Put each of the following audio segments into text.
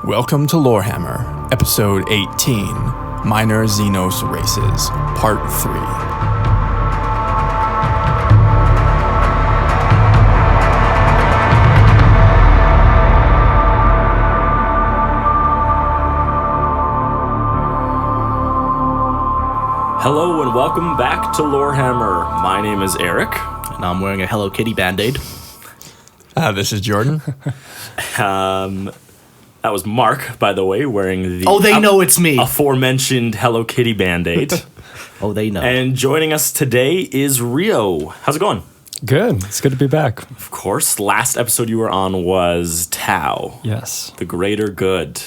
Welcome to Lorehammer, Episode 18, Minor Xenos Races, Part 3. Hello and welcome back to Lorehammer. My name is Eric. And I'm wearing a Hello Kitty Band-Aid. This is Jordan. That was Mark, by the way, wearing the... Oh, they know it's me. Aforementioned Hello Kitty Band-Aid. Oh, they know. And joining us today is Rio. How's it going? Good. It's good to be back. Of course. Last episode you were on was Tau. Yes. The greater good.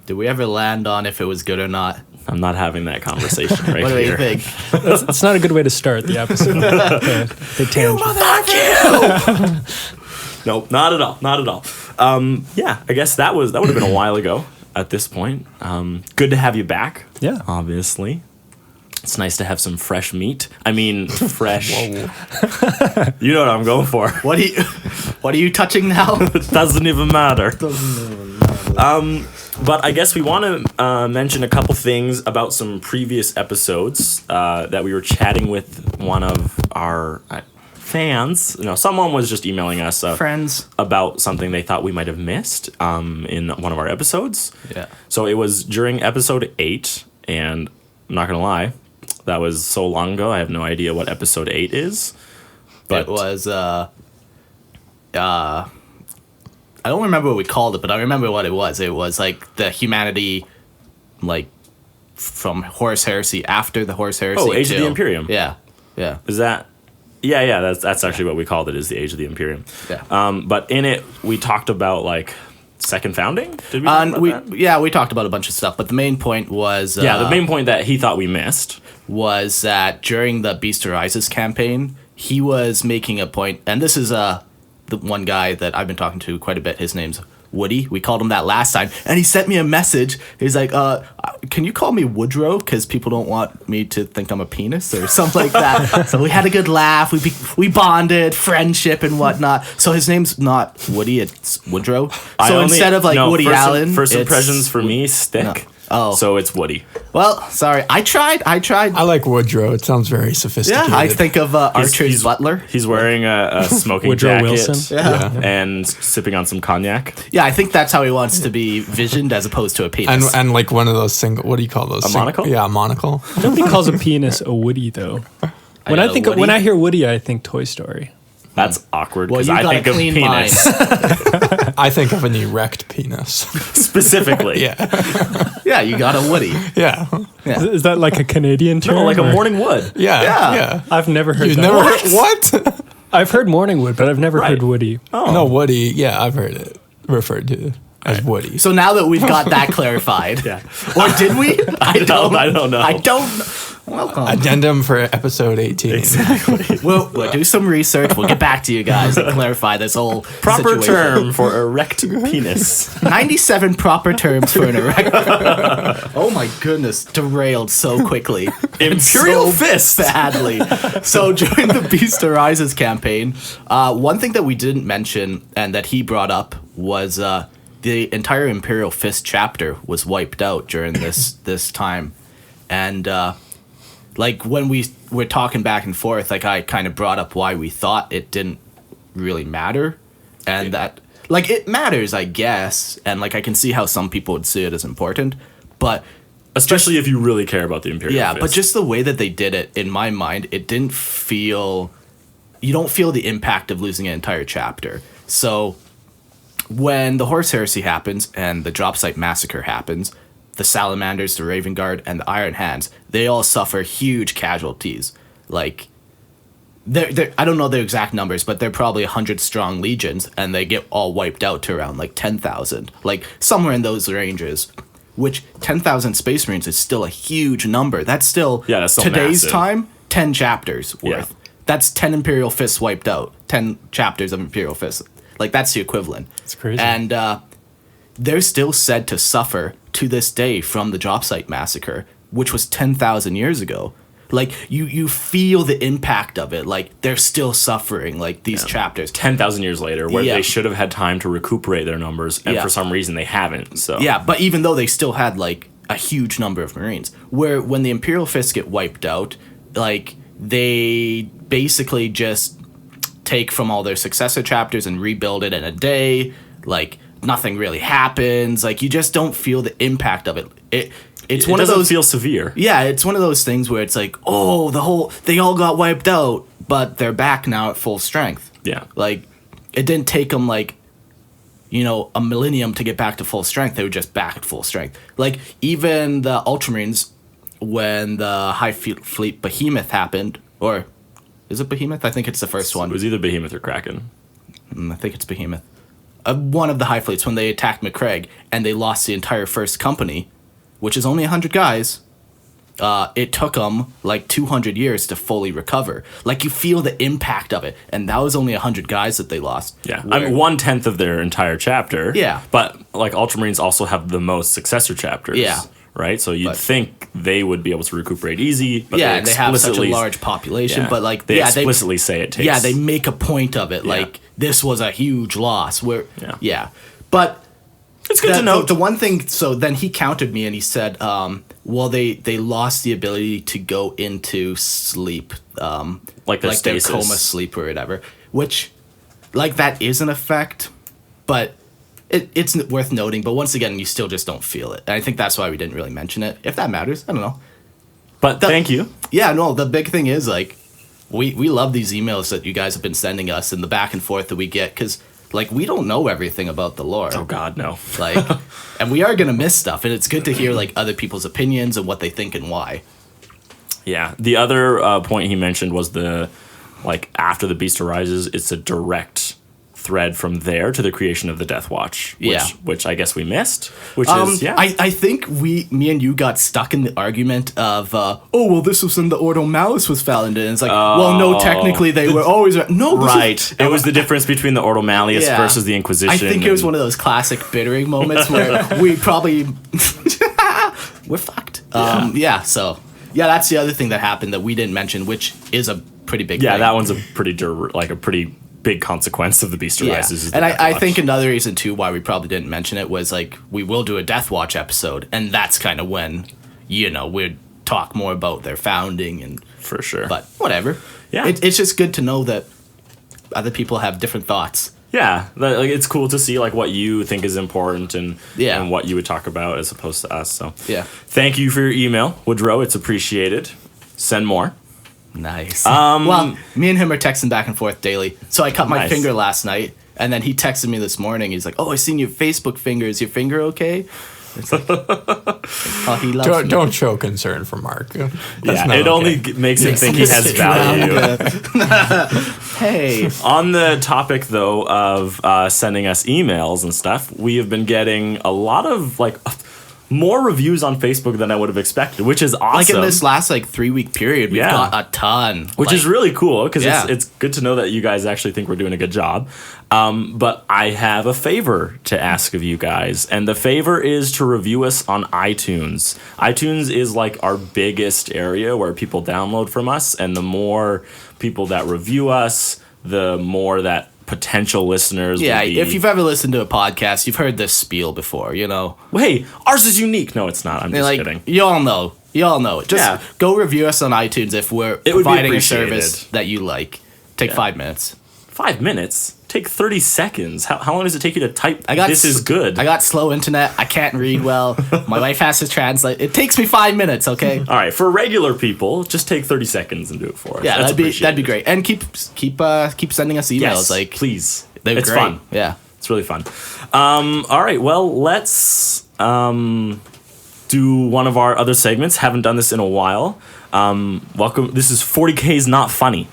Did we ever land on if it was good or not? I'm not having that conversation right What do here. you think? It's not a good way to start the episode. Big tangent. Fuck you! Nope, not at all. Not at all. Yeah, I guess that would have been a while ago at this point. Good to have you back. Yeah. Obviously. It's nice to have some fresh meat. I mean, fresh. You know what I'm going for. What are you touching now? It doesn't even matter. But I guess we want to mention a couple things about some previous episodes that we were chatting with one of our fans. You know, someone was just emailing us Friends about something they thought we might have missed in one of our episodes. Yeah. So it was during episode 8, and I'm not gonna lie, that was so long ago. I have no idea what episode 8 is. But it was I don't remember what we called it, but I remember what it was. It was like the humanity, like from Horus Heresy, after the Horus Heresy. Oh, Age of the Imperium. Yeah. Yeah. Is that? Yeah. That's actually what we called it. Is the Age of the Imperium. Yeah. But in it, we talked about like second founding. Did we? Talk about that? Yeah, we talked about a bunch of stuff, but the main point was The main point that he thought we missed was that during the Beast Arises campaign, he was making a point, and this is the one guy that I've been talking to quite a bit. His name's Woody. We called him that last time, and he sent me a message. He's like, can you call me Woodrow? Because people don't want me to think I'm a penis or something like that. So we had a good laugh. We bonded, friendship and whatnot. So his name's not Woody, it's Woodrow. So instead of Woody Allen. First impressions for me, stick. No. Oh. So it's Woody. Well, sorry. I tried. I like Woodrow. It sounds very sophisticated. Yeah, I think of Archer's butler. He's wearing a smoking Woodrow jacket. Wilson. Yeah. And sipping on some cognac. Yeah, I think that's how he wants to be visioned as opposed to a penis. And like one of those single, what do you call those? A monocle? Yeah, a monocle. Nobody calls a penis a Woody, though. When I hear Woody, I think Toy Story. That's awkward Well, because you I got think a of clean penis I think of an erect penis. specifically. Yeah. Yeah, you got a Woody. Yeah. Yeah. Is that like a Canadian term? No, like a or- morning wood. Yeah. Yeah. Yeah. I've never heard You've that. never heard what? I've heard Morningwood, but I've never Right. heard Woody. Oh. No, Woody. Yeah, I've heard it referred to as Woody. So now that we've got that clarified, Yeah. or did we? I don't know. I don't. Welcome. Addendum for episode 18. We'll do some research. We'll get back to you guys and clarify this whole Proper situation. term for erect penis. 97 proper terms for an erect. Oh my goodness, derailed so quickly. Imperial so fist. badly. So during the Beast Arises campaign, one thing that we didn't mention and that he brought up was the entire Imperial Fist chapter was wiped out during this time, and like when we were talking back and forth, like I kind of brought up why we thought it didn't really matter, and that like it matters, I guess, and like I can see how some people would see it as important, but Especially if you really care about the Imperial yeah, fist. but just the way that they did it, in my mind, it didn't feel. You don't feel the impact of losing an entire chapter. So when the Horus Heresy happens and the Drop Site Massacre happens, the Salamanders, the Raven Guard, and the Iron Hands, they all suffer huge casualties. Like, I don't know the exact numbers, but they're probably 100 strong legions, and they get all wiped out to around like 10,000. Like, somewhere in those ranges. Which 10,000 Space Marines is still a huge number. That's still, that's still today's massive. time, 10 chapters worth. Yeah. That's 10 Imperial Fists wiped out. 10 chapters of Imperial Fists. Like, that's the equivalent. It's crazy. And they're still said to suffer to this day from the Drop Site Massacre, which was 10,000 years ago. Like, you feel the impact of it. Like, they're still suffering, like, these chapters. 10,000 years later, where Yeah. they should have had time to recuperate their numbers, and Yeah. for some reason they haven't. So Yeah, but even though they still had, like, a huge number of Marines, where when the Imperial Fists get wiped out, like, they basically just take from all their successor chapters and rebuild it in a day. Like, nothing really happens. Like, you just don't feel the impact of it. It's one of those. Feel severe. Yeah, it's one of those things where it's like, oh, they all got wiped out, but they're back now at full strength. Yeah. Like, it didn't take them, like, a millennium to get back to full strength. They were just back at full strength. Like, even the Ultramarines, when the High Fleet Behemoth happened, or is it Behemoth? I think it's the first one. It was either Behemoth or Kraken. I think it's Behemoth. One of the High Fleets, when they attacked McCraig, and they lost the entire first company, which is only 100 guys, it took them like 200 years to fully recover. Like, you feel the impact of it, and that was only 100 guys that they lost. Yeah, I mean 1/10 of their entire chapter. Yeah. But like Ultramarines also have the most successor chapters. Yeah. Right, so you'd think they would be able to recuperate easy. But Yeah, and they have such a large population, yeah, but like they explicitly say it takes. Yeah, they make a point of it. Like, this was a huge loss. Yeah. But it's good to know. The one thing. So then he countered me and he said, "Well, they lost the ability to go into sleep, like their their stasis. coma sleep or whatever." Which, like, that is an effect, but it's worth noting. But once again, you still just don't feel it. And I think that's why we didn't really mention it. If that matters, I don't know. But thank you. Yeah, no, the big thing is, like, we love these emails that you guys have been sending us and the back and forth that we get, because, like, we don't know everything about the lore. Oh God, no. Like, and we are going to miss stuff, and it's good to hear, like, other people's opinions and what they think and why. Yeah. The other point he mentioned was after the Beast arises, it's a direct thread from there to the creation of the Death Watch. Which I guess we missed. Which is, yeah. I think me and you got stuck in the argument of, well, this was when the Ordo Malus was founded. And it's like, well, no, technically they were always... No, right. It was the difference between the Ordo Malleus versus the Inquisition. I think it was one of those classic bittering moments where we probably... we're fucked. So... Yeah, that's the other thing that happened that we didn't mention, which is a pretty big thing. Yeah, that one's a pretty big consequence of the Beast arises. And I think another reason too why we probably didn't mention it was, like, we will do a Death Watch episode, and that's kind of when we'd talk more about their founding and for sure. But whatever. Yeah, it's just good to know that other people have different thoughts. Yeah, like, it's cool to see, like, what you think is important and what you would talk about as opposed to us. So thank you for your email, Woodrow. It's appreciated. Send more. Nice. Well, me and him are texting back and forth daily. So I cut my finger last night, and then he texted me this morning. He's like, "Oh, I seen your Facebook finger. Is your finger okay?" It's like, oh, he loves me. Don't show concern for Mark. It only makes him think he has value. Hey. On the topic, though, of sending us emails and stuff, we have been getting a lot of, like, more reviews on Facebook than I would have expected, which is awesome. Like, in this last, 3-week period, we've got a ton. Which is really cool, because it's good to know that you guys actually think we're doing a good job. But I have a favor to ask of you guys, and the favor is to review us on iTunes. iTunes is, like, our biggest area where people download from us, and the more people that review us, the more that potential listeners will be. If you've ever listened to a podcast, you've heard this spiel before, Well, hey, ours is unique. No, it's not. I'm just kidding. You all know it. Just go review us on iTunes if we're providing a service that you like. Take 5 minutes. 5 minutes? Take 30 seconds. How long does it take you to type, this is good? I got slow internet. I can't read well. My wife has to translate. It takes me 5 minutes, okay? All right, for regular people, just take 30 seconds and do it for us. Yeah, that'd be great. And keep sending us emails. Yes, please. It's great. Fun. Yeah. It's really fun. All right, well, let's do one of our other segments. Haven't done this in a while. Welcome. This is 40K's Not Funny.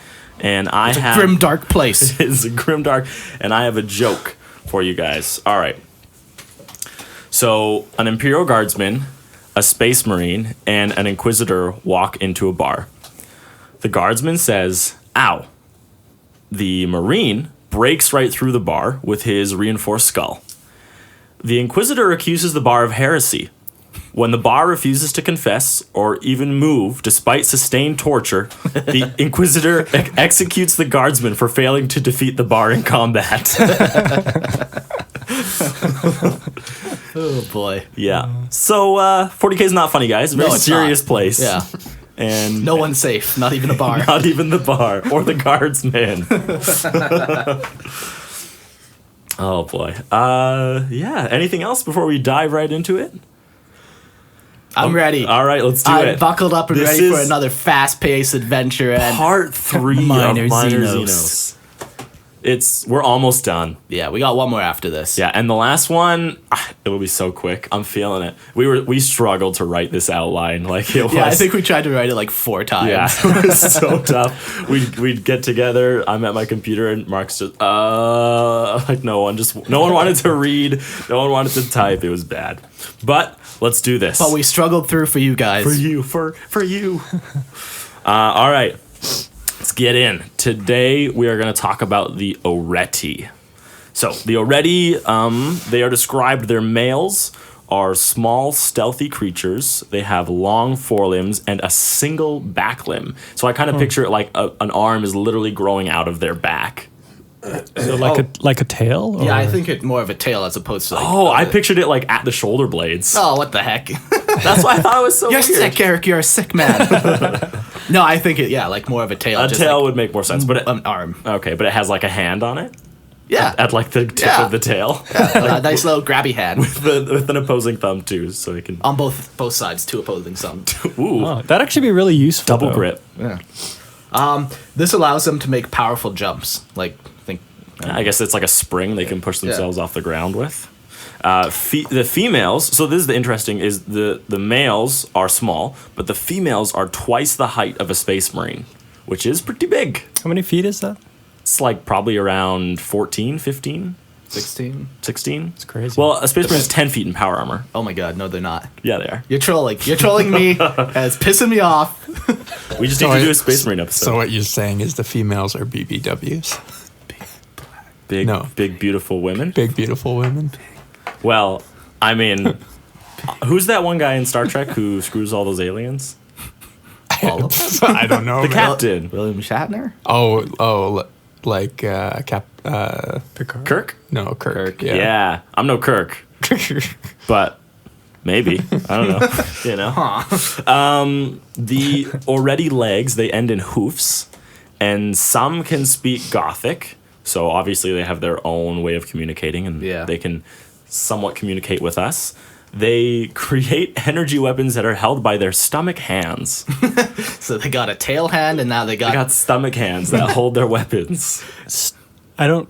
And it's a grim, dark place. It's a grim, dark, and I have a joke for you guys. All right. So, an Imperial Guardsman, a Space Marine, and an Inquisitor walk into a bar. The Guardsman says, "Ow." The Marine breaks right through the bar with his reinforced skull. The Inquisitor accuses the bar of heresy. When the bar refuses to confess or even move despite sustained torture, the Inquisitor executes the guardsman for failing to defeat the bar in combat. Oh boy. Yeah. So 40K is not funny, guys. Very serious place. Yeah. And no one's safe, not even the bar. Not even the bar or the guardsman. Oh boy. Yeah. Anything else before we dive right into it? I'm ready. All right, let's do it. I'm buckled up and ready for another fast-paced adventure. And part 3 of Minor Xenos. We're almost done. Yeah, we got one more after this. Yeah, and the last one, it will be so quick. I'm feeling it. We struggled to write this outline. Like it was. Yeah, I think we tried to write it like 4 times. Yeah, it was so tough. We'd get together. I'm at my computer, and Mark's just like no one wanted to read. No one wanted to type. It was bad. But let's do this. But we struggled through for you guys. For you. All right. Let's get in. Today we are going to talk about the Oreti. So the Oreti, they are described, their males are small, stealthy creatures. They have long forelimbs and a single back limb. So I kind of picture it like an arm is literally growing out of their back. So like a tail? Or? Yeah, I think it's more of a tail as opposed to like... I pictured it like at the shoulder blades. Oh, what the heck? That's why I thought it was so You're weird. sick, Eric. You're a sick man. No, I think like more of a tail. A tail would make more sense, but an arm. Okay, but it has like a hand on it? Yeah. At like the tip of the tail? Yeah, a nice little grabby hand. with an opposing thumb too, so it can... On both sides, 2 opposing thumbs. Ooh. Oh, that'd actually be really useful. Double grip. Yeah. This allows them to make powerful jumps. Like, I guess it's like a spring they can push themselves off the ground with. The females, so this is the interesting, is the males are small, but the females are twice the height of a space marine, which is pretty big. How many feet is that? It's like probably around 14, 15, 16. 16. It's crazy. Well, a space marine is 10 feet in power armor. Oh my god, no, they're not. Yeah, they are. You're trolling. You're trolling me. It's pissing me off. We just need to do a space marine episode. So what you're saying is the females are BBWs? Big, beautiful women. Big, beautiful women? Well, I mean, who's that one guy in Star Trek who screws all those aliens? All of them? I don't know. The captain. William Shatner? Like Picard. Kirk? No, Kirk. Yeah. I'm no Kirk. But maybe. I don't know. You know? The already legs, they end in hoofs, and some can speak Gothic. So obviously they have their own way of communicating, and they can somewhat communicate with us. They create energy weapons that are held by their stomach hands. So they got a tail hand, and now they got stomach hands that hold their weapons. I don't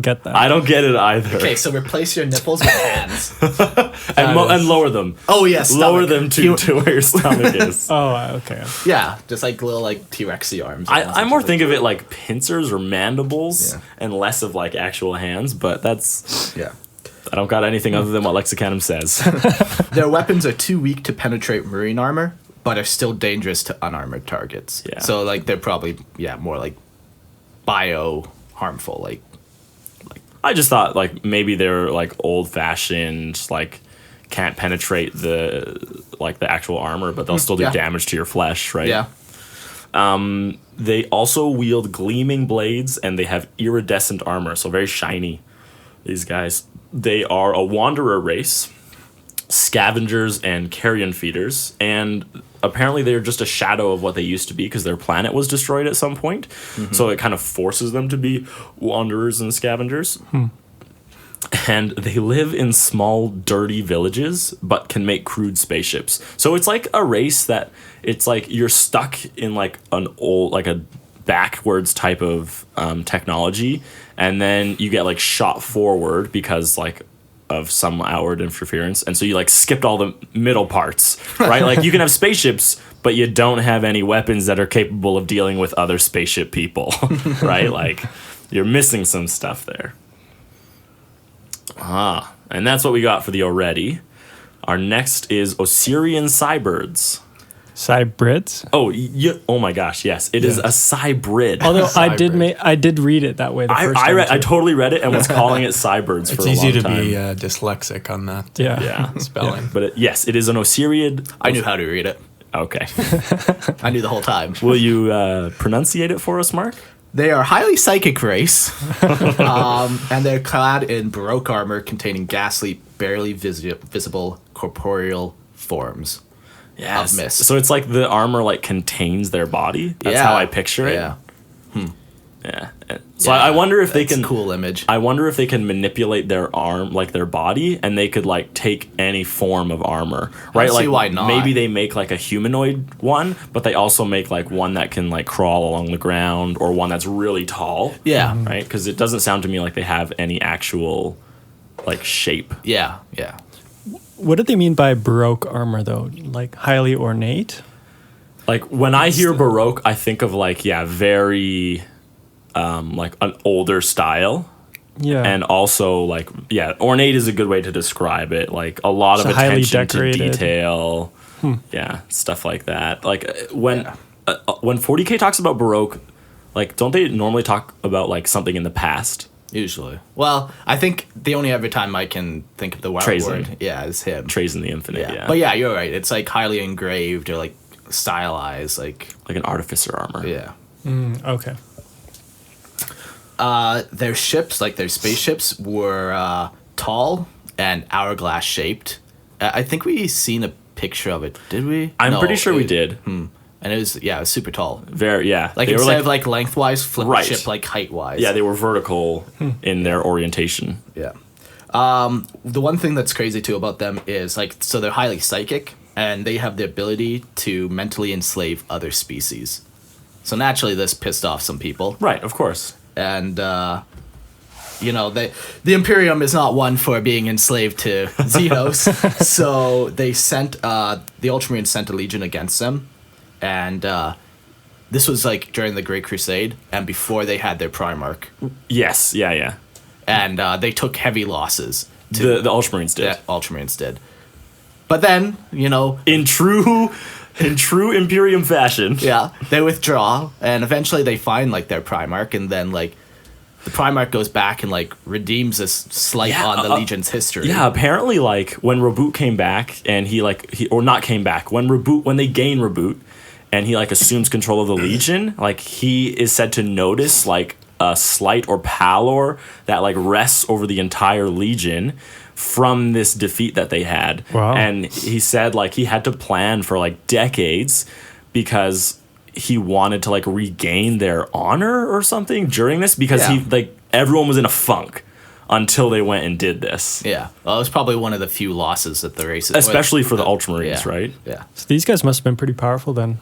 get that. I don't get it either. Okay, so replace your nipples with hands. and lower them. Oh, yes. Yeah, lower them to where your stomach is. Oh, okay. Yeah, just like little like T-Rexy arms. I more think of it like pincers or mandibles and less of like actual hands, but that's... Yeah. I don't got anything other than what Lexicanum says. Their weapons are too weak to penetrate marine armor, but are still dangerous to unarmored targets. Yeah. So like they're probably more like bio harmful. Like I just thought like maybe they're like old fashioned, like can't penetrate the actual armor, but they'll still do damage to your flesh, right? Yeah. They also wield gleaming blades, and they have iridescent armor, so very shiny. These guys. They are a wanderer race, scavengers and carrion feeders, and apparently they're just a shadow of what they used to be because their planet was destroyed at some point. Mm-hmm. So it kind of forces them to be wanderers and scavengers. And they live in small, dirty villages, but can make crude spaceships. So it's like a race that it's like you're stuck in like an old, like a backwards type of technology, and then you get like shot forward because like of some outward interference, and so you like skipped all the middle parts, right? Like you can have spaceships, but you don't have any weapons that are capable of dealing with other spaceship people, right? Like you're missing some stuff there. And that's what we got for the Oreti. Our next is Osirian Cybirds. Cybrids? Oh my gosh, yes. It is a cybrid. Although I did read it that way the first time. I totally read it and was calling it cybrids for a long time. It's easy to be dyslexic on that spelling. Yeah. But yes, it is an Osiriad. I knew how to read it. Okay. I knew the whole time. Will you pronunciate it for us, Mark? They are a highly psychic race, and they're clad in Baroque armor containing ghastly, barely visible corporeal forms. Yes. Of mist. So it's like the armor like contains their body. That's how I picture it. Yeah. Yeah. So I wonder if they can. Cool image. I wonder if they can manipulate their arm, like their body, and they could like take any form of armor, right? I see why not. Maybe they make like a humanoid one, but they also make like one that can like crawl along the ground, or one that's really tall. Yeah. Right. Because it doesn't sound to me like they have any actual like shape. Yeah. Yeah. What do they mean by Baroque armor, though? Like highly ornate? Like when I hear Baroque, I think of like very. Like an older style. Yeah. And also like, ornate is a good way to describe it. Like a lot of attention to detail. Yeah, stuff like that. Like when 40K talks about Baroque, like don't they normally talk about like something in the past? Usually. Well, I think the only other time I can think of the word is him. Trazen the Infinite, yeah. But yeah, you're right. It's like highly engraved or like stylized, like an artificer armor. Yeah. Okay. Their ships, like their spaceships, were tall and hourglass shaped. I think we seen a picture of it, did we? I'm pretty sure we did. And it was super tall. Very, yeah. Like they instead of like lengthwise, flip the ship like height-wise. Yeah, they were vertical in their orientation. Yeah. The one thing that's crazy too about them is like, so they're highly psychic, and they have the ability to mentally enslave other species. So naturally, this pissed off some people. Right, of course. And the Imperium is not one for being enslaved to Xenos, so they sent the Ultramarines sent a legion against them, and this was like during the Great Crusade and before they had their Primarch. Yes, yeah. And they took heavy losses. The Ultramarines did. Yeah, Ultramarines did. But then, in true Imperium fashion. Yeah, they withdraw, and eventually they find like their Primarch, and then like the Primarch goes back and like redeems this slight on the Legion's history. Yeah, apparently like when Reboot came back and he when they gain Reboot and he like assumes control of the Legion, like he is said to notice like a slight or pallor that like rests over the entire Legion from this defeat that they had. Wow. And he said like he had to plan for like decades because he wanted to like regain their honor or something during this, because he like everyone was in a funk until they went and did this. Yeah. Well, it was probably one of the few losses that the race, especially for the Ultramarines, right? Yeah. So these guys must have been pretty powerful then.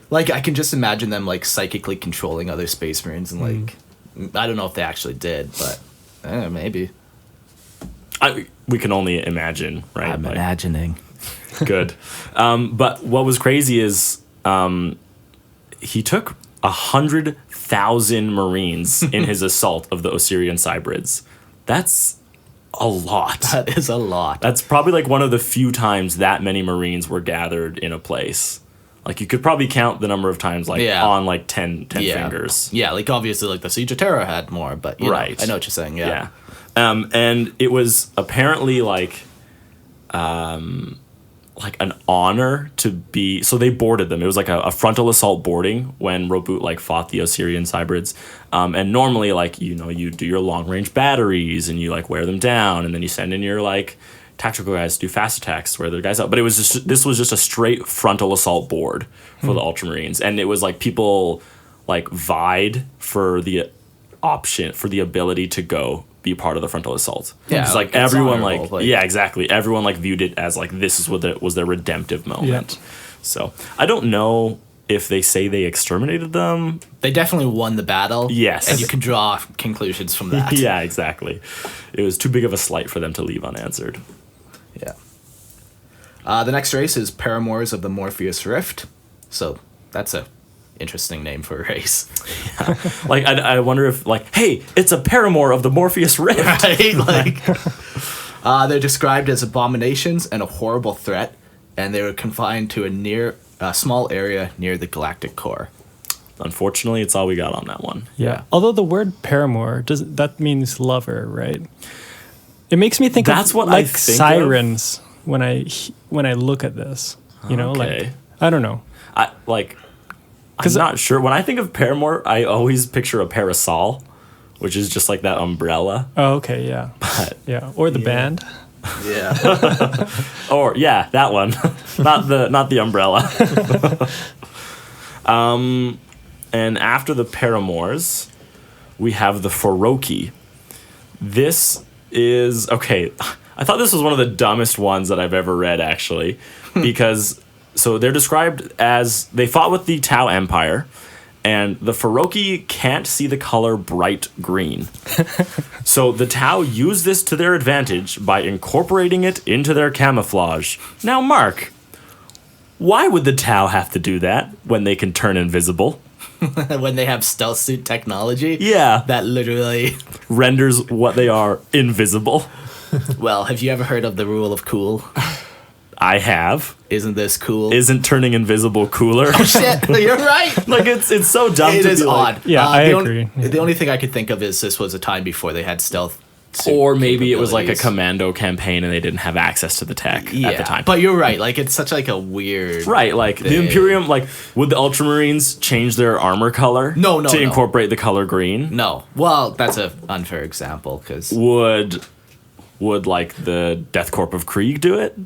Like I can just imagine them like psychically controlling other Space Marines, and like I don't know if they actually did, but maybe. We can only imagine, right? I'm imagining. Good. But what was crazy is he took 100,000 Marines in his assault of the Osirian Cybrids. That's a lot. That is a lot. That's probably like one of the few times that many Marines were gathered in a place. Like you could probably count the number of times on like 10 fingers. Yeah, like obviously like the Siege of Terra had more, but you know, I know what you're saying, yeah. And it was apparently like an honor to be, so they boarded them. It was like a frontal assault boarding when Reboot like fought the Osirian Cybrids. And normally like, you do your long range batteries and you like wear them down, and then you send in your like tactical guys to do fast attacks, wear their guys out. But this was just a straight frontal assault board for the Ultramarines. And it was like people like vied for the option, for the ability to go be part of the frontal assault. Yeah, it's like everyone exactly. Everyone like viewed it as like this is what was their redemptive moment. Yeah. So I don't know if they say they exterminated them. They definitely won the battle. Yes, and you can draw conclusions from that. Yeah, exactly. It was too big of a slight for them to leave unanswered. Yeah. The next race is Paramours of the Morpheus Rift. So that's a interesting name for a race. Yeah. Like I wonder if like, hey, it's a paramour of the Morpheus Rift. Right? Like they're described as abominations and a horrible threat, and they were confined to a small area near the galactic core. Unfortunately, it's all we got on that one. Yeah. Although the word paramour that means lover, right? It makes me think That's of what like I think sirens when I look at this. You know, Okay. like I don't know. I'm not sure. When I think of paramour, I always picture a parasol, which is just like that umbrella. Oh, okay, yeah. But Yeah, or the band. Yeah. or yeah, that one. not the umbrella. And after the paramours, we have the Feroki. This is okay. I thought this was one of the dumbest ones that I've ever read, actually, because so they're described as they fought with the Tau Empire, and the Feroki can't see the color bright green. So the Tau use this to their advantage by incorporating it into their camouflage. Now, Mark, why would the Tau have to do that when they can turn invisible? When they have stealth suit technology. Yeah. That literally Renders what they are invisible. Well, have you ever heard of the rule of cool? I have. Isn't this cool? Isn't turning invisible cooler? Shit, you're right. Like it's so dumb It to is be like, odd. Yeah, I agree. agree. The only thing I could think of is this was a time before they had stealth suit or maybe it was like a capabilities. commando campaign and they didn't have access to the tech at the time. But you're right. Like it's such like a weird. Right, like the thing. Imperium, like would the Ultramarines change their armor color? No, to no. incorporate the color green. No. Well, that's a unfair example because Would like the Death Corp of Krieg do it?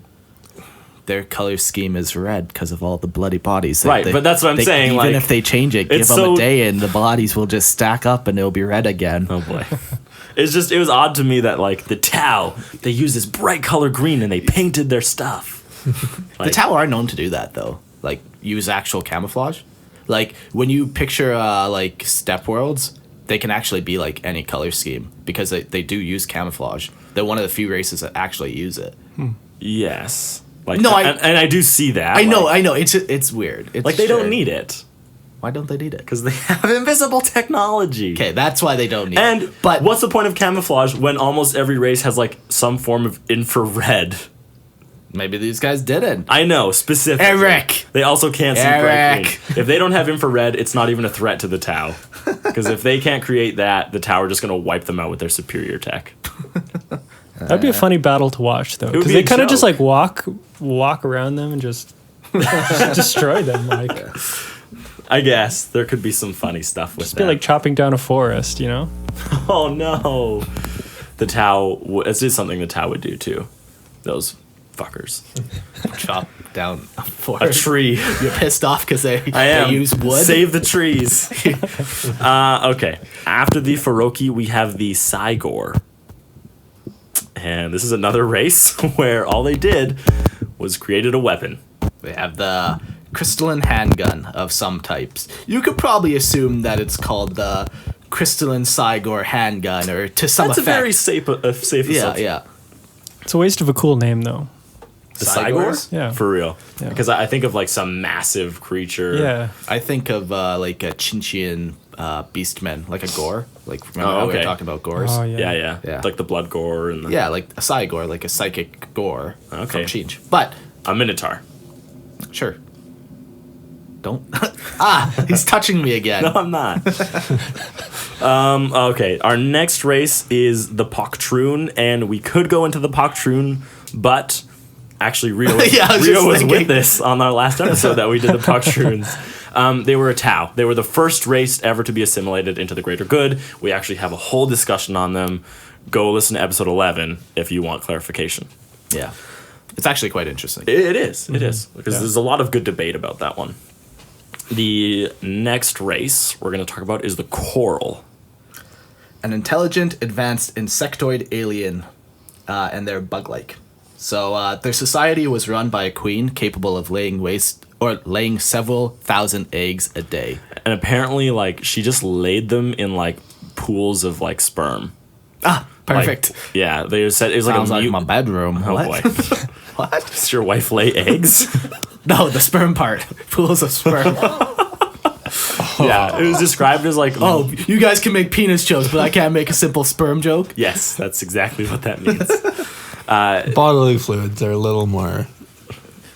their color scheme is red because of all the bloody bodies. Right, but that's what I'm saying, Even like, if they change it, give it's them so- a day and the bodies will just stack up and it'll be red again. Oh boy. It was odd to me that like the Tau, they use this bright color green and they painted their stuff. The Tau are known to do that though, like use actual camouflage. Like when you picture like step worlds, they can actually be like any color scheme because they do use camouflage. They're one of the few races that actually use it. Yes. Like No, and I do see that. I know. Like, It's weird. It's like they sure. don't need it Why don't they need it? because they have invisible technology. Okay, that's why they don't need it. And But what's the point of camouflage when almost every race has like some form of infrared? maybe these guys didn't. I know, specifically. Eric! They also can't see Eric! bright green. If they don't have infrared, it's not even a threat to the Tau. Because if they can't create that, the Tau are just going to wipe them out with their superior tech. That'd be a funny battle to watch, though, would because be they a kind of just joke. like walk around them and just destroy them. Like I guess there could be some funny stuff with just that. be like chopping down a forest, you know? Oh no, the Tau. This is something the Tau would do too. Those fuckers. Chop down for A tree. You're pissed off because I they am. use wood. Save the trees. Okay. After the Feroki, we have the Cygor. And this is another race where all they did was created a weapon. They have the crystalline handgun of some types. You could probably assume that it's called the crystalline Cygor handgun, or to some That's effect. a very safe yeah, assumption. yeah. It's a waste of a cool name, though. The Cygors? Cygor? Yeah. For real. Yeah. Because I think of like some massive creature. Yeah. I think of like a Chinchian beastmen, like a gore. Like remember how we were okay. talking about gores? Oh, Yeah. Yeah. Like the blood gore and the, Yeah, like a Cygor, like a psychic gore Okay. from Chinch. But a Minotaur. sure. Don't. He's touching me again. No, I'm not. Okay, our next race is the Poctroon, and we could go into the Poctroon, but actually Rio was, Yeah, I was Rio just was thinking. with this on our last episode that we did the Poctroons. They were a Tau. They were the first race ever to be assimilated into the greater good. We actually have a whole discussion on them. Go listen to episode 11 if you want clarification. Yeah. It's actually quite interesting. It is. It is. Because Yeah. there's a lot of good debate about that one. The next race we're going to talk about is the Coral. An intelligent, advanced insectoid alien, and they're bug-like. So their society was run by a queen capable of laying several thousand eggs a day. And apparently, like, she just laid them in, like, pools of, like, sperm. Perfect. Like, yeah, they said it was like Sounds a like mute- my bedroom. Oh, What? boy. What? Does your wife lay eggs? No, the sperm part. Pools of sperm. Yeah, it was described as, like... Oh, you guys can make penis jokes, but I can't make a simple sperm joke? Yes, that's exactly what that means. Bodily fluids are a little more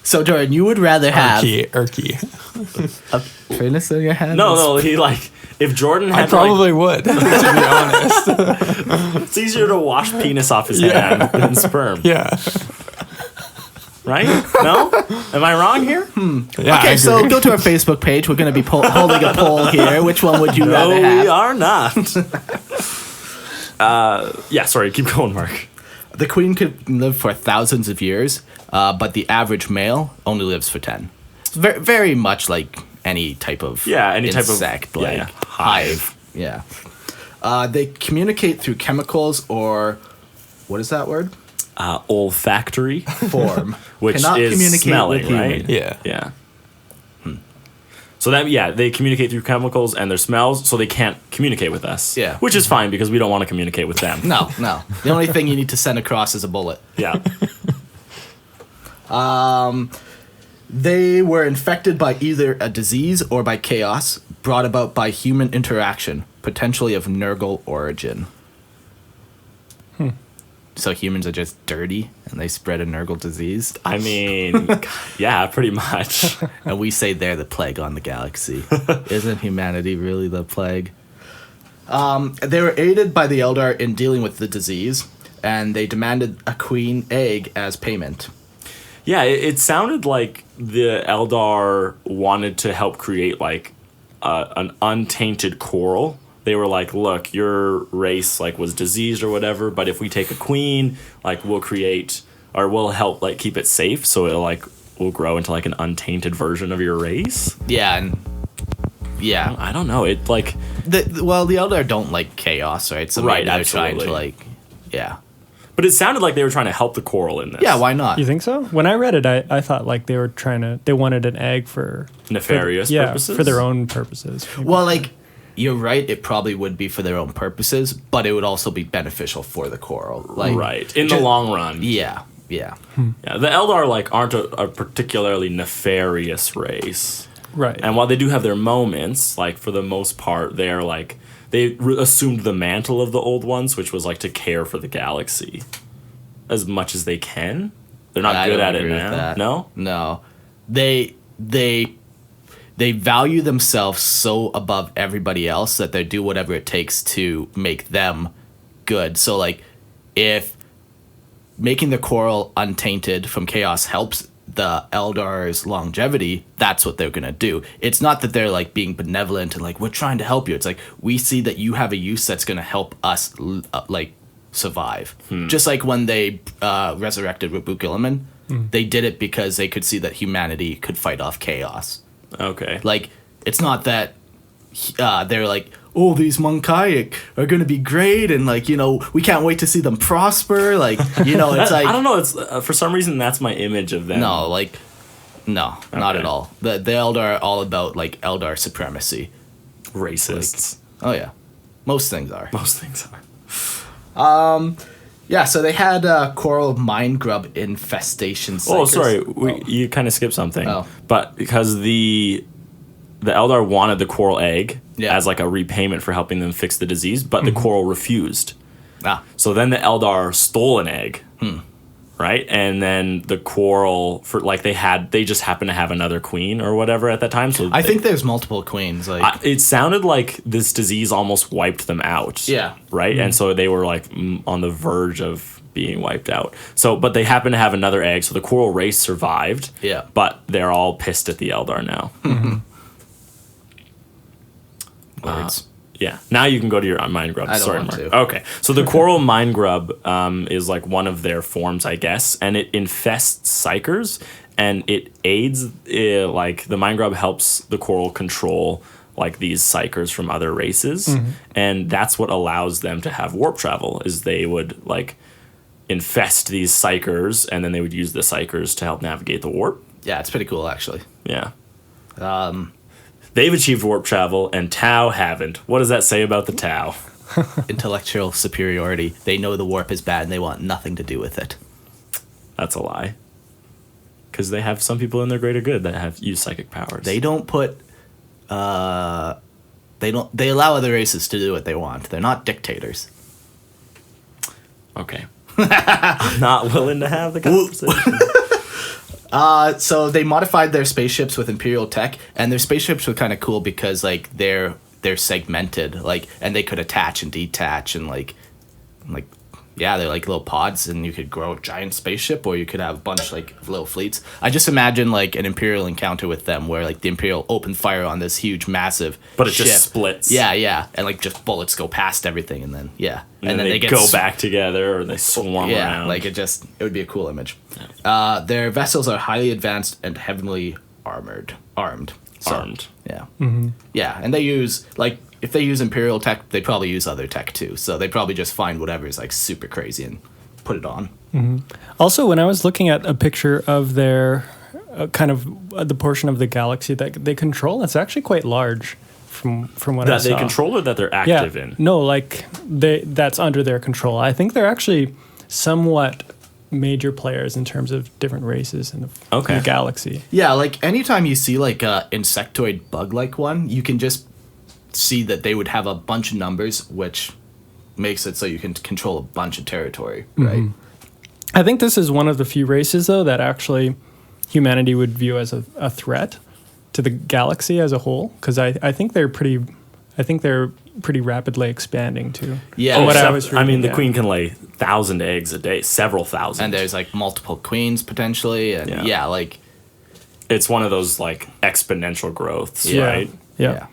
So, Jordan, you would rather have Erky. a penis in your hand? No, he like if Jordan had I probably would, to be honest. it's easier to wash penis off his hand than sperm. Yeah. Right? No? Am I wrong here? Yeah, Okay, so go to our Facebook page. We're going to be holding a poll here. Which one would you No, rather have? we are not. Yeah, sorry, keep going, Mark. The queen could live for thousands of years, but the average male only lives for 10. It's very, very much like any type of insect, like hive. Yeah. They communicate through chemicals or what is that word? Olfactory Form. which Cannot is communicate smelling, with right? human. Yeah. So that they communicate through chemicals and their smells, so they can't communicate with us. Yeah. Which is fine because we don't want to communicate with them. No. The only thing you need to send across is a bullet. Yeah. They were infected by either a disease or by chaos brought about by human interaction, potentially of Nurgle origin. So humans are just dirty and they spread a Nurgle disease. I mean, yeah, pretty much. And we say they're the plague on the galaxy. Isn't humanity really the plague? They were aided by the Eldar in dealing with the disease, and they demanded a queen egg as payment. Yeah, it sounded like the Eldar wanted to help create like an untainted coral. They were like, look, your race like was diseased or whatever, but if we take a queen, like we'll create or we'll help like keep it safe, so it'll like will grow into like an untainted version of your race. Yeah, I don't know. It like the Eldar don't like chaos, right? So right, maybe they're absolutely. trying to yeah. But it sounded like they were trying to help the coral in this. Yeah, why not? You think so? When I read it, I thought like they wanted an egg for Nefarious purposes? for their own purposes. Well, like, you're right, it probably would be for their own purposes, but it would also be beneficial for the coral. Like, right. In the long run. Yeah. Yeah, the Eldar like aren't a particularly nefarious race. Right. And while they do have their moments, like for the most part, they're like they assumed the mantle of the old ones, which was like to care for the galaxy as much as they can. They're not good at it now. No. They value themselves so above everybody else that they do whatever it takes to make them good. So like if making the coral untainted from chaos helps the Eldar's longevity, that's what they're gonna do. It's not that they're like being benevolent and like we're trying to help you. It's like we see that you have a use that's gonna help us like survive. Just like when they resurrected Rabu Gilliman, they did it because they could see that humanity could fight off chaos. Okay. Like it's not that they're like, oh, these Monkai are gonna be great, and like we can't wait to see them prosper. Like it's like I don't know. It's for some reason that's my image of them. No, like not at all. The Eldar are all about like Eldar supremacy. Racists. Like, oh yeah, most things are. Most things are. Yeah, so they had coral mine grub infestation. Oh, sorry, you kind of skipped something. Oh. But because the Eldar wanted the coral egg as like a repayment for helping them fix the disease, but the coral refused. So then the Eldar stole an egg, right? And then the coral they just happened to have another queen or whatever at that time. So I think there's multiple queens. Like it sounded like this disease almost wiped them out. Yeah. Right, and so they were like on the verge of being wiped out. So, but they happened to have another egg, so the coral race survived. Yeah. But they're all pissed at the Eldar now. words. Yeah. Now you can go to your mind grub. I don't Sorry, want Mark. to. Okay. So the coral mind grub is like one of their forms, I guess, and it infests psychers, and it aids like the mind grub helps the coral control like these psychers from other races, and that's what allows them to have warp travel. Is they would like infest these psychers, and then they would use the psychers to help navigate the warp. Yeah, it's pretty cool actually. Yeah. They've achieved warp travel, and Tau haven't. What does that say about the Tau? Intellectual superiority. They know the warp is bad and they want nothing to do with it. That's a lie. Because they have some people in their greater good that have used psychic powers. They don't put they allow other races to do what they want. They're not dictators. Okay. I'm not willing to have the conversation. So they modified their spaceships with Imperial tech, and their spaceships were kind of cool because like they're segmented, like, and they could attach and detach, and like yeah, they're like little pods, and you could grow a giant spaceship, or you could have a bunch like little fleets. I just imagine like an Imperial encounter with them, where like the Imperial open fire on this huge, massive, but it ship. Just splits. Yeah, and like just bullets go past everything, and then and then they go back together, or they swarm around. Like it would be a cool image. Their vessels are highly advanced and heavily armed. Yeah. Mm-hmm. Yeah, and they use like. If they use Imperial tech, they probably use other tech too. So they probably just find whatever is like super crazy and put it on. Mm-hmm. Also, when I was looking at a picture of their kind of the portion of the galaxy that they control, it's actually quite large from what I saw. That they control or that they're active in? No, like that's under their control. I think they're actually somewhat major players in terms of different races in the galaxy. Yeah, like anytime you see like a insectoid bug-like one, you can just see that they would have a bunch of numbers, which makes it so you can control a bunch of territory, right? Mm-hmm. I think this is one of the few races, though, that actually humanity would view as a threat to the galaxy as a whole, because I think they're pretty rapidly expanding too. Yeah, the queen can lay 1,000 eggs a day, several thousand, and there's like multiple queens potentially, and like it's one of those like exponential growths, right? Yeah.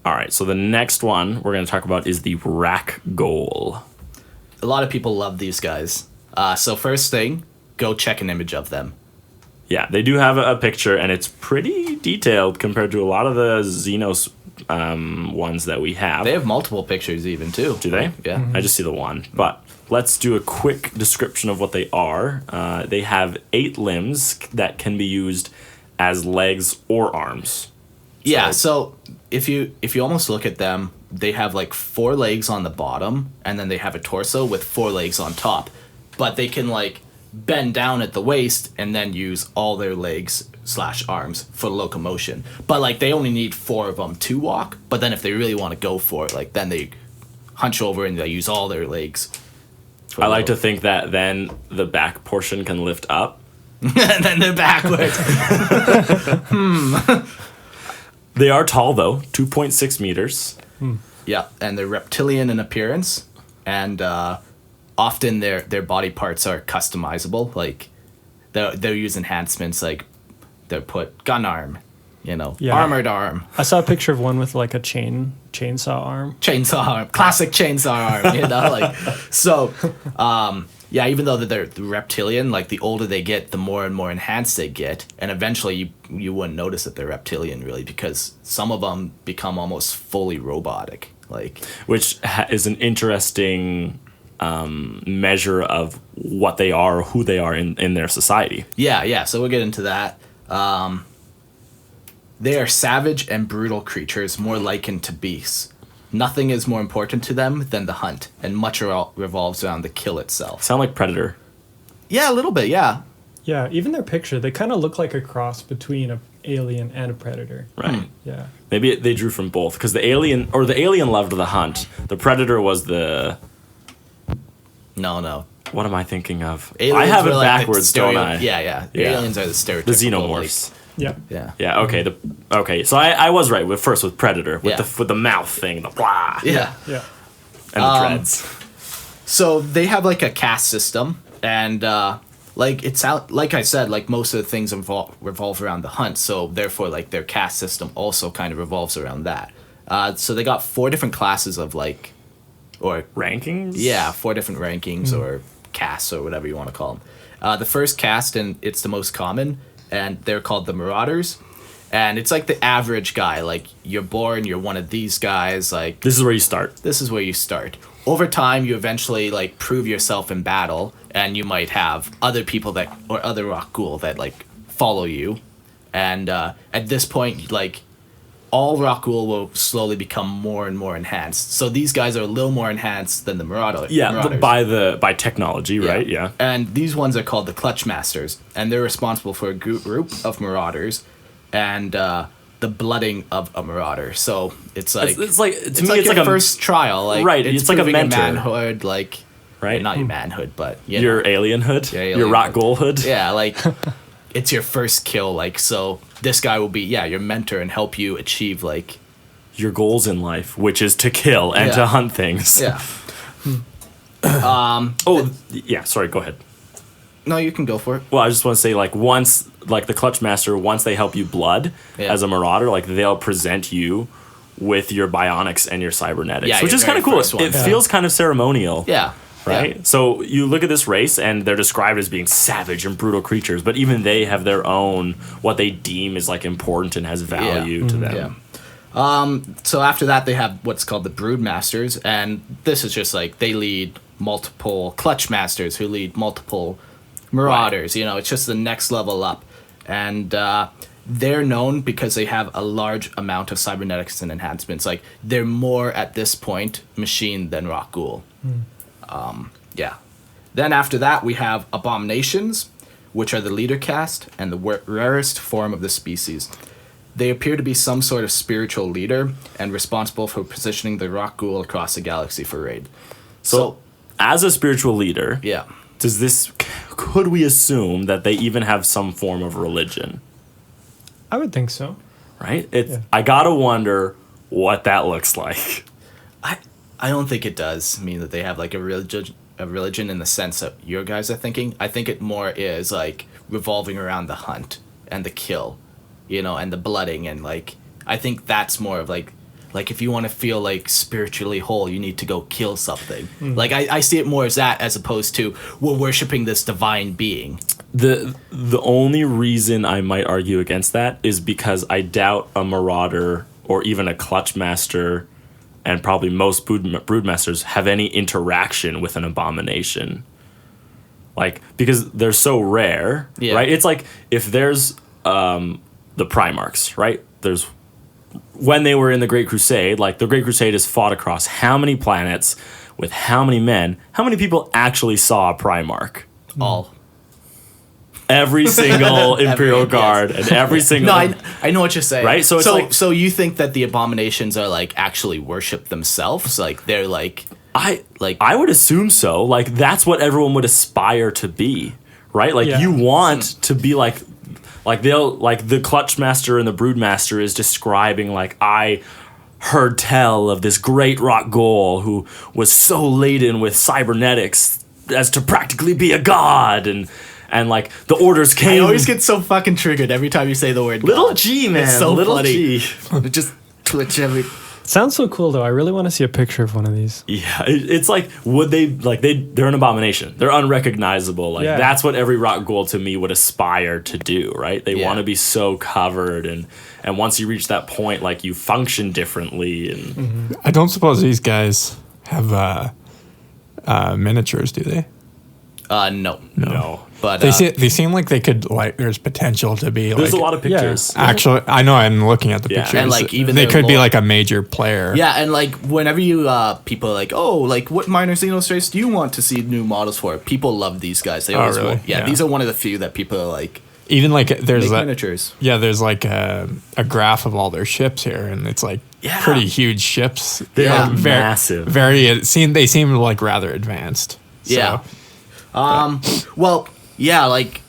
All right, so the next one we're going to talk about is the Rak'Gol. A lot of people love these guys. So first thing, go check an image of them. Yeah, they do have a picture, and it's pretty detailed compared to a lot of the Xenos ones that we have. They have multiple pictures even, too. Do they? Yeah. I just see the one. But let's do a quick description of what they are. They have 8 limbs that can be used as legs or arms. Yeah, so if you almost look at them, they have like 4 legs on the bottom, and then they have a torso with 4 legs on top. But they can like bend down at the waist and then use all their legs / arms for locomotion. But like they only need 4 of them to walk. But then if they really want to go for it, like then they hunch over and they use all their legs. I like to think that then the back portion can lift up. And then they're backwards. They are tall, though, 2.6 meters. Yeah, and they're reptilian in appearance, and often their body parts are customizable. Like they'll use enhancements, like they'll put gun arm, armored arm. I saw a picture of one with like a chainsaw arm. Chainsaw arm, classic chainsaw arm. Like so. Yeah, even though they're reptilian, like the older they get, the more and more enhanced they get, and eventually you wouldn't notice that they're reptilian really, because some of them become almost fully robotic, like which is an interesting measure of what they are, or who they are in their society. Yeah. So we'll get into that. They are savage and brutal creatures, more likened to beasts. Nothing is more important to them than the hunt, and much revolves around the kill itself. Sound like Predator. Yeah, a little bit, yeah. Yeah, even their picture, they kind of look like a cross between an alien and a predator. Right. Yeah. Maybe they drew from both, because the alien loved the hunt. The Predator was the... No. What am I thinking of? Aliens I have it like backwards, don't I? Yeah. Aliens are the stereotypical. The Xenomorphs. Yeah. Yeah. Okay. So I was right with Predator with the mouth thing, the blah. Yeah. And the dreads. So they have like a caste system, and like I said, like most of the things revolve around the hunt. So therefore, like their caste system also kind of revolves around that. So they got 4 different classes of or rankings. Yeah, 4 different rankings or castes or whatever you want to call them. The first caste, and it's the most common, and they're called the Marauders. And it's like the average guy, like you're born, you're one of these guys, like this is where you start. Over time, you eventually like prove yourself in battle, and you might have other people or other Rak'Gol that like follow you. And at this point, like all Rak'Gol will slowly become more and more enhanced. So these guys are a little more enhanced than the Marauders. Yeah, by technology, right? Yeah. And these ones are called the Clutch Masters, and they're responsible for a group of Marauders and the blooding of a Marauder. So it's like it's like your first trial, like right. It's like a mentor. manhood, like right? Not your manhood, but you Your know, alienhood, your your Rak'Gol hood. Yeah, like it's your first kill. Like, so this guy will be your mentor and help you achieve like your goals in life, which is to kill and to hunt things. Yeah. Sorry, go ahead. No, you can go for it. Well, I just want to say, like, once, like, the Clutch Master, once they help you blood as a Marauder, like, they'll present you with your bionics and your cybernetics, which is kind of cool. It feels kind of ceremonial. Yeah. Right? Yeah. So you look at this race, and they're described as being savage and brutal creatures, but even they have their own, what they deem is, like, important and has value to them. Yeah. So after that, they have what's called the Brood Masters, and this is just, like, they lead multiple Clutch Masters who lead multiple Marauders. Right. You know, it's just the next level up. And they're known because they have a large amount of cybernetics and enhancements. Like, they're more, at this point, machine than Rak'Gol. Then after that, we have Abominations, which are the leader caste and the rarest form of the species. They appear to be some sort of spiritual leader and responsible for positioning the Rak'Gol across the galaxy for raid. So as a spiritual leader... Yeah. Could we assume that they even have some form of religion? I would think so. Right? I gotta wonder what that looks like. I don't think it does mean that they have like a religion in the sense that your guys are thinking. I think it more is like revolving around the hunt and the kill, you know, and the blooding, and like I think that's more of like if you want to feel like spiritually whole, you need to go kill something. Like I see it more as that, as opposed to we're worshiping this divine being. The only reason I might argue against that is because I doubt a Marauder or even a Clutch Master, and probably most Broodmasters, have any interaction with an Abomination. Like, because they're so rare, right? It's like if there's the Primarchs, right? There's when they were in the Great Crusade, like the Great Crusade is fought across how many planets with how many men? How many people actually saw a Primarch? All. Every single Imperial Guard and every single... No, I know what you're saying. Right? So it's like... So you think that the Abominations are like actually worship themselves? Like they're like... I would assume so. Like that's what everyone would aspire to be, right? Like you want to be like they'll like the Clutch Master and the Brood Master is describing like I heard tell of this great Rak'Gol who was so laden with cybernetics as to practically be a god, and like the orders came. I always get so fucking triggered every time you say the word little god. G, man. It's so little funny. G. It just twitch every... Sounds so cool though. I really want to see a picture of one of these. Yeah, it's like would they like they're an abomination. They're unrecognizable. Like that's what every Rak'Gol to me would aspire to do, right? They want to be so covered, and once you reach that point, like you function differently. And I don't suppose these guys have miniatures, do they? No. But they seem like they could, like there's potential to be. There's like, a lot of pictures. Actually, I know I'm looking at the pictures. And like even they could be like a major player. Yeah, and like whenever you people are like, oh, like what minor Xenos race do you want to see new models for? People love these guys. They always really? want, these are one of the few that people are like. Even like there's miniatures. Yeah, there's like a graph of all their ships here, and it's like pretty huge ships. They are massive. They seem like rather advanced. So. Well, like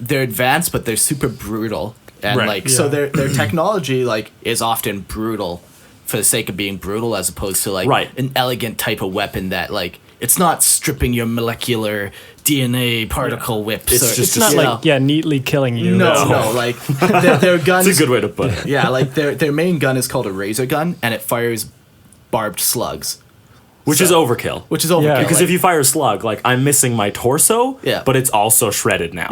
they're advanced, but they're super brutal, and so their technology like is often brutal for the sake of being brutal, as opposed to like an elegant type of weapon that like it's not stripping your molecular DNA particle whips. It's not like neatly killing you. No, like their guns. It's a good way to put it. Yeah, like their main gun is called a razor gun, and it fires barbed slugs. Which is overkill. Yeah. Because if you fire a slug, like I'm missing my torso, but it's also shredded now.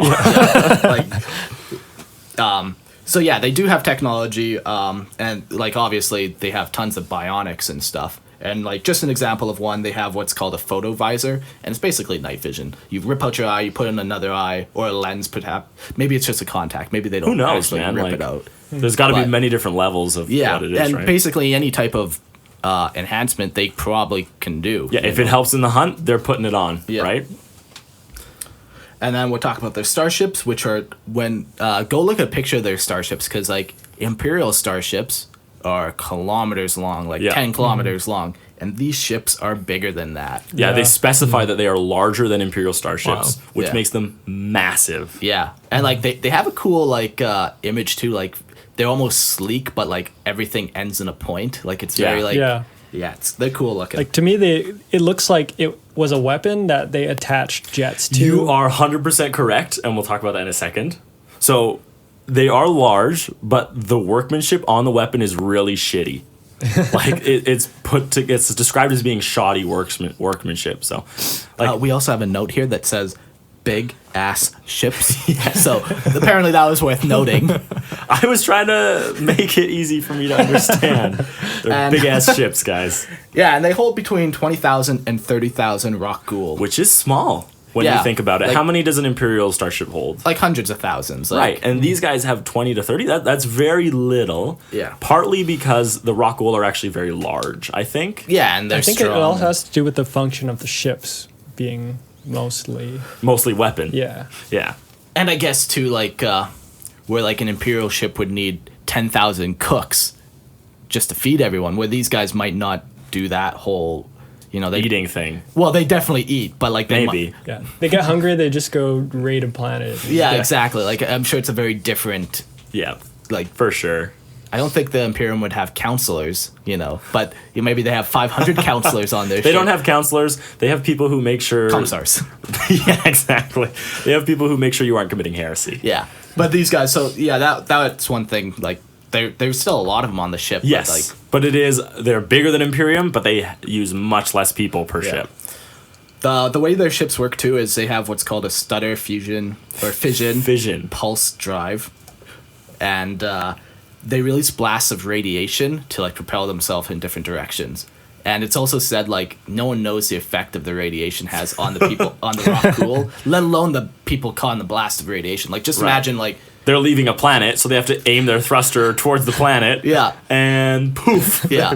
So they do have technology, and like obviously they have tons of bionics and stuff. And like just an example of one, they have what's called a photo visor, and it's basically night vision. You rip out your eye, you put in another eye, or a lens, perhaps. Maybe it's just a contact. Maybe they don't. Who knows, actually man? rip it out. There's got to be many different levels of what it is, and right? basically any type of enhancement they probably can do. Yeah, if it helps in the hunt, they're putting it on, right? And then we'll talk about their starships, which are go look at a picture of their starships, because like Imperial starships are kilometers long, like 10 kilometers long, and these ships are bigger than that. Yeah, they specify that they are larger than Imperial starships, which Yeah. makes them massive. Yeah, and like they have a cool like image too. Like they're almost sleek, but like everything ends in a point. Like it's very like they're cool looking. Like to me, it looks like it was a weapon that they attached jets to. You are 100% correct, and we'll talk about that in a second. So they are large, but the workmanship on the weapon is really shitty. Like it's described as being shoddy workmanship. So, like we also have a note here that says big ass ships. So apparently that was worth noting. I was trying to make it easy for me to understand. They're big ass ships, guys. Yeah, and they hold between 20,000 and 30,000 Rak'Gol. Which is small when you think about it. Like, how many does an Imperial starship hold? Like hundreds of thousands. Like, right, and these guys have 20 to 30. That's very little. Yeah. Partly because the Rak'Gol are actually very large, I think. Yeah, and they're I think strong. it also has to do with the function of the ships being mostly weapon. Yeah. And I guess too, like where like an Imperial ship would need 10,000 cooks just to feed everyone, where these guys might not do that whole, they Eating thing. Well, they definitely eat, but like they Maybe. Yeah. They get hungry, they just go raid a planet. Yeah, exactly. Like I'm sure it's a very different. Yeah, Like for sure. I don't think the Imperium would have counselors, but maybe they have 500 counselors on their ship. They don't have counselors. They have people who make sure... commissars. Yeah, exactly. They have people who make sure you aren't committing heresy. Yeah, but these guys. So yeah, that's one thing. Like there's still a lot of them on the ship. Yes, but they're bigger than Imperium, but they use much less people per ship. The way their ships work too is they have what's called a stutter fission pulse drive, and they release blasts of radiation to like propel themselves in different directions. And it's also said like no one knows the effect of the radiation has on the people on the Rak'Gol, let alone the people caught in the blast of radiation. Like just imagine like they're leaving a planet, so they have to aim their thruster towards the planet. Yeah. And poof. Yeah.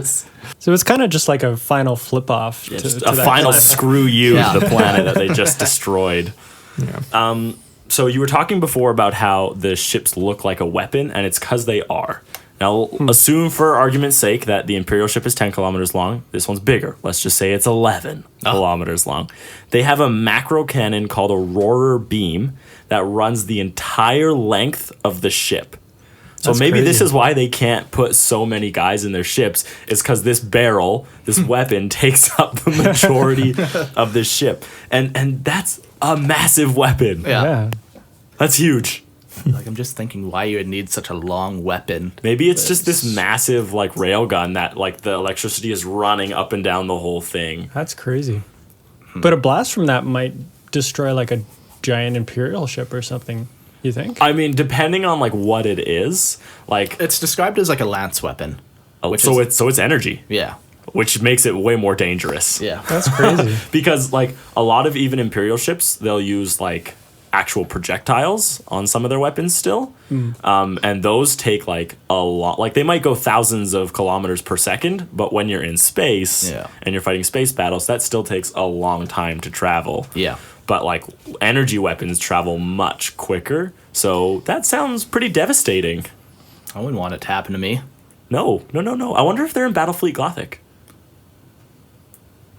So it's kind of just like a final flip off. Yeah, just a final screw you to the planet that they just destroyed. Yeah. So you were talking before about how the ships look like a weapon, and it's because they are. Now, assume for argument's sake that the Imperial ship is 10 kilometers long. This one's bigger. Let's just say it's 11 kilometers long. They have a macro cannon called a roarer beam that runs the entire length of the ship. So maybe this is why they can't put so many guys in their ships, is because this barrel, this weapon, takes up the majority of the ship. And that's a massive weapon. Yeah. That's huge. Like I'm just thinking why you would need such a long weapon. Maybe it's just this massive like railgun that like the electricity is running up and down the whole thing. That's crazy. But a blast from that might destroy like a giant Imperial ship or something, you think? I mean, depending on like what it is, like It's described as like a lance weapon. it's energy. Yeah. Which makes it way more dangerous. Yeah. That's crazy. Because like a lot of even Imperial ships, they'll use like actual projectiles on some of their weapons still. And those take like a lot. Like they might go thousands of kilometers per second, but when you're in space and you're fighting space battles, that still takes a long time to travel. Yeah. But like energy weapons travel much quicker. So that sounds pretty devastating. I wouldn't want it to happen to me. No. I wonder if they're in Battlefleet Gothic.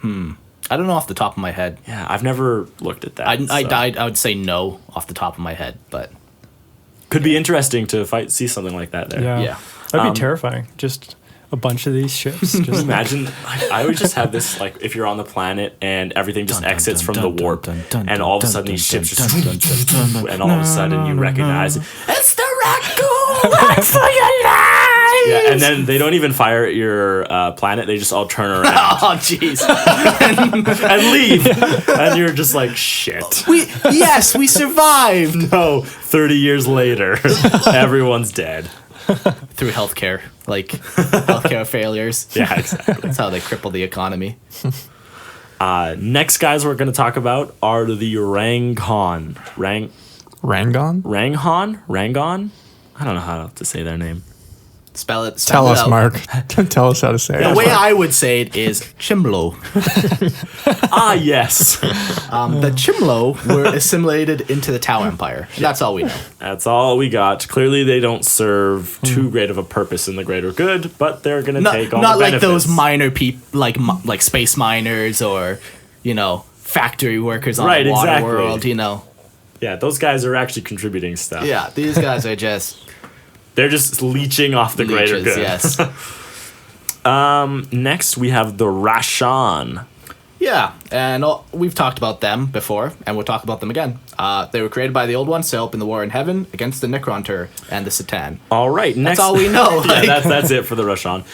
I don't know off the top of my head. Yeah, I've never looked at that. I would say no off the top of my head, but could be interesting to see something like that there. Yeah. Yeah. That'd be terrifying. Just a bunch of these ships. Just Imagine, I would just have this, like, if you're on the planet and everthing just exits from the warp, and all of a sudden these ships just, and all of a sudden you recognize it. It's the Rak'Gol! Run for your life! Yeah, and then they don't even fire at your planet, they just all turn around. Oh, jeez. And leave! And you're just like, shit. we survived No, 30 years later, everyone's dead. through healthcare, like healthcare failures. Yeah, exactly. That's how they cripple the economy. Next guys we're going to talk about are the Rangon. Rangon? Rangon? I don't know how to say their name. Spell it. Tell it us, out. Mark. Tell us how to say The it. way I would say it is Chimlo. Yes. The Chimlo were assimilated into the Tau Empire. That's all we know. That's all we got. Clearly, they don't serve too great of a purpose in the greater good, but they're going to take all Not the like benefits. those minor people, like space miners or, factory workers on Right, the water exactly. world, Yeah, those guys are actually contributing stuff. Yeah, these guys are just They're just leeching off the greater leeches, good. yes. Next, we have the Rashan. Yeah, and we've talked about them before, and we'll talk about them again. They were created by the Old Ones to help in the war in heaven against the Necrontur and the Satan. All right, next. That's all we know. Yeah, that's it for the Rashan.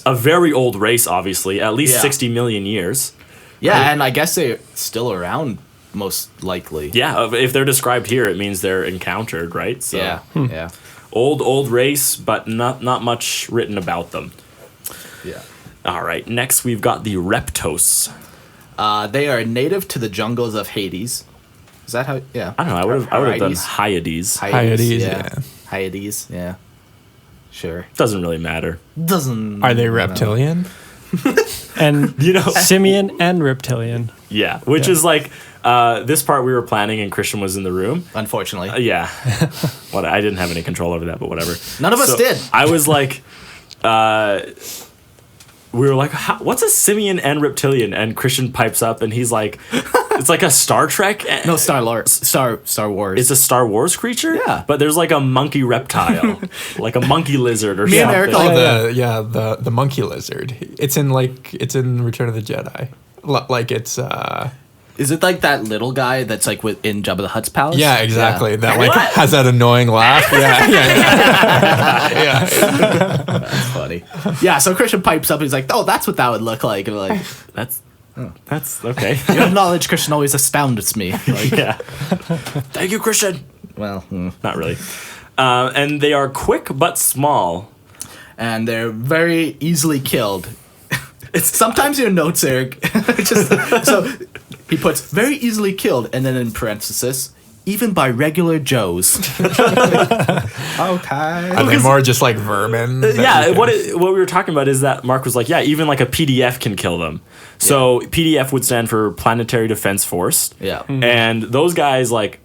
A very old race, obviously, at least Yeah. 60 million years. Yeah, and I guess they're still around, most likely. Yeah, if they're described here, it means they're encountered, right? So, Yeah, yeah, old race, but not much written about them. yeah. All right, next we've got the Reptos. They are native to the jungles of Hades. Is that how? Yeah. I don't know. I would have done Hyades. Hyades. Hyades, yeah. Hyades, yeah. Sure. Doesn't really matter. Doesn't. Are they reptilian? And You know, simian and reptilian. yeah. Which Yeah. is like this part we were planning, and Christian was in the room. Unfortunately. Yeah. I didn't have any control over that, but whatever. None of us So did. I was like, we were like, what's a simian and reptilian? And Christian pipes up and he's like, it's like a Star Trek. No, Star Wars. It's a Star Wars creature? Yeah. But there's like a monkey reptile, like a monkey lizard or Me and something. Eric Oh, the monkey lizard. It's in Return of the Jedi. Like it's Is it like that little guy that's like in Jabba the Hutt's palace? yeah, exactly. Yeah. That like has that annoying laugh. Yeah. That's funny. Yeah, so Christian pipes up and he's like, oh, that's what that would look like. And I'm like, That's okay. your knowledge, Christian, always astounds me. Like, Yeah. Thank you, Christian. well, Not really. And they are quick but small. and they're very easily killed. Sometimes your notes, Eric, so he puts very easily killed, and then in parenthesis, even by regular Joes. Okay. Are they more just like vermin? that Yeah, you can- what we were talking about is that Mark was like, yeah, even like a PDF can kill them. So PDF would stand for Planetary Defense Force. Yeah. And those guys like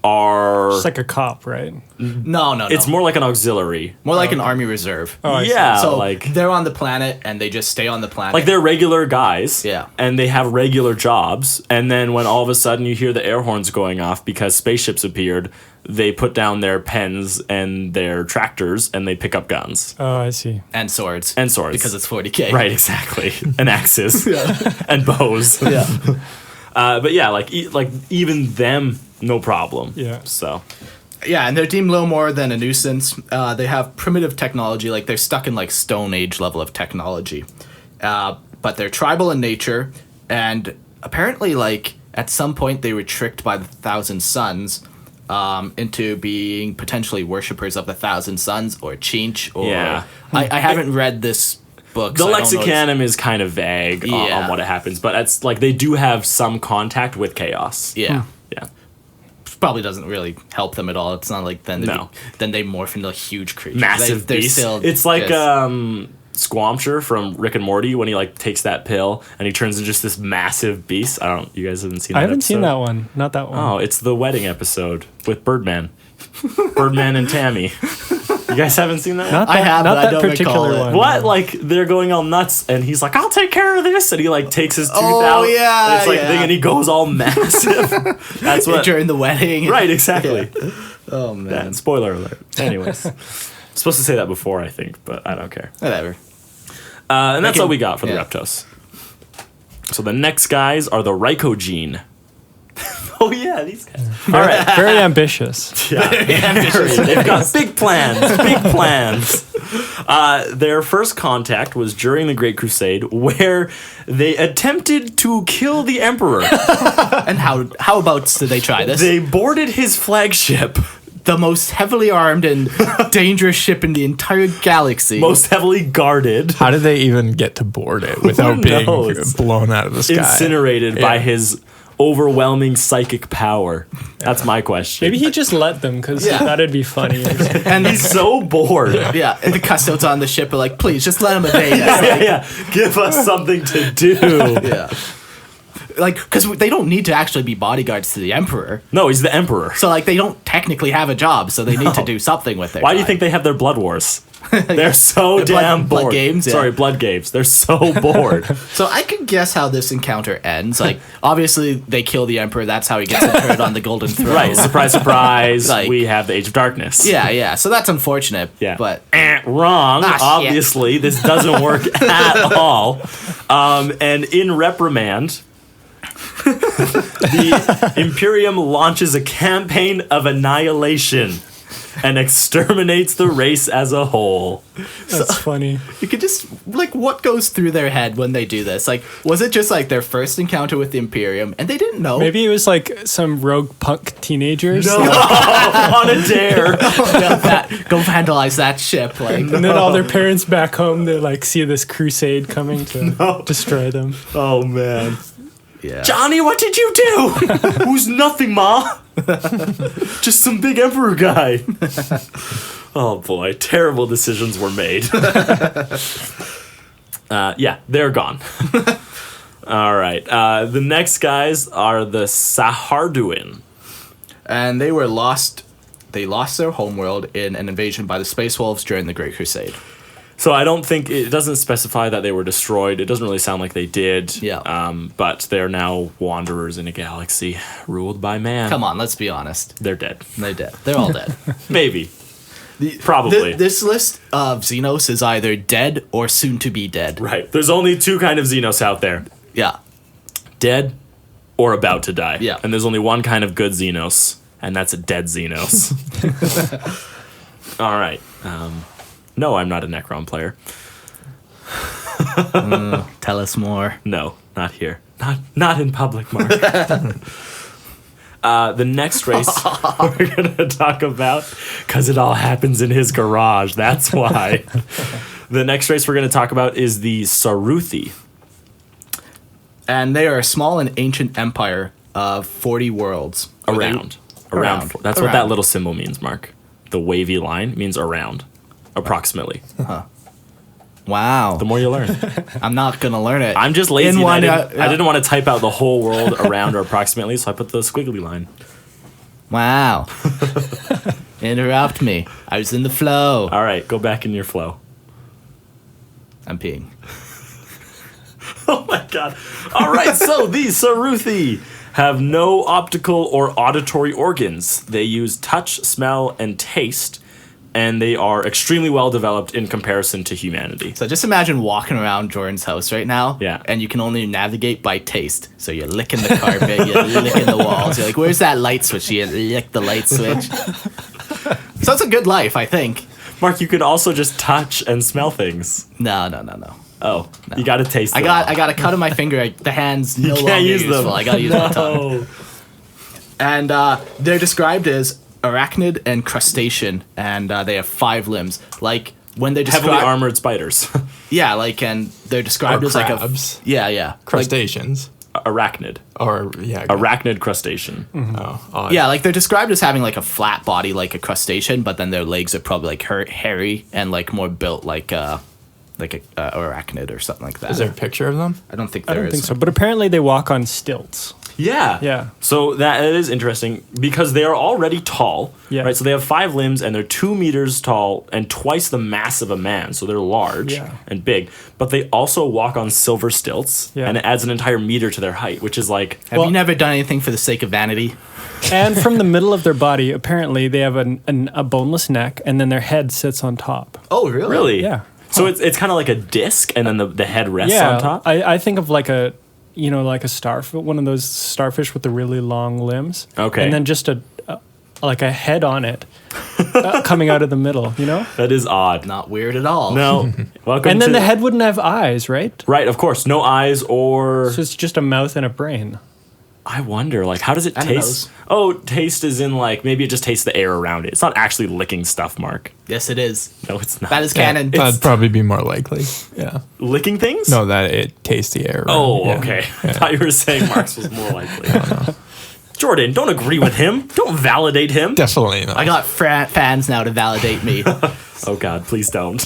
are It's like a cop, right? No. it's more like an auxiliary. more like an army reserve. Oh, I see. Yeah, So like they're on the planet and they just stay on the planet. they're regular guys. Yeah. And they have regular jobs. And then when all of a sudden you hear the air horns going off because spaceships appeared, they put down their pens and their tractors and they pick up guns. Oh, I see. and swords. And swords. Because it's 40K. Right, exactly. And axes. And bows. Yeah. But yeah, like even them, no problem. Yeah. So Yeah, and they're deemed little more than a nuisance. They have primitive technology, like they're stuck in like Stone Age level of technology. But they're tribal in nature, and apparently, like at some point, they were tricked by the Thousand Suns into being potentially worshippers of the Thousand Suns or Chinch. Or Yeah. I haven't read this book. the so I don't know lexicanum is kind of vague on Yeah. what it happens, but it's like they do have some contact with chaos. Yeah. Yeah. Probably doesn't really help them at all. It's not like then No. then they morph into huge creatures. Massive they're beast. still It's like just- Squamcher from Rick and Morty when he like takes that pill and he turns into just this massive beast. You guys haven't seen that I haven't seen episode? that one. Not that one. Oh, it's the wedding episode with Birdman. Birdman and Tammy. You guys haven't seen that one? Not I that, have, not but I that don't particular recall it. one. What? Like they're going all nuts, and he's like, "I'll take care of this," and he like takes his tooth Oh, out. yeah, and it's like yeah. thing, and he goes all massive. That's what. during the wedding. Right, exactly. Oh Yeah, man. spoiler alert. Anyways, supposed to say that before, I think, but I don't care. Whatever. And that's can- all we got for the yeah. Reptos. So the next guys are the Rycogene. Oh yeah, these guys. All right. Very ambitious. Yeah. They've got big plans. Big plans. Their first contact was during the Great Crusade, where they attempted to kill the Emperor. And how about did they try this? They boarded his flagship, The most heavily armed and dangerous ship in the entire galaxy. most heavily guarded, How did they even get to board it without being knows? blown out of the sky? incinerated by his overwhelming psychic power? That's my question. Maybe he just let them because he thought it'd be funny. And he's so bored. Yeah, and the custodes on the ship are like, please, just let him evade us. Yeah. Give us something to do. Yeah. Like, because they don't need to actually be bodyguards to the Emperor. No, he's the Emperor. So, like, they don't technically have a job, so they need to do something with it. Why do you think they have their blood wars? They're so damn bored. Blood games, yeah. Sorry, blood games. They're so bored. So I can guess how this encounter ends. Like, obviously, they kill the Emperor. That's how he gets interred on the Golden Throne. Right. Surprise, surprise. Like, we have the Age of Darkness. Yeah. So that's unfortunate. Yeah. But wrong. Obviously, this doesn't work at all. And in reprimand, the Imperium launches a campaign of annihilation and exterminates the race as a whole. That's funny. you could just, like, what goes through their head when they do this? Like, was it just, like, their first encounter with the Imperium and they didn't know? Maybe it was like some rogue punk teenagers. No, on a dare. Go vandalize that ship. Like, And then all their parents back home, they like see this crusade coming to destroy them. Oh, man. yeah. Johnny, what did you do? Who's nothing, Ma? Just some big Emperor guy. Oh, boy. Terrible decisions were made. Yeah, they're gone. All right. The next guys are the Saharduin. And they were lost. They lost their homeworld in an invasion by the Space Wolves during the Great Crusade. So I don't think it doesn't specify that they were destroyed. It doesn't really sound like they did. Yeah. But they're now wanderers in a galaxy ruled by man. Come on, let's be honest. They're dead. They're dead. They're all dead. Maybe. Probably. This list of Xenos is either dead or soon to be dead. Right. There's only two kind of Xenos out there. Yeah. Dead or about to die. Yeah. And there's only one kind of good Xenos, and that's a dead Xenos. All right. No, I'm not a Necron player. Tell us more. No, not here. Not in public, Mark. The next race we're going to talk about, because it all happens in his garage, that's why. The next race we're going to talk about is the Saruthi. And they are a small and ancient empire of 40 worlds. Around. That's what that little symbol means, Mark. The wavy line means around. Approximately. Wow. The more you learn. I'm not going to learn it. I'm just lazy. In And one, I didn't want to type out the whole world around or approximately, so I put the squiggly line. Wow. Interrupt me. I was in the flow. All right, go back in your flow. I'm peeing. Oh my god. All right, so these Saruthi have no optical or auditory organs. They use touch, smell, and taste, and they are extremely well developed in comparison to humanity. So just imagine walking around Jordan's house right now. Yeah. And you can only navigate by taste. So you're licking the carpet, you're licking the walls. You're like, where's that light switch? You lick the light switch. So it's a good life, I think. Mark, you could also just touch and smell things. No. Oh, no. You got to taste them. I got a cut on my finger. The hand's no longer use them. useful. I got to use my tongue. And they're described as arachnid and crustacean, and they have 5 limbs. Like when they describe Heavily armored spiders. yeah, like, and they're described Or as crabs. like yeah, Crustaceans. Arachnid. Or, yeah. Arachnid crustacean. Oh, odd. yeah, like they're described as having like a flat body like a crustacean, but then their legs are probably like hairy and like more built like a arachnid or something like that. Is there a picture of them? I don't think I there don't is. think so. But apparently they walk on stilts. Yeah. Yeah. So that is interesting because they are already tall. Yeah. Right. So they have 5 limbs and they're 2 meters tall and twice the mass of a man. So they're large and big. But they also walk on silver stilts. Yeah. And it adds an entire meter to their height, which is like. Have you never done anything for the sake of vanity? And from the middle of their body, apparently they have a boneless neck, and then their head sits on top. Oh, really? Really? Yeah. So it's kind of like a disc, and then the head rests Yeah, on top. I think of like a starfish, one of those starfish with the really long limbs. Okay. And then just a head on it coming out of the middle, you know? That is odd. Not weird at all. No. Welcome. And then to the head wouldn't have eyes, right? Right. Of course. No eyes or. So it's just a mouth and a brain. I wonder, like, how does it And a taste? nose. Oh, taste is in, like, maybe it just tastes the air around it. It's not actually licking stuff, Mark. Yes, it is. No, it's not. That is canon. That'd probably be more likely. Yeah. Licking things? No, that it tastes the air. Oh, around. Yeah. okay. I thought you were saying Mark's was more likely. Jordan, don't agree with him. Don't validate him. Definitely not. I got fans now to validate me. Oh, God, please don't.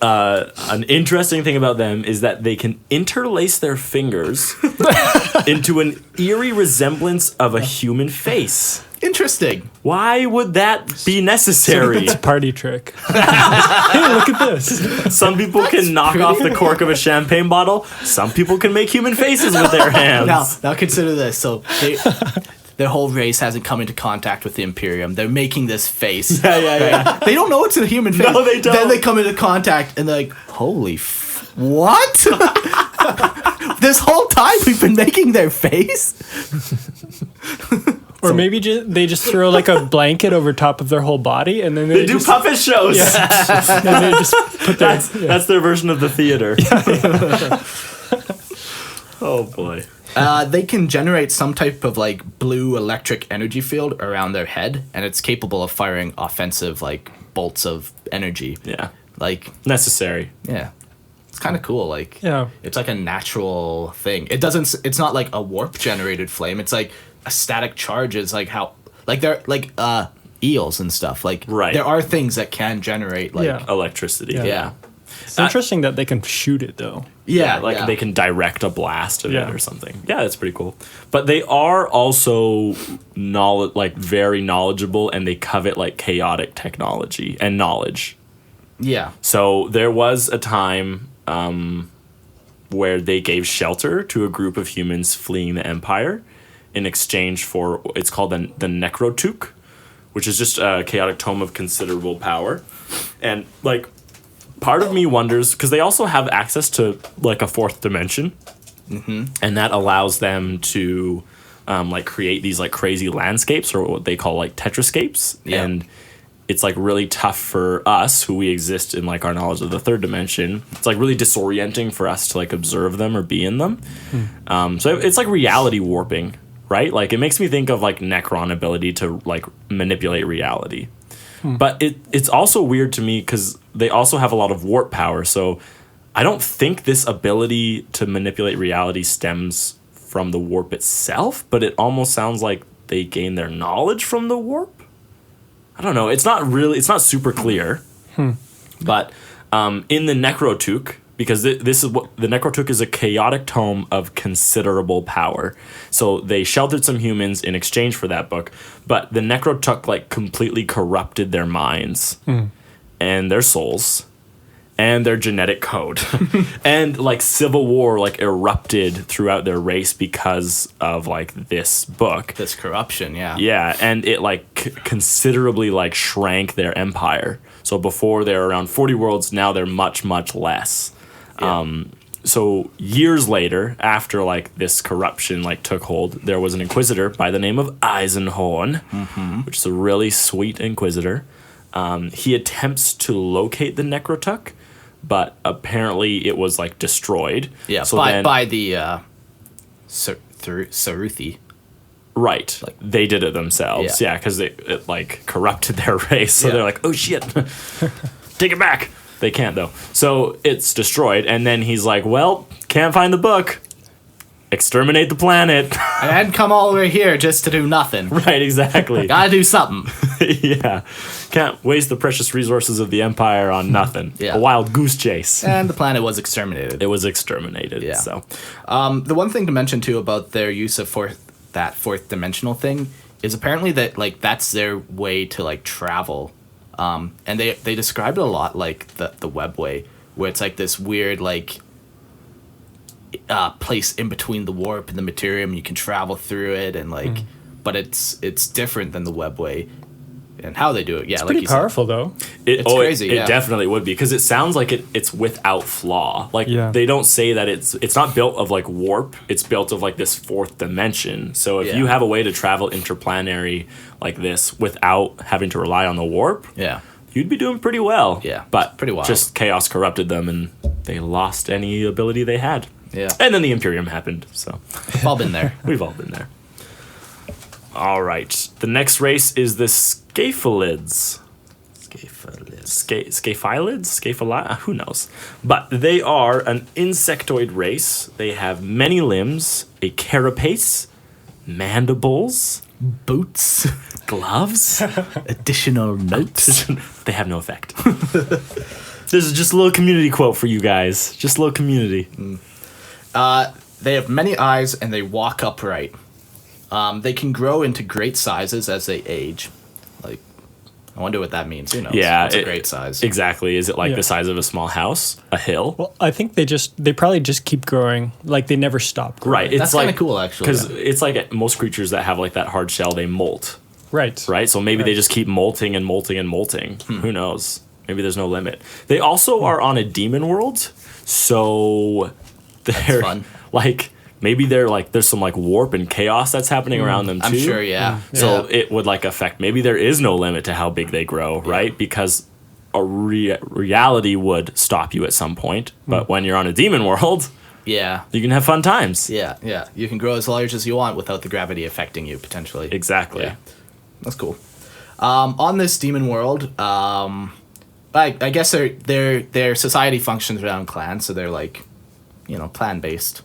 An interesting thing about them is that they can interlace their fingers into an eerie resemblance of a human face. Interesting. Why would that be necessary? It's a party trick. Hey, look at this. Some people can knock off the cork of a champagne bottle. Some people can make human faces with their hands. Now consider this. So their whole race hasn't come into contact with the Imperium. They're making this face. Yeah. They don't know it's a human face. No, they don't. Then they come into contact and they're like, holy what? This whole time we've been making their face? Or maybe they just throw like a blanket over top of their whole body, and then They do just, puppet shows. and they just put their, That's their version of the theater. Oh, boy. They can generate some type of like blue electric energy field around their head, and it's capable of firing offensive like bolts of energy. Yeah. Like, Necessary. yeah, it's kind of cool. Like, Yeah. it's like a natural thing. It's not like a warp generated flame. It's like a static charge. Is like how like they're like eels and stuff. Like, Right. there are things that can generate like Yeah. Electricity. yeah. It's interesting that they can shoot it though. Yeah, Like they can direct a blast of Yeah. it or something. Yeah, that's pretty cool. But they are also very knowledgeable, and they covet like chaotic technology and knowledge. Yeah. So there was a time where they gave shelter to a group of humans fleeing the Empire in exchange for, it's called the Necrotuk, which is just a chaotic tome of considerable power. And like, part of me wonders, because they also have access to like a fourth dimension, and that allows them to like create these like crazy landscapes, or what they call like tetrascapes. Yeah. And it's like really tough for us who we exist in like our knowledge of the third dimension. It's like really disorienting for us to like observe them or be in them. So it's like reality warping, right? Like it makes me think of like Necron ability to like manipulate reality. But it's also weird to me because they also have a lot of warp power. So I don't think this ability to manipulate reality stems from the warp itself, but it almost sounds like they gain their knowledge from the warp. I don't know. It's not super clear. But in the Necrotuk, because this is what the Necrotuk is, a chaotic tome of considerable power. So they sheltered some humans in exchange for that book, but the Necrotuk like completely corrupted their minds and their souls and their genetic code. And like civil war like erupted throughout their race because of like this book. This corruption, yeah. Yeah, and it like considerably like shrank their empire. So before they were around 40 worlds, now they're much, much less. Yeah. So years later, after like this corruption like took hold, there was an inquisitor by the name of Eisenhorn, which is a really sweet inquisitor. He attempts to locate the Necrotuk, but apparently it was like destroyed. Yeah, so by the Saruthi. Right. Like- they did it themselves. Yeah. Yeah, because it like corrupted their race. So Yeah. they're like, oh shit, take it back. They can't though. So it's destroyed. And then he's like, well, can't find the book. Exterminate the planet. I hadn't come all the way here just to do nothing. Right, exactly. Gotta do something. Yeah. Can't waste the precious resources of the Empire on nothing. Yeah. A wild goose chase. And the planet was exterminated. It was exterminated. Yeah. So The one thing to mention too about their use of that fourth dimensional thing is apparently that like that's their way to like travel. And they described it a lot like the webway, where it's like this weird like place in between the warp and the materium. You can travel through it and like, but it's different than the webway and how they do it. Yeah, It's like pretty you said. powerful though. It's crazy, It yeah. definitely would be, because it sounds like it's without flaw. Like Yeah. they don't say that it's not built of like warp. It's built of like this fourth dimension. So if Yeah. you have a way to travel interplanetary like this without having to rely on the warp, Yeah. you'd be doing pretty well. Yeah, But pretty wild. just chaos corrupted them and they lost any ability they had. Yeah. And then the Imperium happened, so We've all been there. we've all been there. All right. The next race is the Scaphalids. Scaphalids? Who knows? But they are an insectoid race. They have many limbs, a carapace, mandibles, Boots. gloves. Additional notes. They have no effect. This is just a little community quote for you guys. Just a little community. They have many eyes and they walk upright. They can grow into great sizes as they age. Like, I wonder what that means. Who knows? Yeah, It's a great size. Exactly. Is it like Yeah. the size of a small house? A hill? Well, I think they probably just keep growing. Like they never stop growing. Right. It's That's like kinda cool, actually. Because it's like most creatures that have like that hard shell, they molt. Right. Right. So maybe they just keep molting and molting and molting. Who knows? Maybe there's no limit. They also are on a demon world, so they're fun. like maybe they're like there's some like warp and chaos that's happening around them too. I'm sure, yeah. So it would like affect. Maybe there is no limit to how big they grow, right? Because a reality would stop you at some point. But when you're on a demon world, Yeah. you can have fun times. Yeah, yeah. You can grow as large as you want without the gravity affecting you, potentially. Exactly. Yeah. That's cool. On this demon world, I guess their society functions around clans, so they're like, clan based.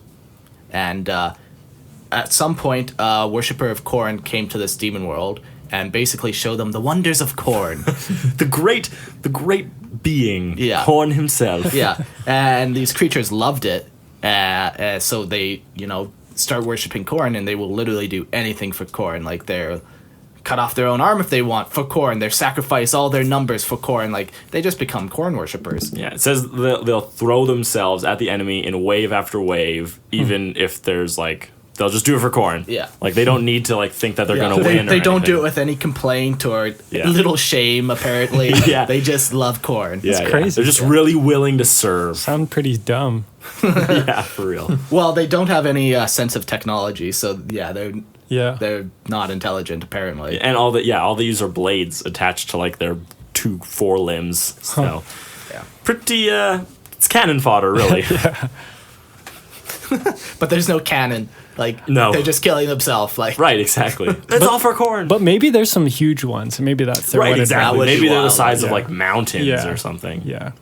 And at some point, a worshipper of Khorne came to this demon world and basically showed them the wonders of Khorne. the great being, Yeah. Khorne himself. Yeah, and these creatures loved it, so they start worshiping Khorne, and they will literally do anything for Khorne. Like they're cut off their own arm if they want for Khorne. They sacrifice all their numbers for Khorne. Like they just become Khorne worshippers. Yeah, it says they'll throw themselves at the enemy in wave after wave, even if there's like they'll just do it for Khorne. Yeah. like they don't need to like think that they're Yeah, gonna win. They or don't do it anything. with any complaint or Yeah. little shame. Apparently, Yeah. they just love Khorne. Yeah, yeah. crazy. They're just really willing to serve. Sound pretty dumb. Yeah, for real. Well, they don't have any sense of technology, so yeah, Yeah. they're not intelligent apparently. And all they use are blades attached to like their 2 forelimbs. So Yeah. pretty it's cannon fodder, really. But there's no cannon. Like No. they're just killing themselves. Like Right, exactly. It's all for Khorne. But maybe there's some huge ones. Maybe that's their Right, one exactly. would be Maybe they're the wild. size of Yeah. like mountains Yeah. or something. Yeah.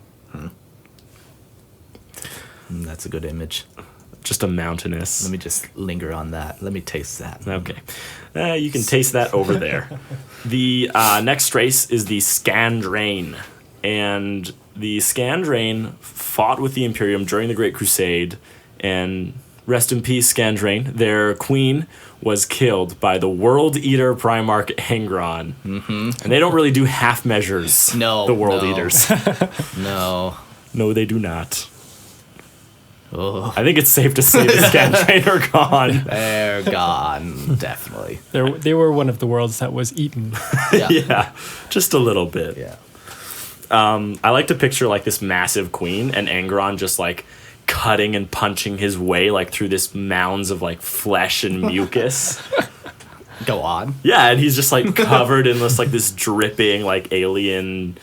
that's a good image. Just a mountainous. Let me just linger on that. Let me taste that. Okay. You can taste that over there. The next race is the Scandrain. And the Scandrain fought with the Imperium during the Great Crusade. And rest in peace, Scandrain. Their queen was killed by the World Eater Primarch Angron. Mm-hmm. And they don't really do half measures, No, the World no. Eaters. No. No, they do not. Oh, I think it's safe to say the Scandrain are gone. they're gone. Definitely. They were one of the worlds that was eaten. Yeah. Yeah, just a little bit. Yeah. I like to picture like this massive queen and Angron just like cutting and punching his way like through this mounds of like flesh and mucus. Go on. Yeah, and he's just like covered in this dripping like alien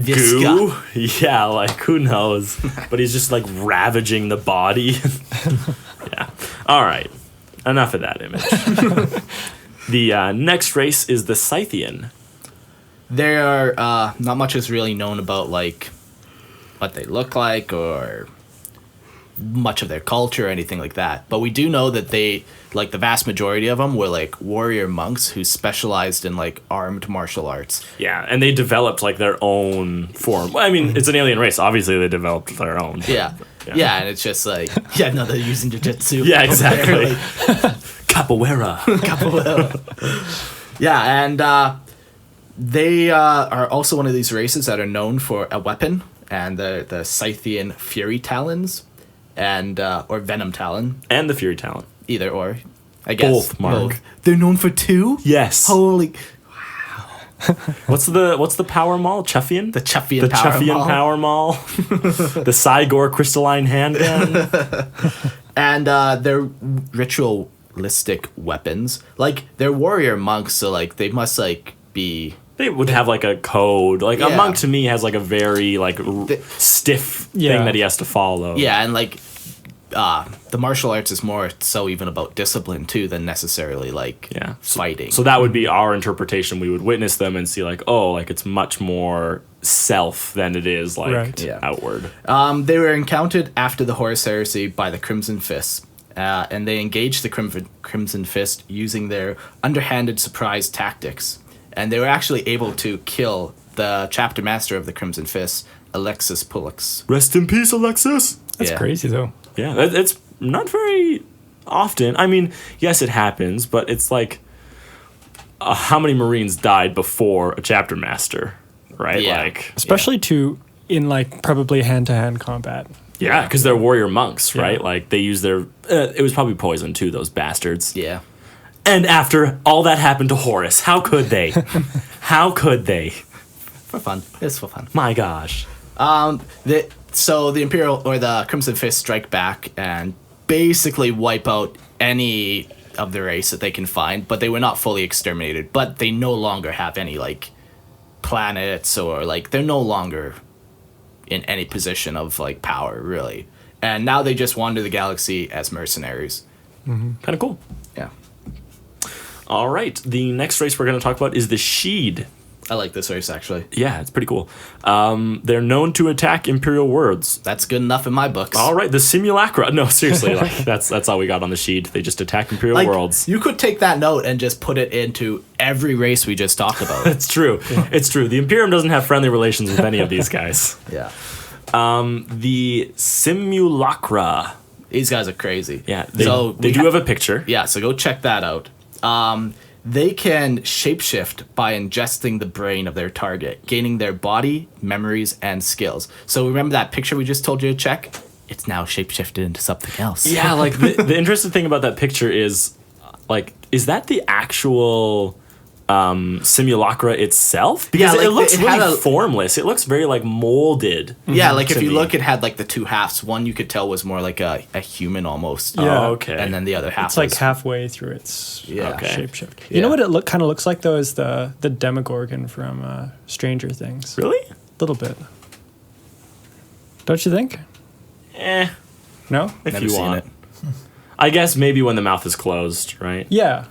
goo. Yeah, like who knows? But he's just like ravaging the body. Yeah. All right. Enough of that image. The next race is the Scythian. There are not much is really known about like what they look like or much of their culture or anything like that. But we do know that they like the vast majority of them were like warrior monks who specialized in like armed martial arts. Yeah, and they developed like their own form. Well, I mean, it's an alien race. Obviously, they developed their own. Yeah. Yeah, and it's just like they're using jiu-jitsu. Yeah, exactly. Like, Capoeira. yeah, and they are also one of these races that are known for a weapon, and the Scythian Fury Talons, and or Venom Talon, And the Fury Talent. either or. I guess Both, Mark. They're known for 2. Yes. Holy, What's the power mall? Chuffian? the Chuffian The Power Chuffian Mall. Power Mall. The Cygor crystalline handgun. And they're ritualistic weapons. Like they're warrior monks, so like they must like be. They would have like a code. Like a Yeah. monk to me has like a very like stiff Yeah. thing that he has to follow. Yeah, and like the martial arts is more so even about discipline too than necessarily like fighting. So that would be our interpretation. We would witness them and see like, oh, like it's much more self than it is like outward. They were encountered after the Horus Heresy by the Crimson Fist. And they engaged the Crimson Fist using their underhanded surprise tactics. And they were actually able to kill the chapter master of the Crimson Fist, Alexis Pullux. Rest in peace, Alexis. That's crazy, though. Yeah, it's not very often. I mean, yes, it happens, but it's like how many Marines died before a chapter master, right? Yeah. Like, especially in like probably hand-to-hand combat. Yeah, because they're warrior monks, right? Like they use their. It was probably poison too, those bastards. Yeah. And after all that happened to Horus, how could they? How could they? For fun. It's for fun. My gosh. So the Imperial or the Crimson Fist strike back and basically wipe out any of the race that they can find, but they were not fully exterminated. But they no longer have any like planets or like they're no longer in any position of like power really. And now they just wander the galaxy as mercenaries. Kind of cool. Yeah. All right. The next race we're going to talk about is the Sheed. I like this race actually. Yeah, it's pretty cool. They're known to attack Imperial worlds. That's good enough in my books. All right, the Simulacra. No, seriously, like that's all we got on the Sheed. They just attack Imperial worlds. You could take that note and just put it into every race we just talked about. It's true. Yeah. It's true. The Imperium doesn't have friendly relations with any of these guys. Yeah. The Simulacra. These guys are crazy. Yeah. They do have a picture. Yeah, so go check that out. They can shapeshift by ingesting the brain of their target, gaining their body, memories, and skills. So remember that picture we just told you to check? It's now shapeshifted into something else. Yeah, like the interesting thing about that picture is, like, is that the actual Simulacra itself? Because it looks really formless. It looks very like molded. Yeah, like if you look, it had like the two halves. One you could tell was more like a human almost. Yeah. Oh, okay. And then the other half it's like halfway through its shapeshift. You know what it kind of looks like though is the Demogorgon from Stranger Things. Really? A little bit. Don't you think? No? If Never you seen want. it. I guess maybe when the mouth is closed, right? Yeah.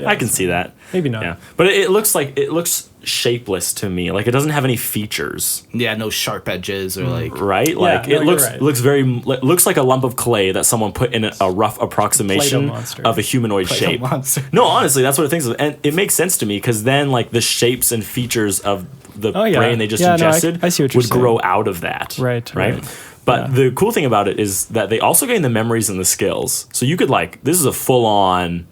I can see that. Maybe not. Yeah, but it looks shapeless to me. Like it doesn't have any features. Yeah, no sharp edges or like right. Like it looks right. looks like a lump of clay that someone put in a rough approximation of a humanoid Play-Doh shape. monster. No, honestly, that's what it thinks of, and it makes sense to me because then like the shapes and features of the brain they just ingested I see what you're would grow out of that. Right. But the cool thing about it is that they also gain the memories and the skills. So you could this is a full-on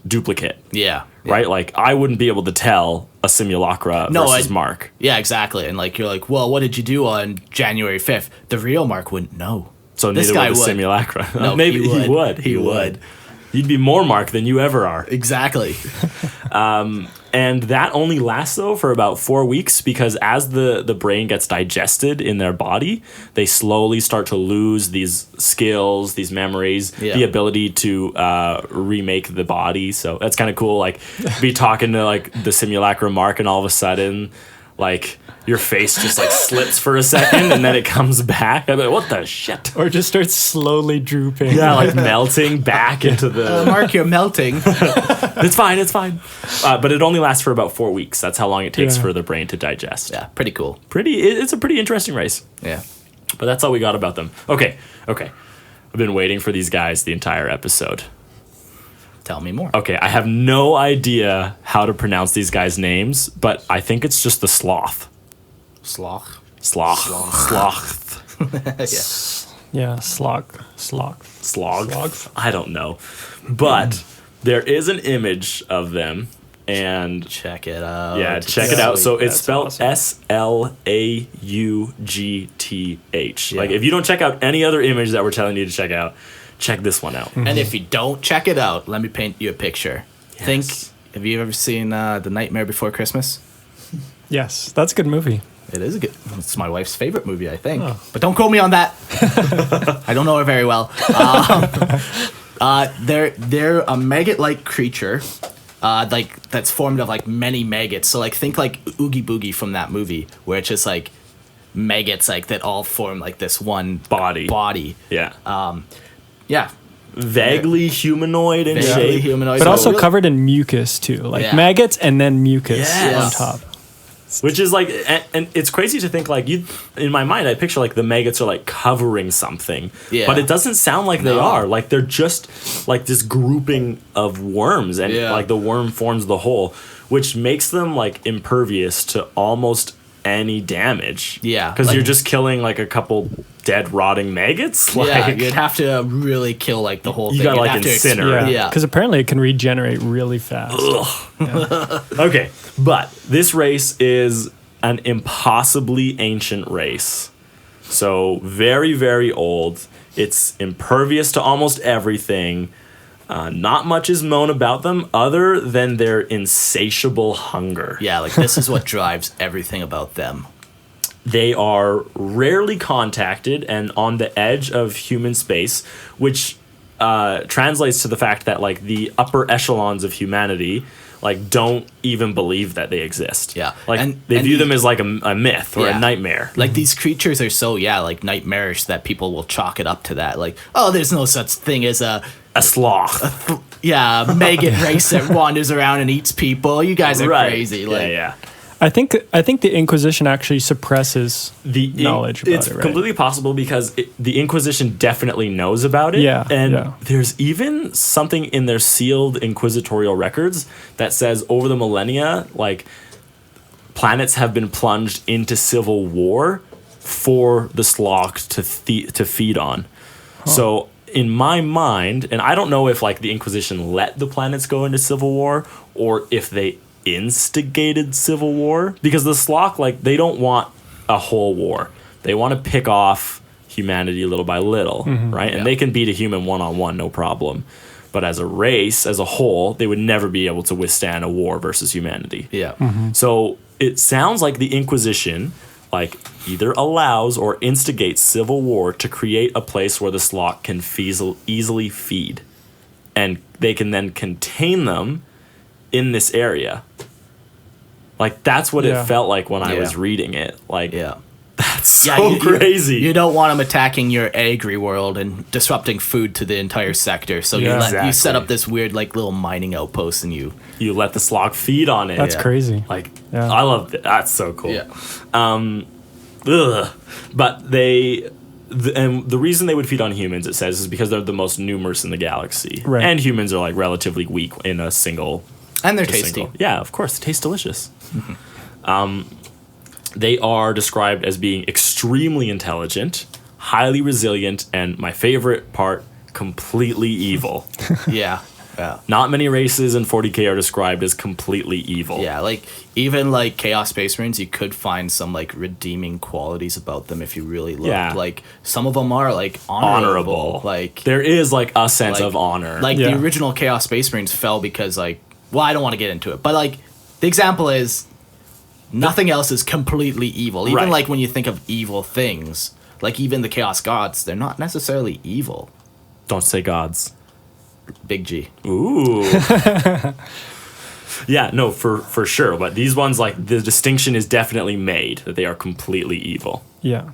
duplicate. Yeah. Right? Like I wouldn't be able to tell a Simulacra versus Mark. Yeah, exactly. And like you're like, well, what did you do on January 5th? The real Mark wouldn't know. So this neither guy would the would. Simulacra. No, maybe he would. He would. You'd be more Mark than you ever are. Exactly. And that only lasts, though, for about 4 weeks because as the brain gets digested in their body, they slowly start to lose these skills, these memories, the ability to remake the body. So that's kind of cool. Like, be talking to, like, the Simulacra Mark, and all of a sudden, like, your face just, like, slips for a second, and then it comes back. I'm like, what the shit? Or just starts slowly drooping. Yeah, like, melting back into the... Mark, you're melting. It's fine. But it only lasts for about 4 weeks. That's how long it takes for the brain to digest. Yeah, pretty cool. It's a pretty interesting race. Yeah. But that's all we got about them. Okay. I've been waiting for these guys the entire episode. Tell me more. Okay, I have no idea how to pronounce these guys' names, but I think it's just the sloth. Sloth. Yeah, slog. I don't know. But there is an image of them, and check it out. Yeah, check it out. So it's spelled awesome. Slaugth. Like if you don't check out any other image that we're telling you to check out, check this one out. And if you don't check it out, let me paint you a picture. Yes. Have you ever seen The Nightmare Before Christmas? Yes, that's a good movie. It is it's my wife's favorite movie, I think. Oh. But don't quote me on that. I don't know her very well. They're a maggot-like creature, like that's formed of like many maggots. So like think like Oogie Boogie from that movie, where it's just like maggots like that all form like this one body. Yeah. Yeah. Vaguely humanoid in Vaguely shape. humanoid. But So also really- covered in mucus too, like Yeah. maggots and then mucus Yes. on top. Which is like, and it's crazy to think like in my mind, I picture like the maggots are like covering something, Yeah. but it doesn't sound like they No. are. Like they're just like this grouping of worms, and Yeah. like the worm forms the whole, which makes them like impervious to almost any damage. Yeah, because like- you're just killing like a couple dead rotting maggots. Like, Yeah, you'd have to really kill like the whole You thing. gotta, You'd like, have to incinerate. Yeah, Yeah. because apparently it can regenerate really fast. Okay, but this race is an impossibly ancient race. So very, very old. It's impervious to almost everything. Not much is known about them other than their insatiable hunger. Yeah, like this is what drives everything about them. They are rarely contacted and on the edge of human space, which translates to the fact that like the upper echelons of humanity like don't even believe that they exist. Yeah. like And- they and view the- them as like a myth or Yeah. a nightmare. Like these creatures are so like nightmarish that people will chalk it up to that. Like, oh, there's no such thing as a sloth. maggot race that wanders around and eats people. You guys are Right. crazy. Like, yeah. I think the Inquisition actually suppresses The knowledge about it's it, right? completely possible because the Inquisition definitely knows about it. Yeah, and yeah. there's even something in their sealed inquisitorial records that says over the millennia, like planets have been plunged into civil war for the Slock to feed on. So in my mind, and I don't know if like the Inquisition let the planets go into civil war or if they instigated civil war, because the Slock, like, they don't want a whole war. They want to pick off humanity little by little, right? And they can beat a human one-on-one, no problem. But as a race, as a whole, they would never be able to withstand a war versus humanity. Yeah. So it sounds like the Inquisition like either allows or instigates civil war to create a place where the Slock can easily feed, and they can then contain them in this area. Like that's what Yeah. it felt like when I Yeah. was reading it. Like Yeah. that's so you- crazy. You don't want them attacking your agri world and disrupting food to the entire sector. So Yeah. you set Exactly. up this weird like little mining outpost and you. You let the Slock feed on it. That's Yeah. crazy. Like Yeah. I love it. That's so cool. Yeah. But and the reason they would feed on humans, it says, is because they're the most numerous in the galaxy. Right. And humans are like relatively weak in a single. And they're a tasty. single- Yeah, of course. They taste delicious. They are described as being extremely intelligent, highly resilient, and my favorite part, completely evil. Yeah. Yeah. Not many races in 40K are described as completely evil. Yeah, like even like Chaos Space Marines, you could find some like redeeming qualities about them if you really looked. Yeah. Like some of them are like honorable. Like there is like a sense like- of honor. Like Yeah. the original Chaos Space Marines fell because like, well, I don't want to get into it, but like the example is nothing else is completely evil. Even Right. like when you think of evil things, like even the Chaos Gods, they're not necessarily evil. Don't say gods. Big G. Ooh. Yeah, no, for sure. But these ones, like, the distinction is definitely made that they are completely evil. Yeah.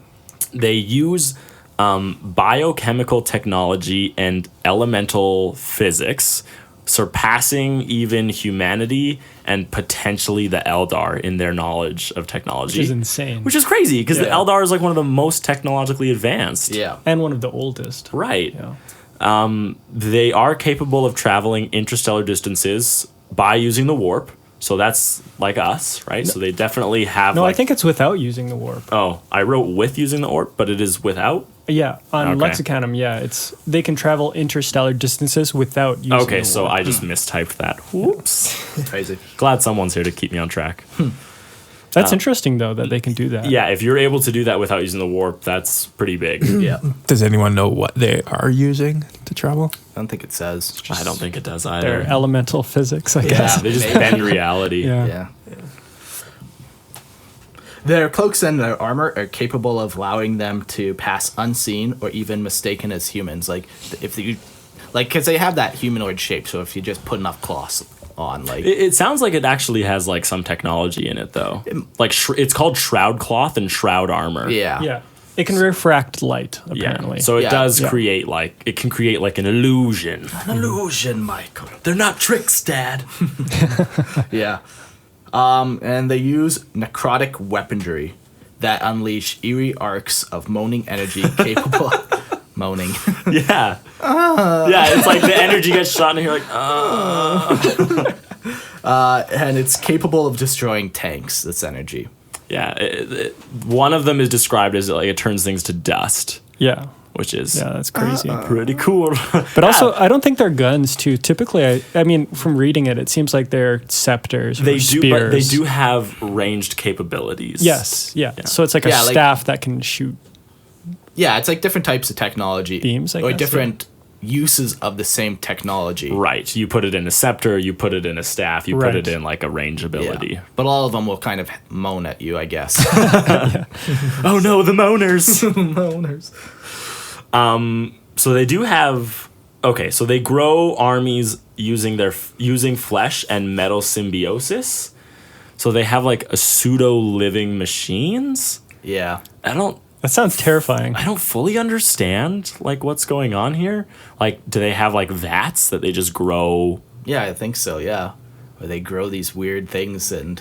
They use biochemical technology and elemental physics, surpassing even humanity and potentially the Eldar in their knowledge of technology. Which is insane. Which is crazy, because the Yeah. Eldar is like one of the most technologically advanced. Yeah. And one of the oldest. Right. Yeah. They are capable of traveling interstellar distances by using the warp. So that's like us, right? So they definitely have. No, like, I think it's without using the warp. Oh, I wrote with using the warp, but it is without. Yeah, on Okay. Lexicanum, yeah, it's they can travel interstellar distances without using Okay, the so warp. I just mistyped that. Whoops. Crazy. Glad someone's here to keep me on track. That's interesting though that they can do that. Yeah, if you're able to do that without using the warp, that's pretty big. Yeah. Does anyone know what they are using to travel? I don't think it says. I don't think it does Their either. elemental physics, I Yeah. guess. They just Maybe. bend reality. Yeah. Yeah. Their cloaks and their armor are capable of allowing them to pass unseen or even mistaken as humans. Like if you, like, because they have that humanoid shape. So if you just put enough cloths on, like, It sounds like it actually has like some technology in it, though. Like it's called shroud cloth and shroud armor. yeah, Yeah. It can refract light, apparently. Yeah. So it does Yeah. create it can create like an illusion. An illusion, Michael. They're not tricks, Dad. Yeah. And they use necrotic weaponry that unleash eerie arcs of moaning energy capable of moaning. Yeah. Yeah, it's like the energy gets shot and you're like, And it's capable of destroying tanks, this energy. Yeah. One of them is described as like it turns things to dust, Yeah. which is That's crazy. pretty cool. But also, I don't think they're guns, too. Typically, I mean, from reading it, it seems like they're scepters or They do, spears. but they do have ranged capabilities. Yes, yeah. So it's like a Yeah, like- staff that can shoot. Yeah, it's like different types of technology. Beams, I Or guess, different uses of the same technology. Right. You put it in a scepter, you put it in a staff, you put Right. it in like a range ability. Yeah. But all of them will kind of moan at you, I guess. Oh no, the moaners. Moaners. So they do have so they grow armies using flesh and metal symbiosis. So they have like a pseudo living machines. Yeah. That sounds terrifying. I don't fully understand like what's going on here. Like, do they have like vats that they just grow? Yeah, I think so, yeah. Where they grow these weird things and...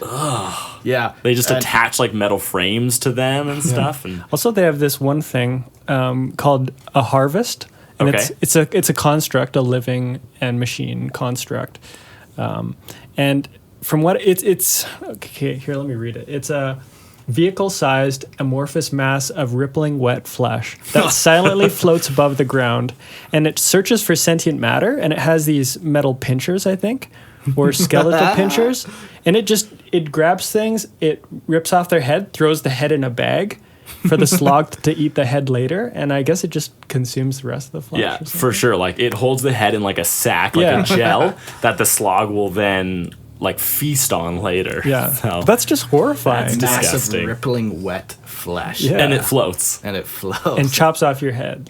Yeah. They just And- attach like metal frames to them and stuff. And Also, they have this one thing called a harvest, and Okay. it's a construct, a living and machine construct, and from what it's okay. Here, let me read it. It's a vehicle-sized amorphous mass of rippling wet flesh that silently floats above the ground, and it searches for sentient matter, and it has these metal pinchers, I think, or skeletal pinchers, and it grabs things, it rips off their head, throws the head in a bag for the slog to eat the head later, and I guess it just consumes the rest of the flesh. yeah, or something. for sure. Like it holds the head in like a sack, like Yeah. a gel that the slog will then like feast on later. Yeah, So- that's just horrifying. That's Massive disgusting. rippling wet flesh. Yeah. and it floats. And it flows. And chops off your head.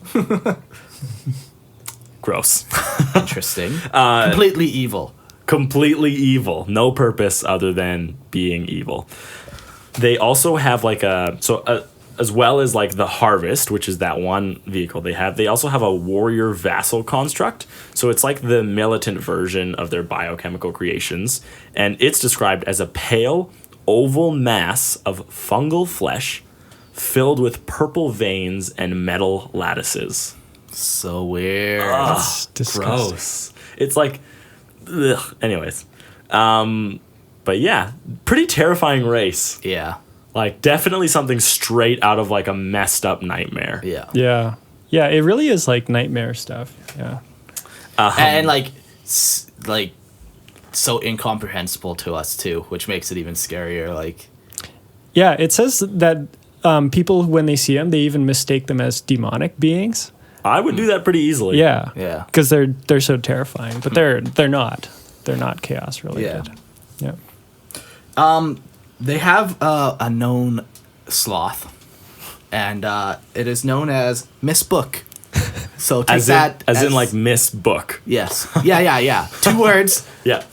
Gross. Interesting. Completely evil. Completely evil. No purpose other than being evil. They also have like as well as like the harvest, which is that one vehicle they also have a warrior vassal construct. So it's like the militant version of their biochemical creations. And it's described as a pale, oval mass of fungal flesh filled with purple veins and metal lattices. So weird. It's disgusting. Gross. It's like, ugh. Anyways. But yeah, pretty terrifying race. Yeah. Like, definitely something straight out of, like, a messed up nightmare. Yeah. Yeah, yeah. It really is like nightmare stuff. Yeah. And like so incomprehensible to us too, which makes it even scarier. Like, Yeah, it says that people, when they see them, they even mistake them as demonic beings. I would do that pretty easily. Yeah, Yeah. because they're so terrifying, but they're not. They're not chaos related. Yeah. they have a known sloth, and it is known as Miss Book. So take that as in like Miss Book. yes, yeah. 2 words. Yeah.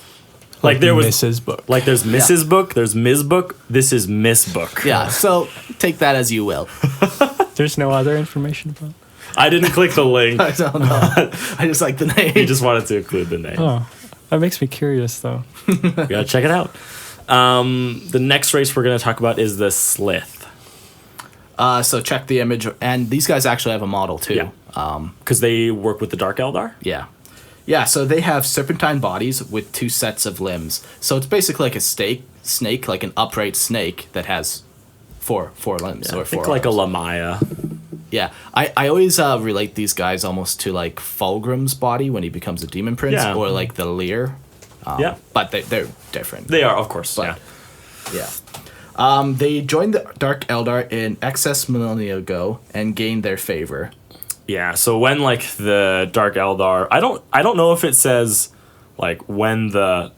Like there was Mrs. Book. like there's Mrs. Book, there's Ms. Book, this is Miss Book. Yeah. So take that as you will. There's no other information about it. I didn't click the link. I don't know. I just like the name. You just wanted to include the name. Oh, that makes me curious, though. You gotta check it out. The next race we're gonna talk about is the Slith. So check the image, and these guys actually have a model too. Yeah. Because they work with the Dark Eldar. Yeah. Yeah, so they have serpentine bodies with 2 sets of limbs. So it's basically like a snake, like an upright snake that has four limbs Yeah, or I think 4 like a arms. Lamaya. Yeah, I always relate these guys almost to like Fulgrim's body when he becomes a demon prince, Yeah. or like the Lear. Yeah. But they're different. They are, of course. But- yeah. Yeah. They joined the Dark Eldar in excess millennia ago and gained their favor. Yeah, so when like the Dark Eldar, I don't know if it says like when the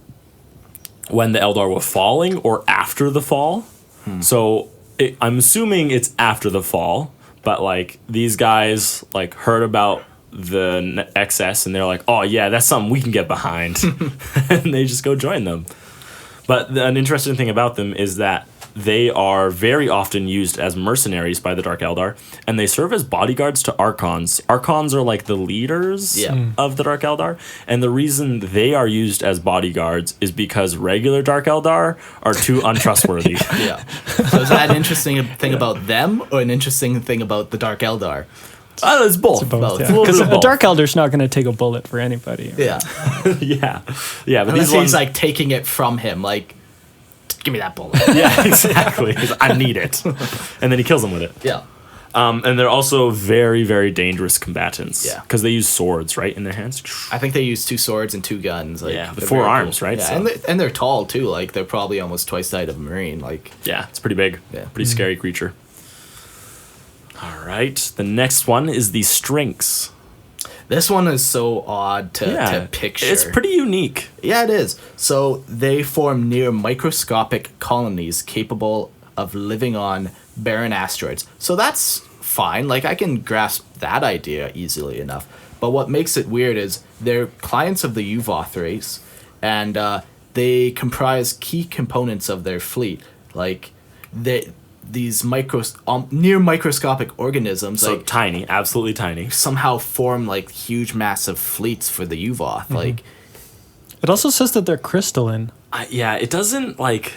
Eldar were falling or after the fall. So I'm assuming it's after the fall, but like these guys like heard about the excess and they're like, "Oh yeah, that's something we can get behind." And they just go join them. But an interesting thing about them is that they are very often used as mercenaries by the Dark Eldar, and they serve as bodyguards to Archons. Archons are like the leaders of the Dark Eldar, and the reason they are used as bodyguards is because regular Dark Eldar are too untrustworthy. Yeah. So is that an interesting thing about them or an interesting thing about the Dark Eldar? It's both. Both, It's a little because bit of a both. Dark Elder's not going to take a bullet for anybody. Yeah. yeah, but Unless these ones, he's like taking it from him, like, give me that bullet. yeah, exactly. I need it, and then he kills them with it. Yeah. And they're also very, very dangerous combatants. Yeah. because they use swords, right, in their hands. I think they use 2 swords and 2 guns. Like, Yeah, they're 4 very arms, cool. right? Yeah, So- and they're tall too. Like they're probably almost twice the height of a Marine. Like Yeah, it's pretty big. Yeah. Pretty scary creature. All right, the next one is the Strynx. this one is so odd to picture. It's pretty unique. Yeah, it is. So they form near microscopic colonies capable of living on barren asteroids. So that's fine. Like I can grasp that idea easily enough. But what makes it weird is they're clients of the Uvoth race, and they comprise key components of their fleet. Like these near microscopic organisms, So like tiny, absolutely tiny. somehow form like huge, massive fleets for the Uvoth. Like. It also says that they're crystalline. It doesn't like.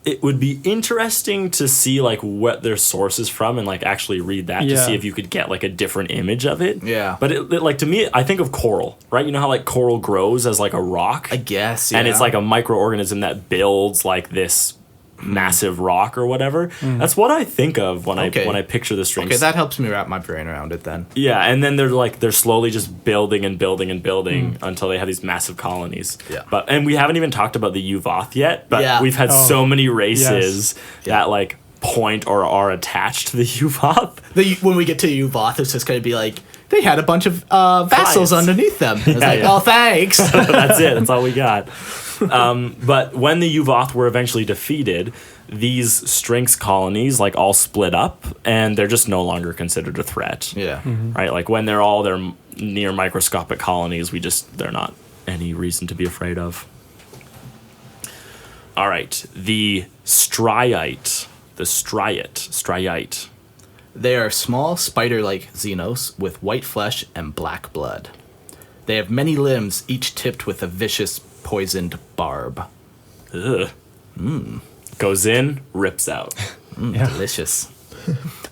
It would be interesting to see like what their source is from and like actually read that to Yeah. see if you could get like a different image of it. Yeah. But it like to me, I think of coral, right? You know how like coral grows as like a rock, I guess, and it's yeah. like a microorganism that builds like this massive rock or whatever. That's what I think of when Okay. I picture the Strynx. Okay, that helps me wrap my brain around it then. Yeah, and then they're slowly just building and building and building until they have these massive colonies. Yeah. And we haven't even talked about the Uvoth yet, but Yeah. we've had Oh, so many races Yeah. that like point or are attached to the Uvoth. When we get to Uvoth, it's just going to be like, they had a bunch of vassals Clients. underneath them. It's like, yeah. oh, thanks. That's it. That's all we got. But when the Uvoth were eventually defeated, these Strynx colonies like all split up, and they're just no longer considered a threat. Yeah. Right? Like when they're near microscopic colonies, they're not any reason to be afraid of. All right, the Striate. The Striate. They are small, spider-like Xenos with white flesh and black blood. They have many limbs, each tipped with a vicious, poisoned barb. Ugh. Goes in, rips out. Delicious.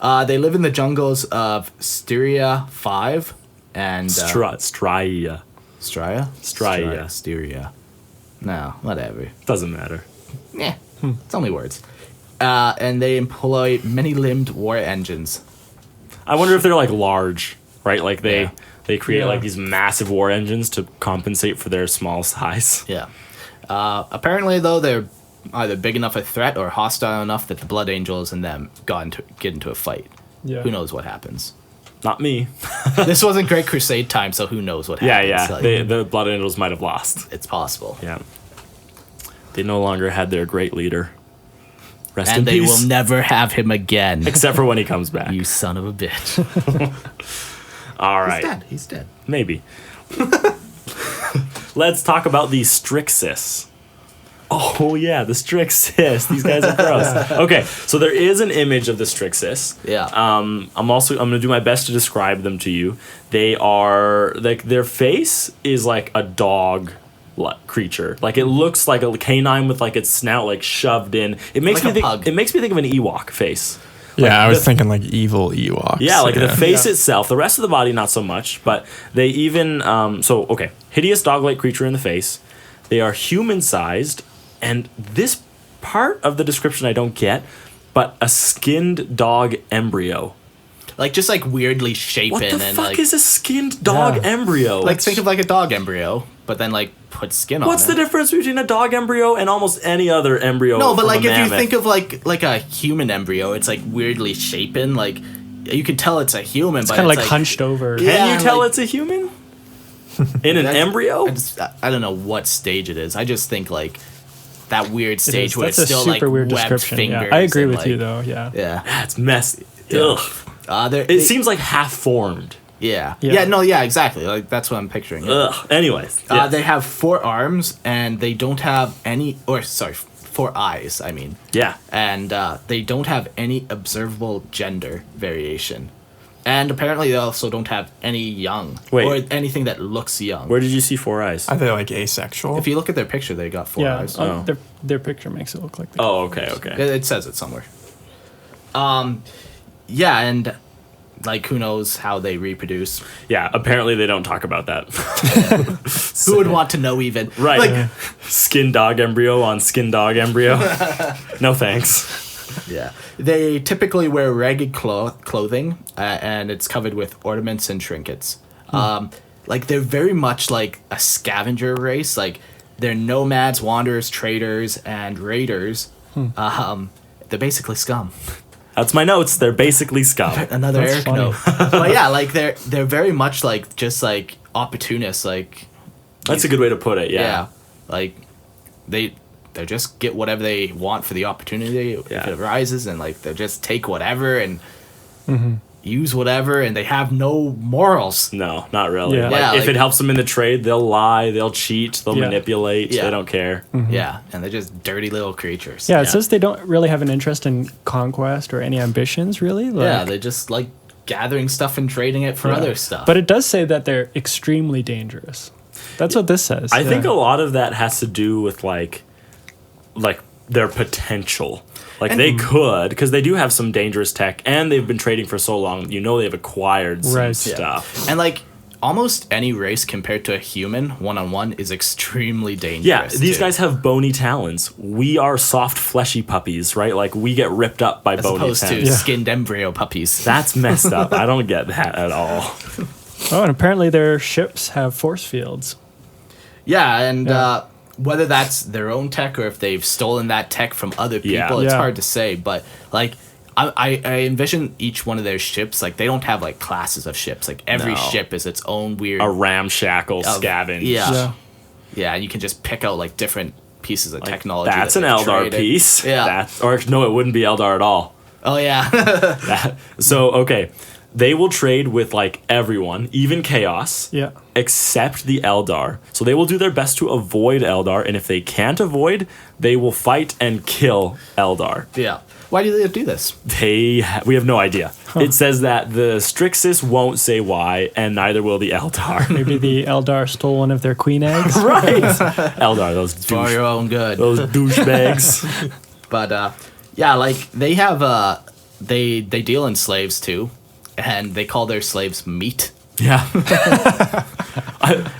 They live in the jungles of Styria 5 and... Stria. Stria? Stria. Styria. No, whatever. Doesn't matter. Yeah, it's only words. And they employ many-limbed war engines. I wonder if they're like large, right? Like Yeah. they create Yeah. like these massive war engines to compensate for their small size. Yeah. Apparently, though, they're either big enough a threat or hostile enough that the Blood Angels and them get into a fight. Yeah. Who knows what happens? Not me. This wasn't Great Crusade time, so who knows what Yeah, happens? yeah. Like, The Blood Angels might have lost. it's possible. Yeah. They no longer had their great leader. Rest in And they peace. will never have him again. Except for when he comes back. You son of a bitch. All right. He's dead. Maybe. Let's talk about the Strixus. Oh yeah, the Strixus. These guys are gross. Okay, so there is an image of the Strixus. Yeah. I'm gonna do my best to describe them to you. They are like their face is like a dog creature. Like it looks like a canine with like its snout like shoved in. It makes Like me a think. pug. It makes me think of an Ewok face. Yeah, I was the- thinking like evil Ewoks. Yeah, like the face itself. The rest of the body, not so much. But they even hideous dog-like creature in the face. They are human-sized, and this part of the description I don't get. But a skinned dog embryo. Like, just, like, weirdly shapen. What the and fuck like, is a skinned dog Yeah. embryo? Like, think of, like, a dog embryo, but then, like, put skin on it. What's the difference between a dog embryo and almost any other embryo? No, but, from like, a if you mammoth? think of, like a human embryo, it's, like, weirdly shapen. Like, you can tell it's a human, but Kind of it's, like hunched over. Yeah. Can you tell like- it's a human? In an embryo? I don't know what stage it is. I just think, like, that weird stage where That's it's a still, super like, weird webbed description. Yeah. fingers. I agree and, with you like- though. Yeah. Yeah. That's messy. Yeah. Ugh. They- It seems like half formed. Yeah. Yeah. Yeah, no, yeah, exactly. Like, that's what I'm picturing. Ugh. Anyways. Yeah. They have 4 arms, and they don't have 4 eyes, I mean. Yeah. And they don't have any observable gender variation. And apparently they also don't have any young. Wait. Or anything that looks young. Where did you see 4 eyes? Are they like asexual? If you look at their picture, they got 4 Yeah, eyes. their picture makes it look like that. Oh, okay, okay. It says it somewhere. Yeah, and like who knows how they reproduce? Yeah, apparently they don't talk about that. Who would want to know even? Right. Like, Skin dog embryo on skin dog embryo. No thanks. yeah. They typically wear ragged clothing, and it's covered with ornaments and trinkets. Like they're very much like a scavenger race. Like they're nomads, wanderers, traders, and raiders. They're basically scum. That's my notes. They're basically scum. Another That's Eric funny. note. But yeah, like they're very much like just like opportunists. Like That's a good way to put it. yeah, Yeah. like they just get whatever they want for the opportunity if Yeah. it arises, and like they just take whatever and use whatever, and they have no morals. No, not really. Yeah. Like, Yeah, if like- it helps them in the trade, they'll lie, they'll cheat, they'll Yeah. manipulate. Yeah. They don't care. Yeah, and they're just dirty little creatures. Yeah, it says they don't really have an interest in conquest or any ambitions, really. Like, Yeah, they just like gathering stuff and trading it for yeah. other stuff. But it does say that they're extremely dangerous. That's what this says. I think Yeah. a lot of that has to do with like their potential. Like they could, because they do have some dangerous tech, and they've been trading for so long. You know, they've acquired some Right. Yeah. stuff. And like almost any race compared to a human one-on-one is extremely dangerous. Yeah, these too. guys have bony talons. We are soft, fleshy puppies, right? Like we get ripped up by as bony opposed to talons. skinned embryo puppies. That's messed up. I don't get that at all. Oh, and apparently their ships have force fields. Yeah, and Yeah. whether that's their own tech or if they've stolen that tech from other people, Yeah. it's Yeah. hard to say. But like, I envision each one of their ships, like they don't have like classes of ships. Like every No. ship is its own weird. A ramshackle of- scavenge. Yeah. Yeah. Yeah, and you can just pick out like different pieces of technology. That's that an they've Eldar traded. piece. Yeah. Or no, it wouldn't be Eldar at all. Oh yeah. So, okay. They will trade with like everyone, even Chaos, Yeah. except the Eldar. So they will do their best to avoid Eldar, and if they can't avoid, they will fight and kill Eldar. Yeah. Why do they do this? We have no idea. It says that the Strixus won't say why, and neither will the Eldar. Maybe the Eldar stole one of their queen eggs. Right. Eldar, those For your own good. those douchebags. But yeah, like they have they deal in slaves too, and they call their slaves meat. Yeah.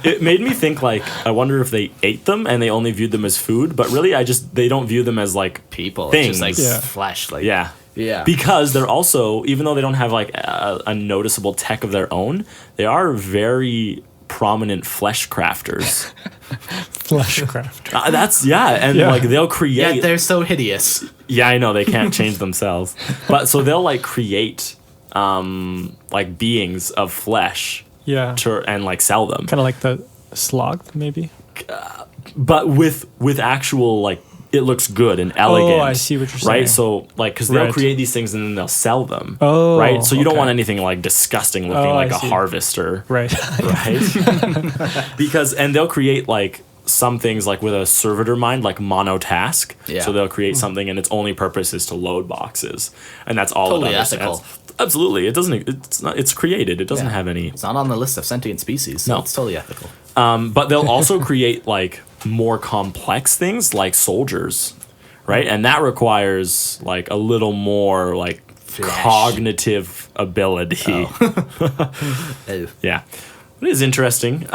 It made me think, like, I wonder if they ate them and they only viewed them as food, but really they don't view them as, like, People. things. It's just like Yeah. flesh. Like Yeah. Yeah. Because they're also, even though they don't have, like, a noticeable tech of their own, they are very prominent flesh crafters. Fleshcraft. And, Yeah. like, they'll create... Yet they're so hideous. Yeah, I know, they can't change themselves. But, so they'll, like, create, like, beings of flesh Yeah. and, like, sell them. Kind of like the sloth, maybe. But with actual, like, it looks good and elegant. Oh, I see what you're Right? saying. So, like, because they'll Right. create these things and then they'll sell them. Oh, right? So you don't okay. want anything, like, disgusting looking, Oh, like I a see. harvester. Right. Right? And they'll create, like, some things, like, with a servitor mind, like monotask. Yeah. So they'll create something and its only purpose is to load boxes. And that's all Totally it understands. ethical. Absolutely. It's created. It doesn't Yeah. have any... It's not on the list of sentient species. So No. it's totally ethical. But they'll also create like more complex things like soldiers, right? And that requires like a little more like Flesh. cognitive ability. Oh. Yeah. It is interesting.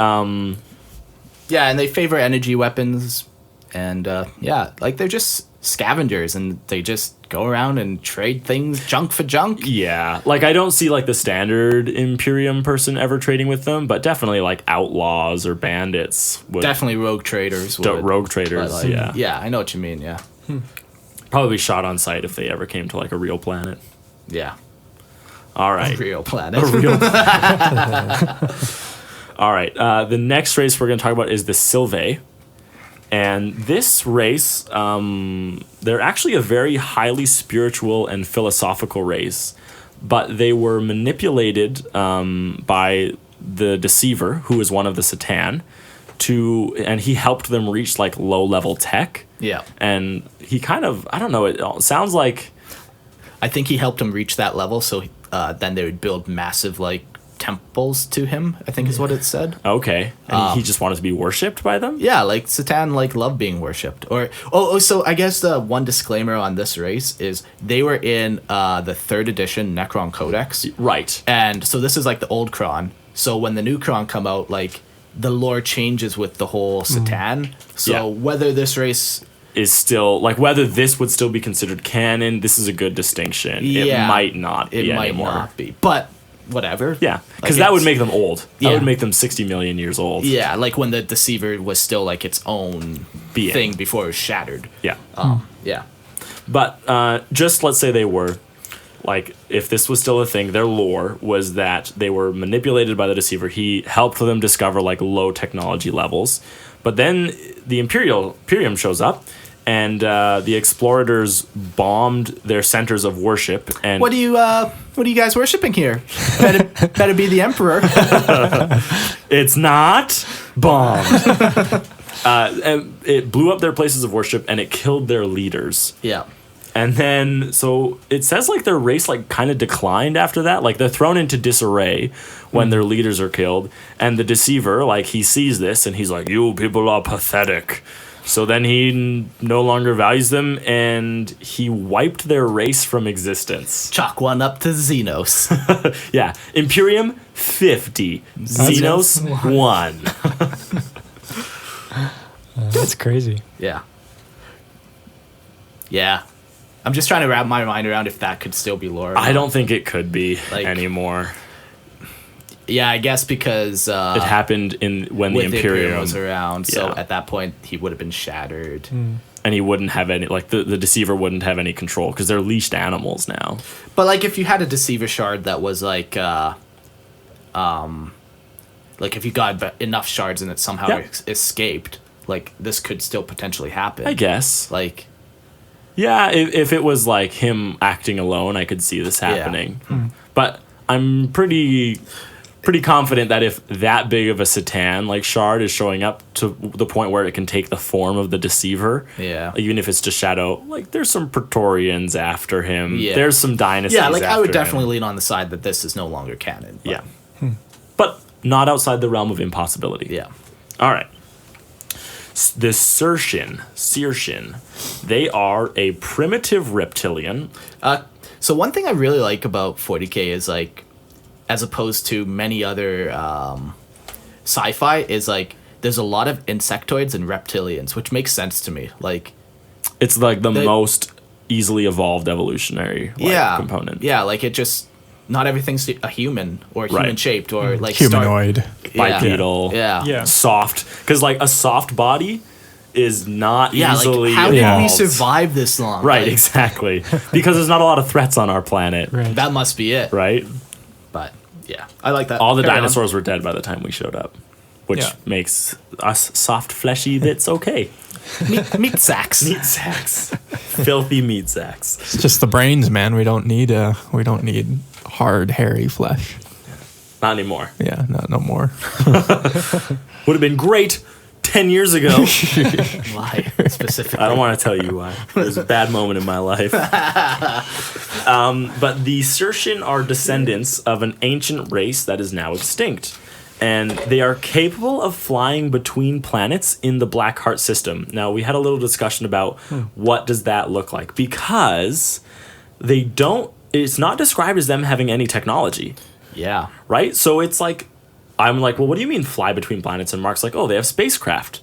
Yeah, and they favor energy weapons, and yeah, like they're just scavengers, and they just go around and trade things, junk for junk. Yeah. Like I don't see like the standard Imperium person ever trading with them, but definitely like outlaws or bandits would Definitely rogue traders. Would, rogue traders, but, like, yeah. Yeah, I know what you mean. Yeah, Probably shot on sight if they ever came to like a real planet. yeah. All right. Real planet. All right. The next race we're going to talk about is the Sylvae. And this race, they're actually a very highly spiritual and philosophical race. But they were manipulated by the Deceiver, who is one of the Satan, and he helped them reach like low level tech. Yeah. And he kind of, I don't know, it sounds like. I think he helped them reach that level, so then they would build massive like temples to him, I think is what it said. Okay. And he just wanted to be worshipped by them? Yeah, like Satan like loved being worshipped. Or so I guess the one disclaimer on this race is they were in the 3rd edition Necron Codex. Right. And so this is like the old Kron. So when the new Kron come out, like the lore changes with the whole Satan. So whether this race is still like whether this would still be considered canon, this is a good distinction. Yeah, it might not be it might anymore. not be. But whatever. Yeah, because Like, that would make them old. That Yeah. would make them 60 million years old. Yeah, like when the Deceiver was still like its own Being. thing before it was shattered. Yeah. Yeah. But just let's say they were, like, if this was still a thing, their lore was that they were manipulated by the Deceiver. He helped them discover, like, low technology levels. But then the Imperium shows up, and the Explorators bombed their centers of worship. And What are you guys worshiping here? Better be the Emperor. it's not bombed. And it blew up their places of worship, and it killed their leaders. Yeah. And then, so it says like their race like kind of declined after that. Like they're thrown into disarray when their leaders are killed. And the Deceiver, like he sees this and he's like, you people are pathetic. So then he no longer values them and he wiped their race from existence. Chalk one up to Xenos. Yeah. Imperium 50. Xenos 1. That's crazy. Yeah. Yeah. I'm just trying to wrap my mind around if that could still be lore. I don't think it could be Like- anymore. Yeah, I guess because It happened when the with the Imperium was around, so Yeah. at that point he would have been shattered. and he wouldn't have any, like the Deceiver wouldn't have any control because they're leashed animals now. But like if you had a Deceiver shard that was like if you got enough shards and it somehow Yeah. escaped, like this could still potentially happen. I guess. Like Yeah, if it was like him acting alone, I could see this happening. But I'm pretty confident that if that big of a Satan like shard is showing up to the point where it can take the form of the Deceiver, Yeah. even if it's just shadow, like there's some Praetorians after him. Yeah. There's some dynasties. yeah, like I after would him. definitely lean on the side that this is no longer canon. But, Yeah, but not outside the realm of impossibility. Yeah. All right. The Circean, they are a primitive reptilian. So one thing I really like about 40K is like, as opposed to many other sci-fi, is like there's a lot of insectoids and reptilians, which makes sense to me. Like, It's like the most easily evolved evolutionary component. Yeah, like it just not everything's a human or human Right. shaped or like Humanoid. Bipedal. Yeah. Yeah. Soft. Because like a soft body is not Yeah, easily like how did we evolved. survive this long? Right, Like, exactly. Because there's not a lot of threats on our planet. Right. That must be it. Right? But yeah, I like that. All the Carry on. dinosaurs were dead by the time we showed up. Which Yeah. makes us soft, fleshy bits okay. meat sacks. Meat sacks. Filthy meat sacks. It's just the brains, man. We don't need hard, hairy flesh. Not anymore. Yeah, no more. Would have been great 10 years ago. Why specifically? I don't want to tell you why. It was a bad moment in my life. But the Circean are descendants of an ancient race that is now extinct. And they are capable of flying between planets in the Black Heart system. Now, we had a little discussion about what does that look like. Because they don't, it's not described as them having any technology. Yeah. Right? So it's like, I'm like, well, what do you mean fly between planets? And Mark's like, oh, they have spacecraft.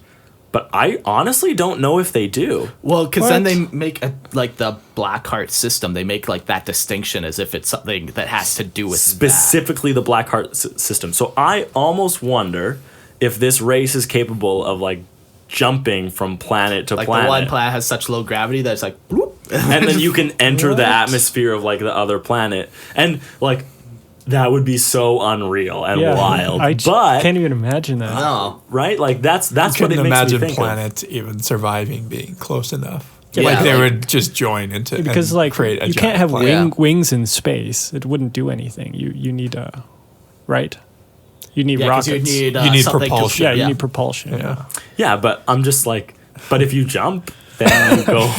But I honestly don't know if they do. Well, because then What? they make like the Black Heart system. They make like that distinction as if it's something that has to do with Specifically the Black Heart system. So I almost wonder if this race is capable of like jumping from planet to that. Like planet. the one planet has such low gravity that it's like, bloop. And then you can enter the What? atmosphere of like the other planet. And like that would be so unreal and wild. I but can't even imagine that. No. right? Like that's I what it couldn't makes me imagine think of. planets even surviving being close enough. Yeah, like they like- would just join into Because and like create a you can't giant have planet. Yeah. wings in space. It wouldn't do anything. You need a right. You need 'cause rockets. You need, You need something to- propulsion. yeah, you need propulsion. Yeah. Yeah, but I'm just like, but if you jump, then you go.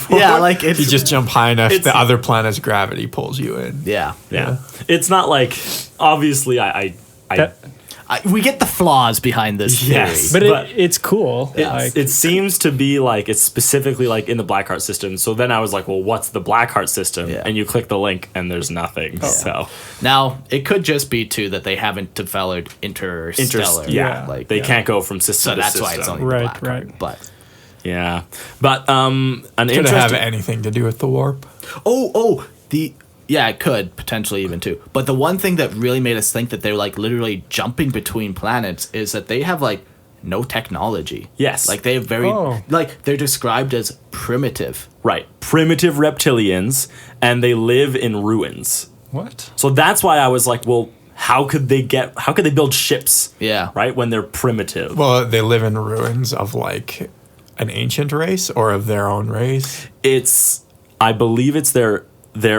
Yeah, like it's You just jump high enough, It's- the other planet's gravity pulls you in. yeah. Yeah. It's not like, obviously, We get the flaws behind this theory. Yes. But, But it's cool. it seems to be like it's specifically like in the Blackheart system. So then I was like, well, what's the Blackheart system? Yeah. And you click the link and there's nothing. So Now, it could just be too that they haven't developed interstellar. yeah, like, they can't go from system So to that's system. why it's only Right, the Blackheart. right. But Yeah, but an Could it have interesting. anything to do with the warp? it could potentially even too. But the one thing that really made us think that they're like literally jumping between planets is that they have like no technology. Yes. Like they have very Oh. like they're described as primitive. Right, primitive reptilians, and they live in ruins. What? So that's why I was like, well, how could they build ships? Yeah. Right, when they're primitive. Well, they live in ruins of like an ancient race or of their own race. I believe it's their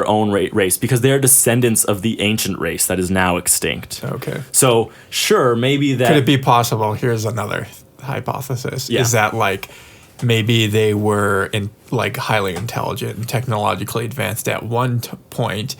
own race because they're descendants of the ancient race that is now extinct. Okay. So sure, maybe that Could it be possible? Here's another hypothesis. Yeah. Is that like maybe they were like highly intelligent and technologically advanced at one point,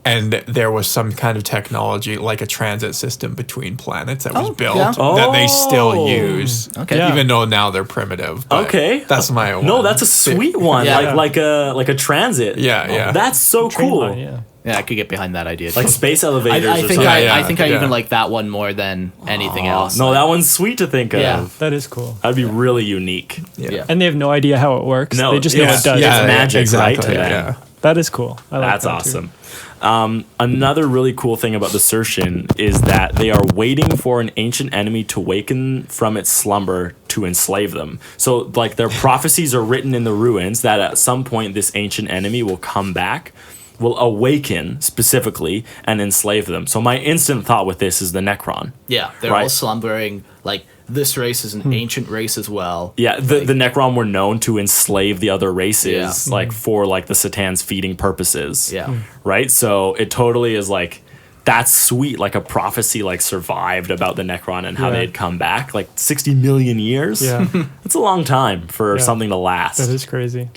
and there was some kind of technology like a transit system between planets that was built yeah. that they still Oh. use, Okay. Yeah. even though now they're primitive. But Okay. that's my No, one that's a sweet one. Yeah. Like a transit. Yeah, yeah. That's so Train cool. line, yeah. Yeah, I could get behind that idea. Like too. space elevators I or think something. I think I yeah. even like that one more than anything else. No, that one's sweet to think Yeah. of. That is cool. That'd be really unique. Yeah. And they have no idea how it works. No, they just know yeah. it does. Yeah. It's magic, exactly, right, to them. Yeah. That is cool. I like That's that too. awesome. Another really cool thing about the Sershin is that they are waiting for an ancient enemy to waken from its slumber to enslave them. So, like, their prophecies are written in the ruins that at some point this ancient enemy will come back, will awaken specifically, and enslave them. So, my instant thought with this is the Necron. Yeah, they're all Right. slumbering. Like this race is an ancient race as well. Yeah, the Necron were known to enslave the other races, Yeah. like for like the Satan's feeding purposes. Yeah. Right? So it totally is like that's sweet, like a prophecy like survived about the Necron and how Yeah. they'd come back. Like 60 million years. Yeah. That's a long time for Yeah. something to last. That is crazy.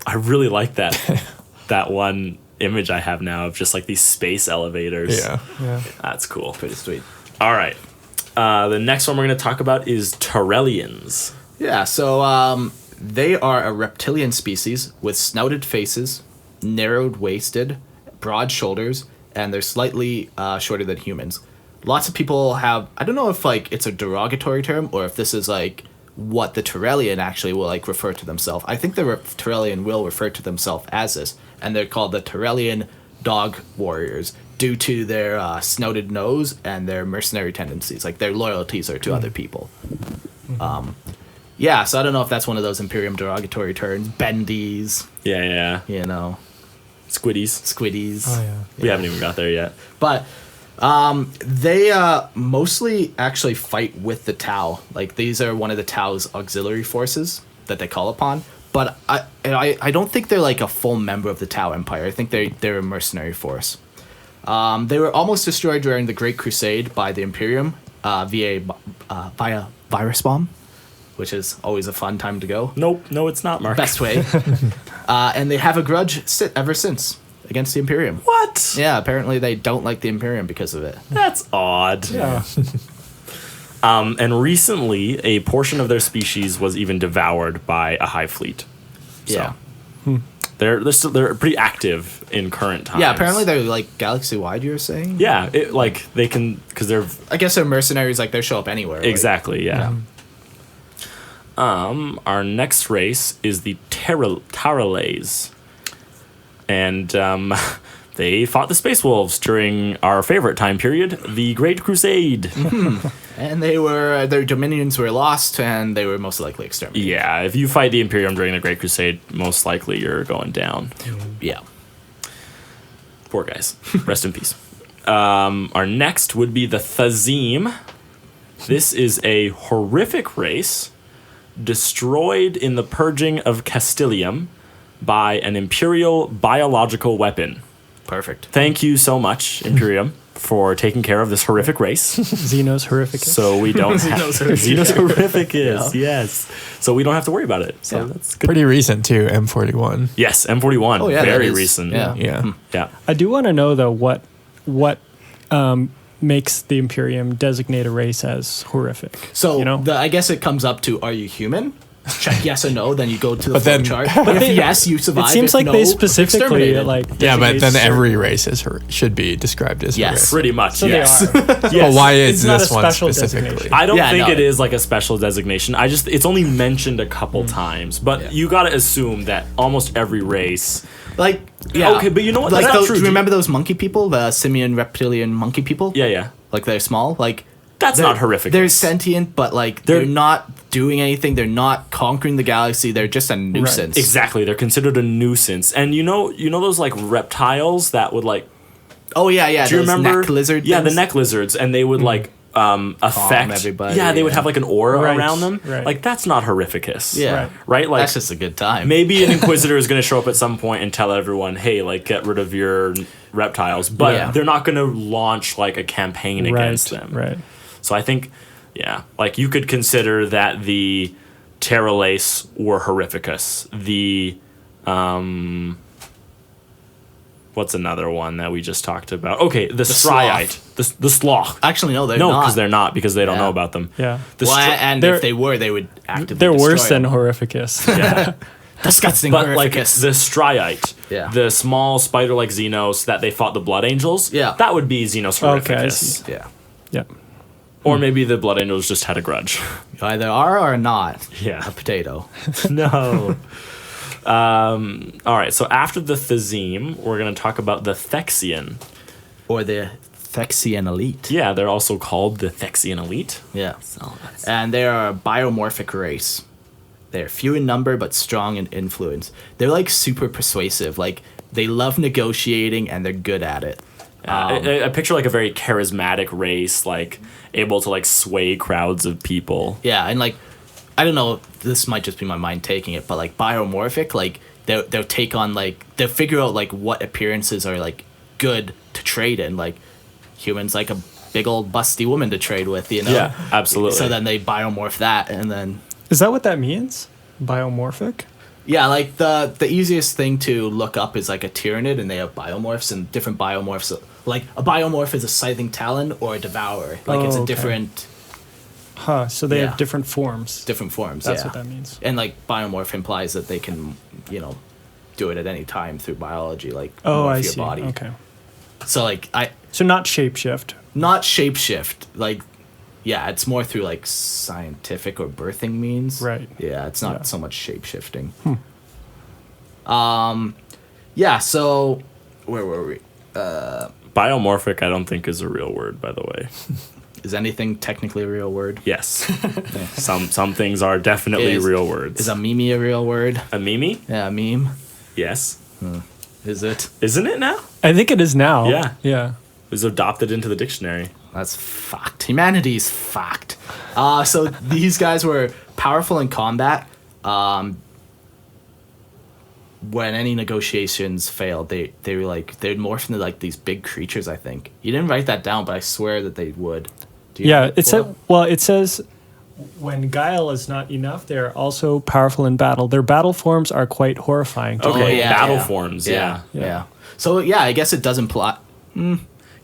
I really like that one image I have now of just like these space elevators. Yeah. Yeah. That's cool. Pretty sweet. All right. The next one we're going to talk about is Terrellians. Yeah, so they are a reptilian species with snouted faces, narrowed waisted, broad shoulders, and they're slightly shorter than humans. Lots of people have, I don't know if like it's a derogatory term or if this is like what the Terrellian actually will like refer to themselves. I think the Terrellian will refer to themselves as this, and they're called the Terrellian dog warriors due to their snouted nose and their mercenary tendencies. Like their loyalties are to other people. Yeah, so I don't know if that's one of those Imperium derogatory terms. Bendies, Yeah. you know, Squiddies. squiddies. Oh, yeah. We haven't even got there yet. But they mostly actually fight with the Tau. Like these are one of the Tau's auxiliary forces that they call upon. But I don't think they're like a full member of the Tau Empire. I think they're a mercenary force. They were almost destroyed during the Great Crusade by the Imperium via virus bomb, which is always a fun time to go. Nope. No, it's not, Mark. Best way. And they have a grudge ever since against the Imperium. What? Yeah, apparently they don't like the Imperium because of it. That's odd. Yeah. And recently, a portion of their species was even devoured by a hive fleet. So, Yeah. they're pretty active in current times. Yeah, apparently they're like galaxy wide, you were saying? Yeah, like they can because they're I guess they're mercenaries, like they show up anywhere. like- exactly yeah. Our next race is the Tarralays, and they fought the Space Wolves during our favorite time period, the Great Crusade. And their dominions were lost, and they were most likely exterminated. Yeah, if you fight the Imperium during the Great Crusade, most likely you're going down. Yeah. Poor guys. Rest in peace. Our next would be the Thazim. This is a horrific race destroyed in the purging of Castilium by an Imperial biological weapon. Perfect. Thank you so much, Imperium, for taking care of this horrific race. Xenos horrific. So we don't have Xenos horrificus, yes. So we don't have to worry about it. So that's good. Pretty recent too, M41. Yes, M41. Oh, yeah, very that is- recent. yeah. Yeah. Yeah. I do want to know though what makes the Imperium designate a race as horrific. So you know, I guess it comes up to, are you human? Check yes or no, then you go to the But flow then- chart. If yes, you survive. it seems If like no, they specifically exterminated. like Yeah, but designate then certain- every race should be described as Yes. horrific. Pretty much, So yes. they are. But Yes. why is It's not this a one special specifically? designation. I don't Yeah, think no. it is like a special designation. It's only mentioned a couple times, but you got to assume that almost every race. Like, yeah. Okay, but you know what? Like That's not those, true. do you remember those monkey people? The simian reptilian monkey people? Yeah. Like they're small? Like That's they're- not horrific. They're sentient, but like they're not doing anything. They're not conquering the galaxy. They're just a nuisance. Exactly. They're considered a nuisance. And you know those like reptiles that would like Oh yeah. do you those remember neck lizard? Yeah, the things? neck lizards, and they would like affect everybody, Yeah, they would yeah. have like an aura Right, around them. right. Like that's not horrificus. Yeah. Right? Like That's just a good time. maybe an inquisitor is going to show up at some point and tell everyone, "Hey, like get rid of your reptiles." But Yeah. they're not going to launch like a campaign against them. Right. So I think like you could consider that the Terralace were horrificus. The what's another one that we just talked about? Okay, the Striite. The Slock. Actually, no, they're No, not. because they're not, because they don't Yeah. know about them. Yeah. The Well, Stri- and They're- if they were, they would actively They're worse destroy than them. horrificus. yeah. Disgusting But like the horrificus. Striite, Yeah. the small spider-like Xenos that they fought the Blood Angels, Yeah. that would be Xenos Okay, I horrificus. see. Yeah. Yeah. Or maybe the Blood Angels just had a grudge. Either are or not. Yeah. A potato. No. All right, so after the Thazim, we're going to talk about the Thexian. Or the Thexian elite. Yeah, they're also called the Thexian Elite. Yeah. So that's And they are a biomorphic race. They're few in number but strong in influence. They're like super persuasive. Like they love negotiating and they're good at it. I picture like a very charismatic race, like able to like sway crowds of people. Yeah, and like I don't know, this might just be my mind taking it, but like biomorphic, like they'll take on like they'll figure out like what appearances are like good to trade in. Like humans like a big old busty woman to trade with, you know? Yeah, absolutely. So then they biomorph that and then Is that what that means? Biomorphic? yeah, like the easiest thing to look up is like a tyrannid, and they have biomorphs and different biomorphs. Like a biomorph is a scything talon or a devourer. Like it's a Oh, okay. different Huh. So they Yeah. have different forms. forms. That's yeah. what that means. And like biomorph implies that they can, do it at any time through biology, like Oh, morph I your see. body. Okay. So like So not shapeshift. not shapeshift. Like yeah, it's more through like scientific or birthing means. Right. Yeah, it's not Yeah. so much shapeshifting. Yeah, so where were we? Biomorphic, I don't think is a real word, by the way. Is anything technically a real word? Yes. Some things are definitely Is- real words. Is a meme a real word? a meme? Yeah, a meme. Yes. Is it? Isn't it now? I think it is now. Yeah. Yeah. It was adopted into the dictionary. That's fucked. Humanity's fucked. So these guys were powerful in combat. When any negotiations failed, they were like they'd morph into like these big creatures. I think you didn't write that down, but I swear that they would. Do you Yeah. have It said. for? Well, it says when guile is not enough, they are also powerful in battle. Their battle forms are quite horrifying. to Okay, Oh, yeah, battle yeah. forms, Yeah, yeah. yeah. So yeah, I guess it does imply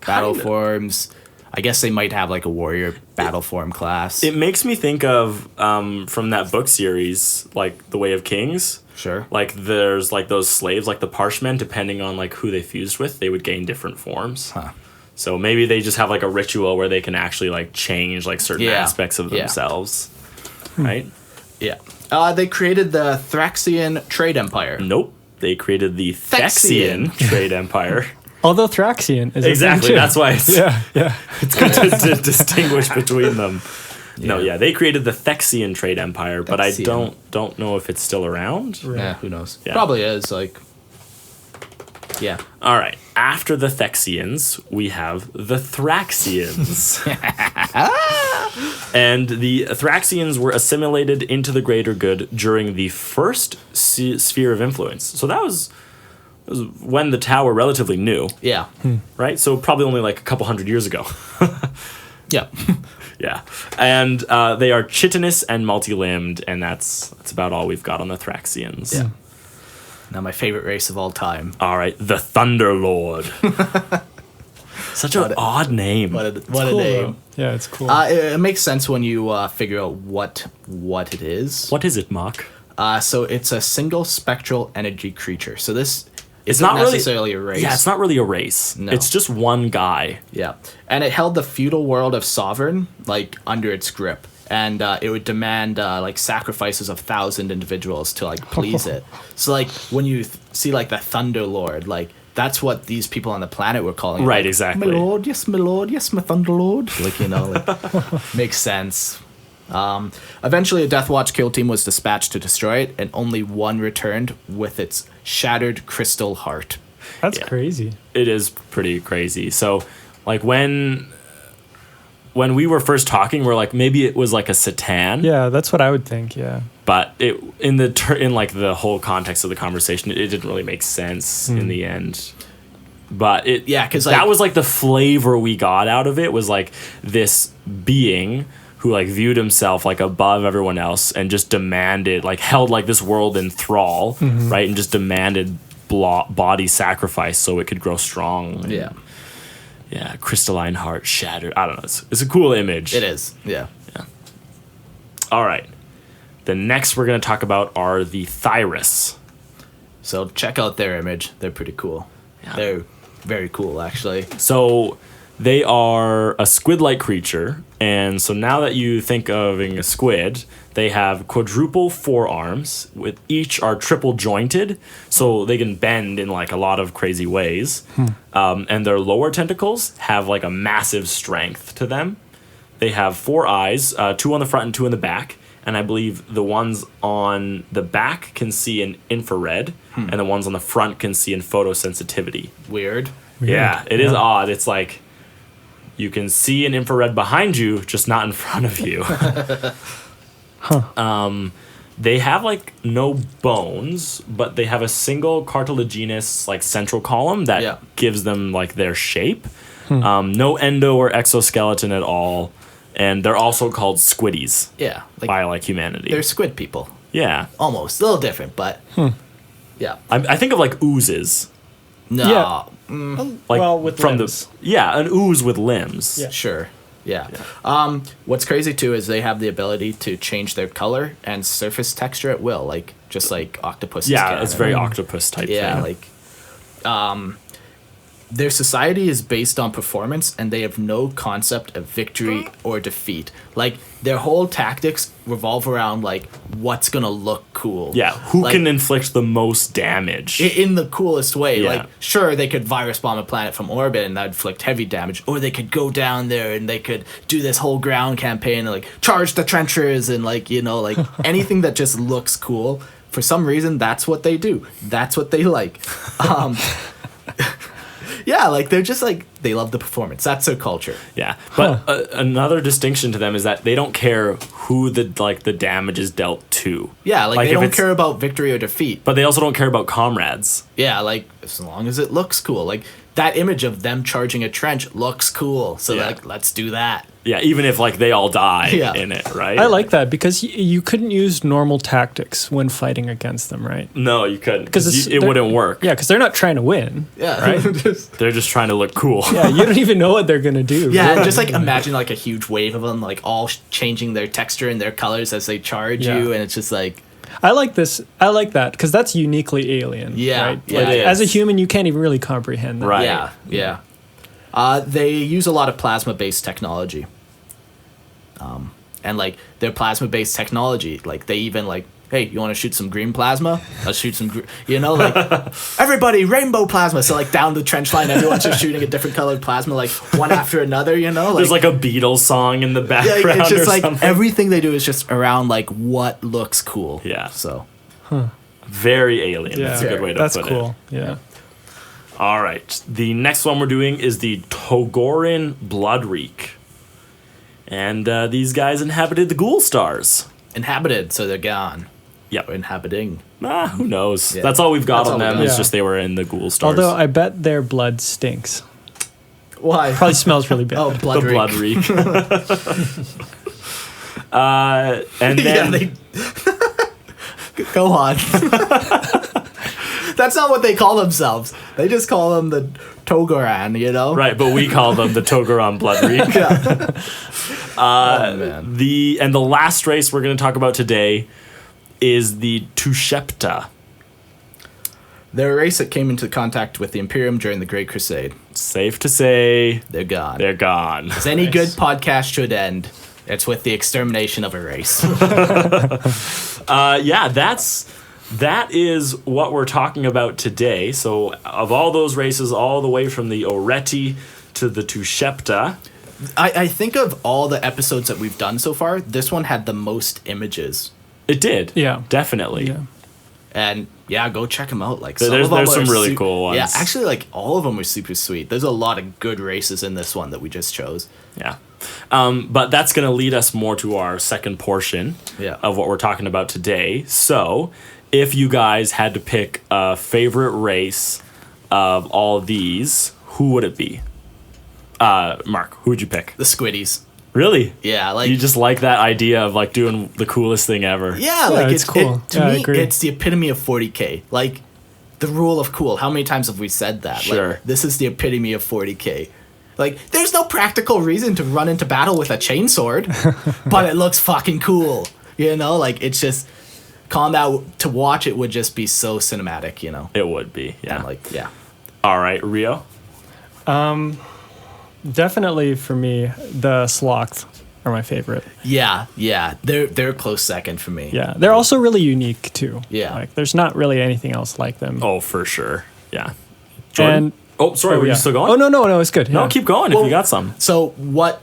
battle Kinda. forms. I guess they might have like a warrior battle form class. It makes me think of from that book series, like The Way of Kings. Sure. Like there's like those slaves, like the Parshmen, depending on like who they fused with, they would gain different forms. Huh. So maybe they just have like a ritual where they can actually like change like certain Yeah. aspects of Yeah. themselves. Right? Yeah. They created the Thraxian trade empire. Nope. They created the Thexian. Thexian trade empire. Although Thraxian is a thing, Exactly. too. That's why it's, Yeah. Yeah. it's good to distinguish between them. No, yeah, they created the Thexian trade empire, but I Thexian. don't know if it's still around. Yeah, who knows? Yeah. Probably is like. Yeah. All right. After the Thexians, we have the Thraxians. And the Thraxians were assimilated into the greater good during the first sphere of influence. So that was was when the Tau were relatively new, Yeah. right? So probably only like a couple hundred years ago. Yeah. Yeah. And they are chitinous and multi-limbed, and that's about all we've got on the Thraxians. Yeah. Now my favorite race of all time. All right, the Thunderlord. Such an odd name. What a Cool, name. though. Yeah, it's cool. It makes sense when you figure out what it is. What is it, Mark? So it's a single spectral energy creature. So this It's isn't not really- necessarily a race. Yeah, it's not really a race. No. It's just one guy. Yeah. And it held the feudal world of Sovereign, like, under its grip. And it would demand, like, sacrifices of 1,000 individuals to, like, please it. So, like, when you see, like, the Thunder Lord, like, that's what these people on the planet were calling it. Right, Like, exactly. My lord, yes, my lord, yes, my Thunder Lord. Like, you know, like, makes sense. Eventually, a Death Watch kill team was dispatched to destroy it, and only one returned with its shattered crystal heart. That's yeah. crazy. It is pretty crazy. So, like, when we were first talking, we're like, maybe it was like a Satan. Yeah, that's what I would think. Yeah. But it in like the whole context of the conversation, it didn't really make sense in the end. But it Yeah, 'cause, that like- was like the flavor we got out of it was like this being who like viewed himself like above everyone else and just demanded like held like this world in thrall, right? And just demanded body sacrifice so it could grow strong. And, Yeah. yeah, crystalline heart shattered. I don't know. It's a cool image. It is, yeah. All right. The next we're going to talk about are the Thyrus. So check out their image. They're pretty cool. Yeah. They're very cool, actually. So they are a squid-like creature, and so now that you think of a squid, they have quadruple forearms, with each are triple jointed, so they can bend in like a lot of crazy ways. And their lower tentacles have like a massive strength to them. They have 4 eyes, 2 on the front and 2 in the back, and I believe the ones on the back can see in infrared, and the ones on the front can see in photosensitivity. Weird. Yeah, it is odd. It's like you can see an infrared behind you, just not in front of you. They have like no bones, but they have a single cartilaginous like central column that gives them like their shape. No endo or exoskeleton at all, and they're also called squiddies Yeah. Like, by like humanity. they're squid people. Yeah, Almost. A little different, but... Yeah. I think of like oozes. No. Yeah. Like Well, with from limbs. an ooze with limbs. Yeah. Sure. Yeah. What's crazy too is they have the ability to change their color and surface texture at will, like just like octopuses Yeah, can. it's very octopus type Yeah, thing. like their society is based on performance, and they have no concept of victory or defeat. Like their whole tactics revolve around like what's gonna look cool. Yeah, who Like, can inflict the most damage? in the coolest way. Yeah. Like, sure, they could virus bomb a planet from orbit and that'd inflict heavy damage, or they could go down there and they could do this whole ground campaign and like charge the trenchers and like, you know, like anything that just looks cool. For some reason, that's what they do. That's what they like. Yeah, like they're just like they love the performance. That's their culture. Yeah, but another distinction to them is that they don't care who the damage is dealt to. Yeah, like they if don't it's- care about victory or defeat. But they also don't care about comrades. Yeah, like as long as it looks cool. Like that image of them charging a trench looks cool. So Yeah. like let's do that. Yeah, even if like they all die Yeah. in it, right? I like that because you couldn't use normal tactics when fighting against them, right? No, you couldn't because it's- it they're- wouldn't work. Yeah, because they're not trying to win. Yeah. Right? They're just trying to look cool. Yeah, you don't even know what they're gonna do. Yeah, and just like imagine like a huge wave of them, like all changing their texture and their colors as they charge Yeah. you, and it's just like, I like this. I like that because that's uniquely alien. Yeah, right? yeah, Like, it is. as a human, you can't even really comprehend that. Right. yeah, yeah. They use a lot of plasma-based technology, and like their plasma-based technology, like they even like, hey, you want to shoot some green plasma? Let's shoot some, you know, like everybody rainbow plasma. So like down the trench line, everyone's just shooting a different colored plasma, like one after another, you know. There's like a Beatles song in the yeah, background it's just or like something. everything they do is just around like what looks cool. Yeah. So Very alien. Yeah, That's a good way to that's put cool. it. Yeah. All right. The next one we're doing is the Togoran Bloodreek. And these guys inhabited the Ghoul Stars. inhabited, so they're gone. Yep. inhabiting. Who knows? Yeah. That's all we've got That's on all we them. got. It's Yeah. just they were in the ghoul stars. Although I bet their blood stinks. Why? Probably smells really bad. Oh, blood the reek. blood reek. And Yeah, then they... Go on. That's not what they call themselves. They just call them the Togaran, you know? right, but we call them the Togeron blood reek. Oh, man. The last race we're going to talk about today is the Tushepta. They're a race that came into contact with the Imperium during the Great Crusade. Safe to say, They're gone. they're gone. As any good podcast should end, it's with the extermination of a race. Yeah, that is what we're talking about today. So, of all those races, all the way from the Oreti to the Tushepta. I think of all the episodes that we've done so far, this one had the most images. It did. Yeah. Definitely. Yeah. And yeah, go check them out. Like There's of them some are really cool ones. Yeah, actually, like all of them were super sweet. There's a lot of good races in this one that we just chose. Yeah. But that's going to lead us more to our second portion Yeah. of what we're talking about today. So, if you guys had to pick a favorite race of all these, who would it be? Mark, who would you pick? The Squiddies. Really? Yeah, like You just like that idea of like doing the coolest thing ever. yeah, like it's cool. To Yeah, I me, agree. it's the epitome of 40K. Like the rule of cool. How many times have we said that? Sure. Like, this is the epitome of 40K. Like, there's no practical reason to run into battle with a chainsword, but it looks fucking cool. You know, like it's just combat to watch it would just be so cinematic. You know, It would be. Yeah. and like yeah. All right, Rio. Definitely for me, the Sloth are my favorite. Yeah, they're a close second for me. Yeah, they're also really unique too. Yeah. like there's not really anything else like them. Oh, for sure. Yeah. Jordan. And Oh, sorry. Were yeah. you still going? Oh no, it's good. No, yeah. keep going if you got some. So what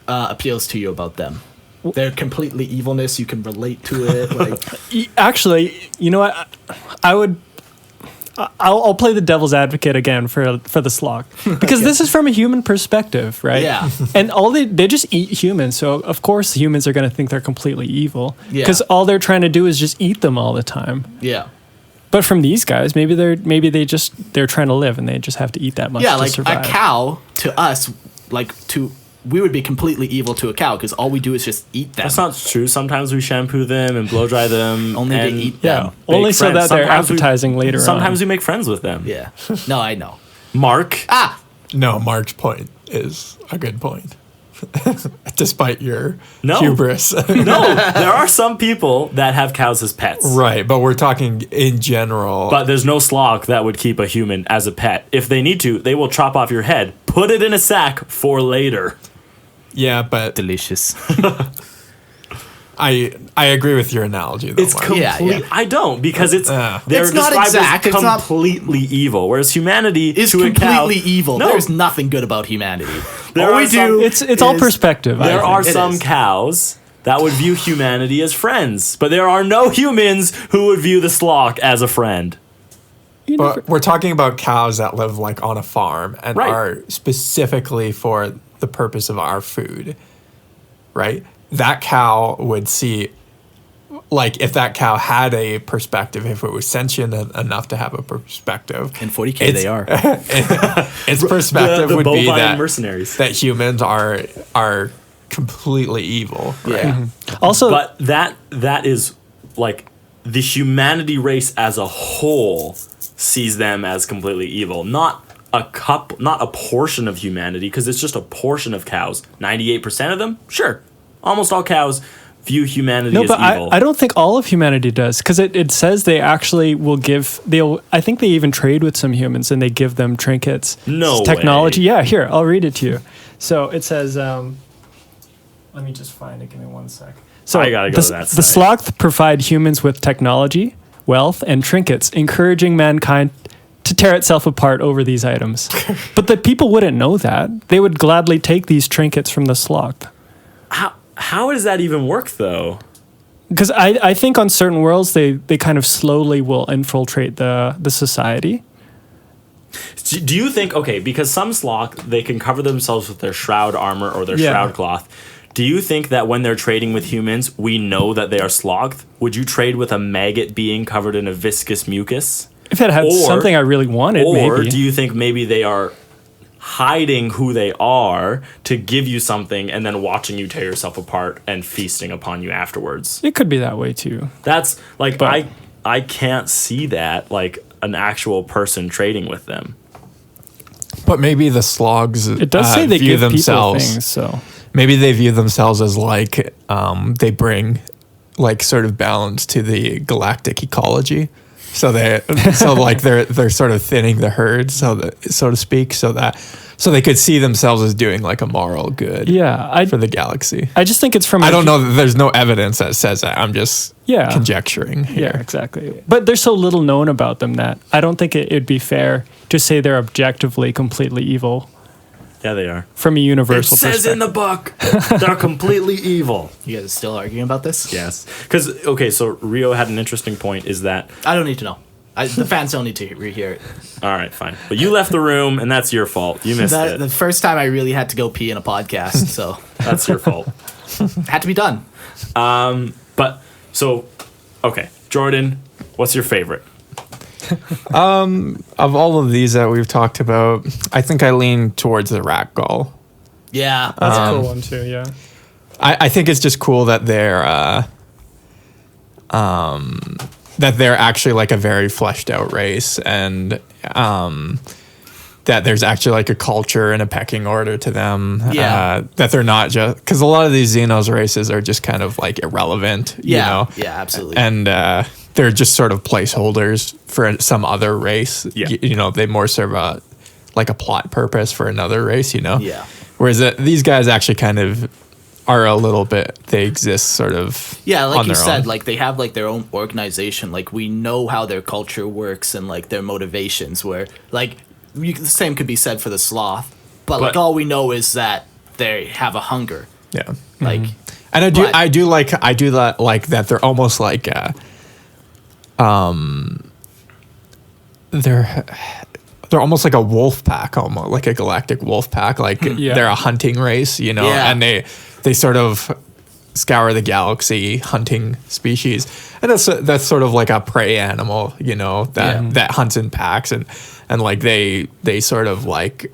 appeals to you about them? Their completely evilness. You can relate to it. Like Actually, you know what? I'll play the devil's advocate again for the Sloth because this is from a human perspective, right? Yeah. And all they just eat humans, so of course humans are going to think they're completely evil Yeah. because all they're trying to do is just eat them all the time. yeah. But from these guys, maybe they're trying to live and they just have to eat that much Yeah, to like survive. a cow to us, we would be completely evil to a cow because all we do is just eat them. That's not true. Sometimes we shampoo them and blow dry them. Only to and eat Yeah, them. only make so friends. that they're Sometimes we- appetizing later on. Sometimes we make friends with them. Yeah. No, I know. Mark. No, Mark's point is a good point. Despite your No. hubris. No, there are some people that have cows as pets. Right, but we're talking in general. But there's no sloth that would keep a human as a pet. If they need to, they will chop off your head, put it in a sack for later. yeah, but Delicious. I agree with your analogy though. It's Mark. complete. Yeah. I don't because it's they're It's not described exact, as it's not- completely evil, whereas humanity Is to a cow, completely evil. No, There's nothing good about humanity. There all are we some- do. It's all is- perspective. I there think. are It some is. cows that would view humanity as friends, but there are no humans who would view the sloth as a friend. But we're talking about cows that live like on a farm and Right. are specifically for the purpose of our food. Right? That cow would see, like, if that cow had a perspective, if it was sentient enough to have a perspective. In 40K, It's- they are. Its perspective the would be bovine that, mercenaries. that humans are completely evil. Right? Yeah. Also, But that is like the humanity race as a whole sees them as completely evil, not a portion of humanity, because it's just a portion of cows. 98% of them, sure, almost all cows view humanity no, as but evil. I don't think all of humanity does because it says they actually will give. I think they even trade with some humans and they give them trinkets. No technology. way. Yeah, here I'll read it to you. So it says. Let me just find it. Give me one sec. So I gotta go to that The site. Sloth provide humans with technology, wealth, and trinkets, encouraging mankind to tear itself apart over these items. But the people wouldn't know that. They would gladly take these trinkets from the Sloth. How does that even work, though? Because I think on certain worlds they kind of slowly will infiltrate the society. Do you think, okay, because some sloth, they can cover themselves with their shroud armor or their Yeah. shroud cloth. Do you think that when they're trading with humans, we know that they are Sloth? Would you trade with a maggot being covered in a viscous mucus? If it had something I really wanted, or maybe. do you think maybe they are hiding who they are to give you something and then watching you tear yourself apart and feasting upon you afterwards? It could be that way too. That's like, I can't see that, like an actual person trading with them. But maybe the slogs It does say they view give themselves. people things, so Maybe they view themselves as like they bring like sort of balance to the galactic ecology. So they're sort of thinning the herd, so to speak, so they could see themselves as doing like a moral good. For the galaxy. I just think it's from. I don't know. There's no evidence that says that. I'm just conjecturing. Here. Yeah, exactly. But there's so little known about them that I don't think it'd be fair to say they're objectively completely evil. Yeah, they are. From a universal perspective. It says in the book they're completely evil. You guys are still arguing about this? Yes. Because, okay, so Rio had an interesting point is that... I don't need to know. The fans don't need to rehear it. All right, fine. But you left the room, and that's your fault. You missed it. The first time I really had to go pee in a podcast, so... That's your fault. It had to be done. Okay, Jordan, what's your favorite? Of all of these that we've talked about, I think I lean towards the Rak'Gol. Yeah. That's a cool one too, yeah. I think it's just cool that they're actually like a very fleshed out race, and that there's actually like a culture and a pecking order to them. Yeah. That they're not just, because a lot of these Xenos races are just kind of like irrelevant. Yeah. You know? Yeah, absolutely. And they're just sort of placeholders for some other race. Yeah. They more serve like a plot purpose for another race, Yeah. Whereas these guys actually kind of are a little bit, they exist sort of like on you their said, own. like they have like their own organization. Like we know how their culture works and like their motivations. Where like the same could be said for the sloth, but like all we know is that they have a hunger. Yeah. Like, and I do like that they're almost like they're almost like a wolf pack, almost like a galactic wolf pack. Like they're a hunting race, and they sort of scour the galaxy hunting species, and that's sort of like a prey animal, that hunts in packs, and like they sort of like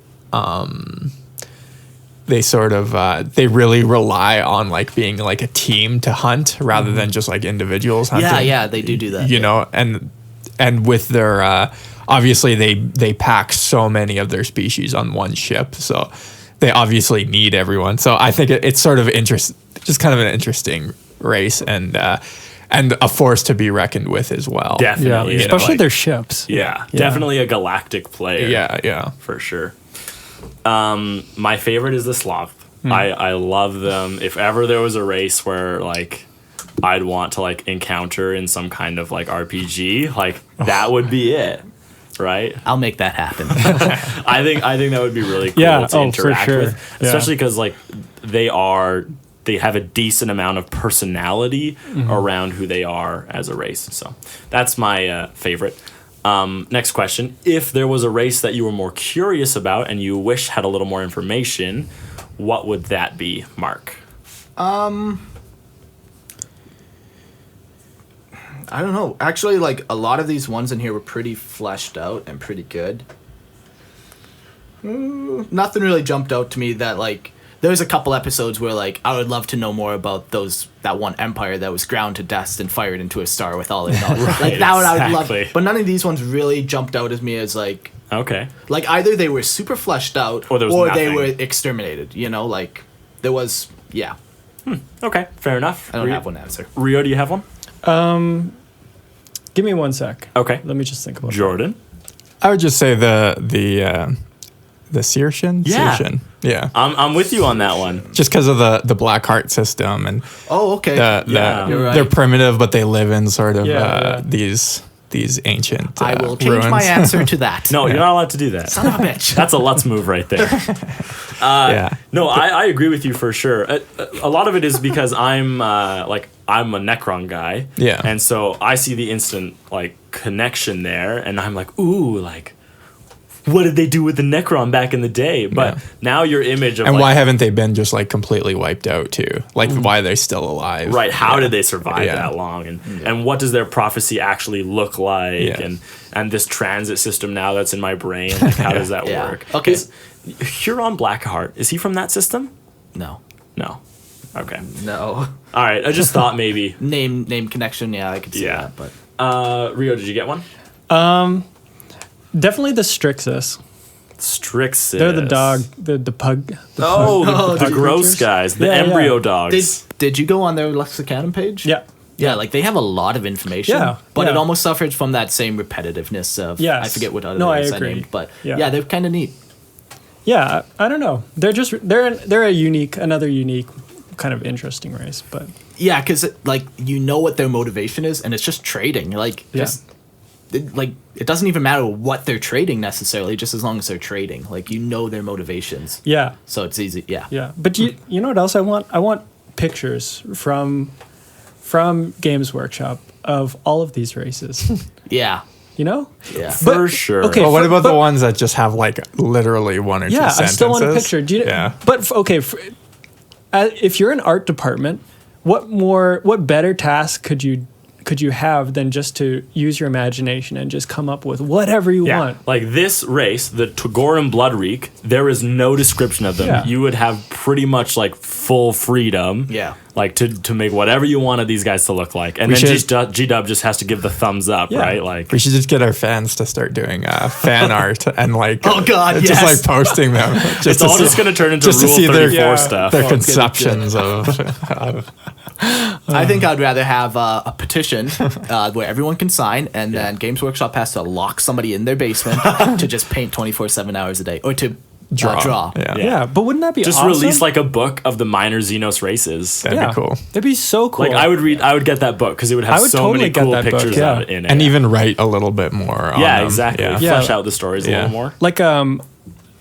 they really rely on like being like a team to hunt rather than just like individuals hunting. Yeah, they do that. And with their obviously they pack so many of their species on one ship, so they obviously need everyone. So I think it's sort of just kind of an interesting race, and a force to be reckoned with as well. Definitely. Yeah, especially their ships. Yeah, definitely a galactic player. Yeah. For sure. My favorite is the Sloth. I love them. If ever there was a race where like I'd want to like encounter in some kind of like RPG, like that would be it. Right? I'll make that happen. I think that would be really cool to interact with, especially because like they have a decent amount of personality around who they are as a race. So that's my favorite. Next question. If there was a race that you were more curious about and you wish had a little more information, what would that be, Mark? I don't know. Actually, like a lot of these ones in here were pretty fleshed out and pretty good. Nothing really jumped out to me that like there was a couple episodes where like I would love to know more about that one empire that was ground to dust and fired into a star with all their knowledge. Like that one I would love. But none of these ones really jumped out as me as like okay. Like either they were super fleshed out or they were exterminated. Like there was Okay, fair enough. I don't have one answer. Rio, do you have one? Give me 1 sec. Okay. Let me just think about Jordan. I would just say the Searshin. Yeah. Searshin. Yeah. I'm with you on that one. Just because of the black heart system and okay. You're right. They're primitive, but they live in sort of these ancient I will change ruins. my answer to that. No, you're not allowed to do that. Son of a bitch. That's a let's move right there. No, I agree with you for sure. A lot of it is because I'm a Necron guy. Yeah. And so I see the instant like connection there and I'm like, ooh, like what did they do with the Necron back in the day? But now your image of and why haven't they been just like completely wiped out too? Like why are they still alive? Right? How did they survive that long? And what does their prophecy actually look like? And this transit system now that's in my brain, like how does that work? Okay, Huron Blackheart, is he from that system? No. Okay. No. All right. I just thought maybe Name connection. Yeah, I could see that. But Rio, did you get one? Definitely the Strixus. Strixus. They're the dog, the pug. The gross guys, the embryo dogs. Did you go on their Lexicanum page? Yeah. Yeah, like they have a lot of information. Yeah, but it almost suffers from that same repetitiveness of I forget what other I names agree. named, but they're kind of neat. Yeah, I don't know. They're another unique kind of interesting race, but yeah, because like you know what their motivation is, and it's just trading. Like it doesn't even matter what they're trading necessarily, just as long as they're trading. Like you know their motivations. Yeah. So it's easy. Yeah. Yeah, but you know what else I want? I want pictures from Games Workshop of all of these races. Yeah. You know? Yeah. For sure. Okay, what about the ones that just have like literally one or two sentences? I still want a picture. Do you, But if you're an art department, what better task could you have than just to use your imagination and just come up with whatever you want? Like this race, the Togoran Bloodreek, there is no description of them. Yeah. You would have pretty much like full freedom. Yeah. Like to make whatever you wanted these guys to look like. And G-Dub just has to give the thumbs up, right? Like we should just get our fans to start doing fan art and like just like posting them. It's all just going to turn into Rule 34 stuff. Their conceptions of I think I'd rather have a petition where everyone can sign, and then Games Workshop has to lock somebody in their basement to just paint 24/7 hours a day, or to draw. Yeah, but wouldn't that be just awesome? release like a book of the minor Xenos races? That'd be cool. That'd be so cool. Like I would get that book because it would have so many cool pictures of it in it. And even write a little bit more on them. Exactly. Flesh out the stories a little more. Like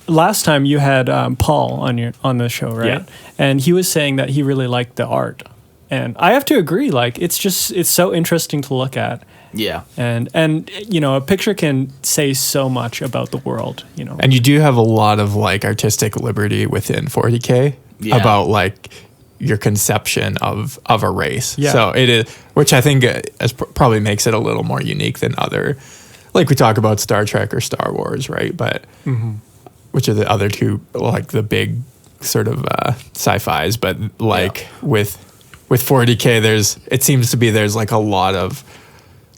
last time you had Paul on the show, right? Yeah. And he was saying that he really liked the art. And I have to agree, like it's so interesting to look at. Yeah. And a picture can say so much about the world, And you do have a lot of like artistic liberty within 40K about like your conception of a race. Yeah. So it is, which I think probably makes it a little more unique than other, like we talk about Star Trek or Star Wars, right? But which are the other two, like the big sort of sci-fis, but like with 40K, it seems to be there's like a lot of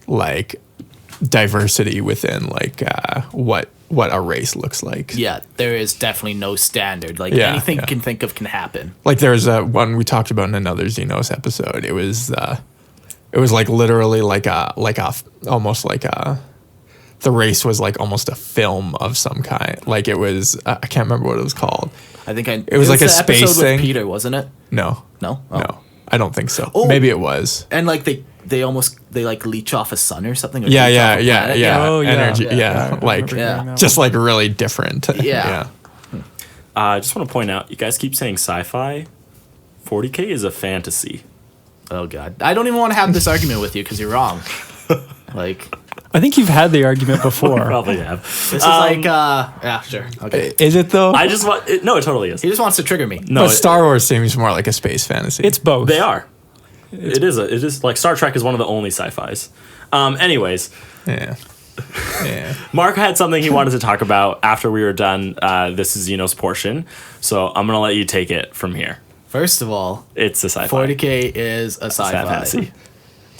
like diversity within like what a race looks like. Yeah, there is definitely no standard. Like anything you can think of can happen. Like there's one we talked about in another Xenos episode. It was like literally the race was like almost a film of some kind. Like it was I can't remember what it was called. I think it was like a space episode thing. With Peter, wasn't it? No. Oh. No. I don't think so. Oh. Maybe it was. And like they like leach off a sun or something. Or Yeah. Oh, yeah. Energy. Just like really different. Yeah. I just want to point out, you guys keep saying sci-fi. 40K is a fantasy. Oh God, I don't even want to have this argument with you because you're wrong. Like, I think you've had the argument before. Probably have. This is like, yeah, sure. Okay. Is it though? I just want no, it totally is. He just wants to trigger me. No, but Star Wars seems more like a space fantasy. It's both. They are. It is like Star Trek is one of the only sci-fis. Anyways. Yeah. Mark had something he wanted to talk about after we were done. This is Xenos portion, so I'm gonna let you take it from here. First of all, it's a sci-fi. 40K is a sci-fi. Fantasy.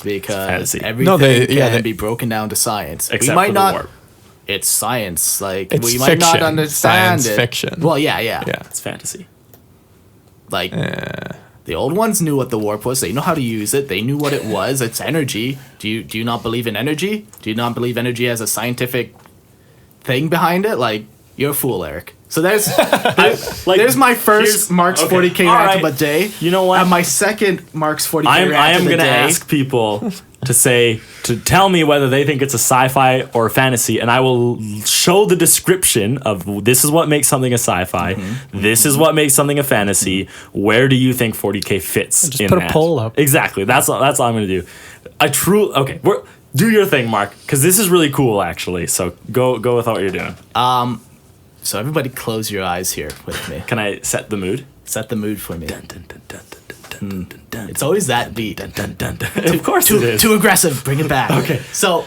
Because everything can be broken down to science. Except we might for the not. warp. It's science. Like it's we fiction. might not understand Science it. fiction. Well, yeah. It's fantasy. Like the old ones knew what the warp was. They know how to use it. They knew what it was. It's energy. Do you not believe in energy? Do you not believe energy has a scientific thing behind it? Like you're a fool, Eric. So there's my first Mark's 40K rant of the day. You know what? And my second Mark's 40K rant of the day. I am going to ask people to tell me whether they think it's a sci-fi or a fantasy, and I will show the description of this is what makes something a sci-fi, this is what makes something a fantasy. Where do you think 40K fits? Just put a poll up. Exactly. That's all I'm going to do. Do your thing, Mark, because this is really cool, actually. So go with what you're doing. So everybody close your eyes here with me. Can I set the mood? Set the mood for me. Dun, dun, dun, dun, dun, dun, dun, dun, It's always that beat. dun, dun, dun, dun. Of course it is. Too aggressive. Bring it back. Okay. So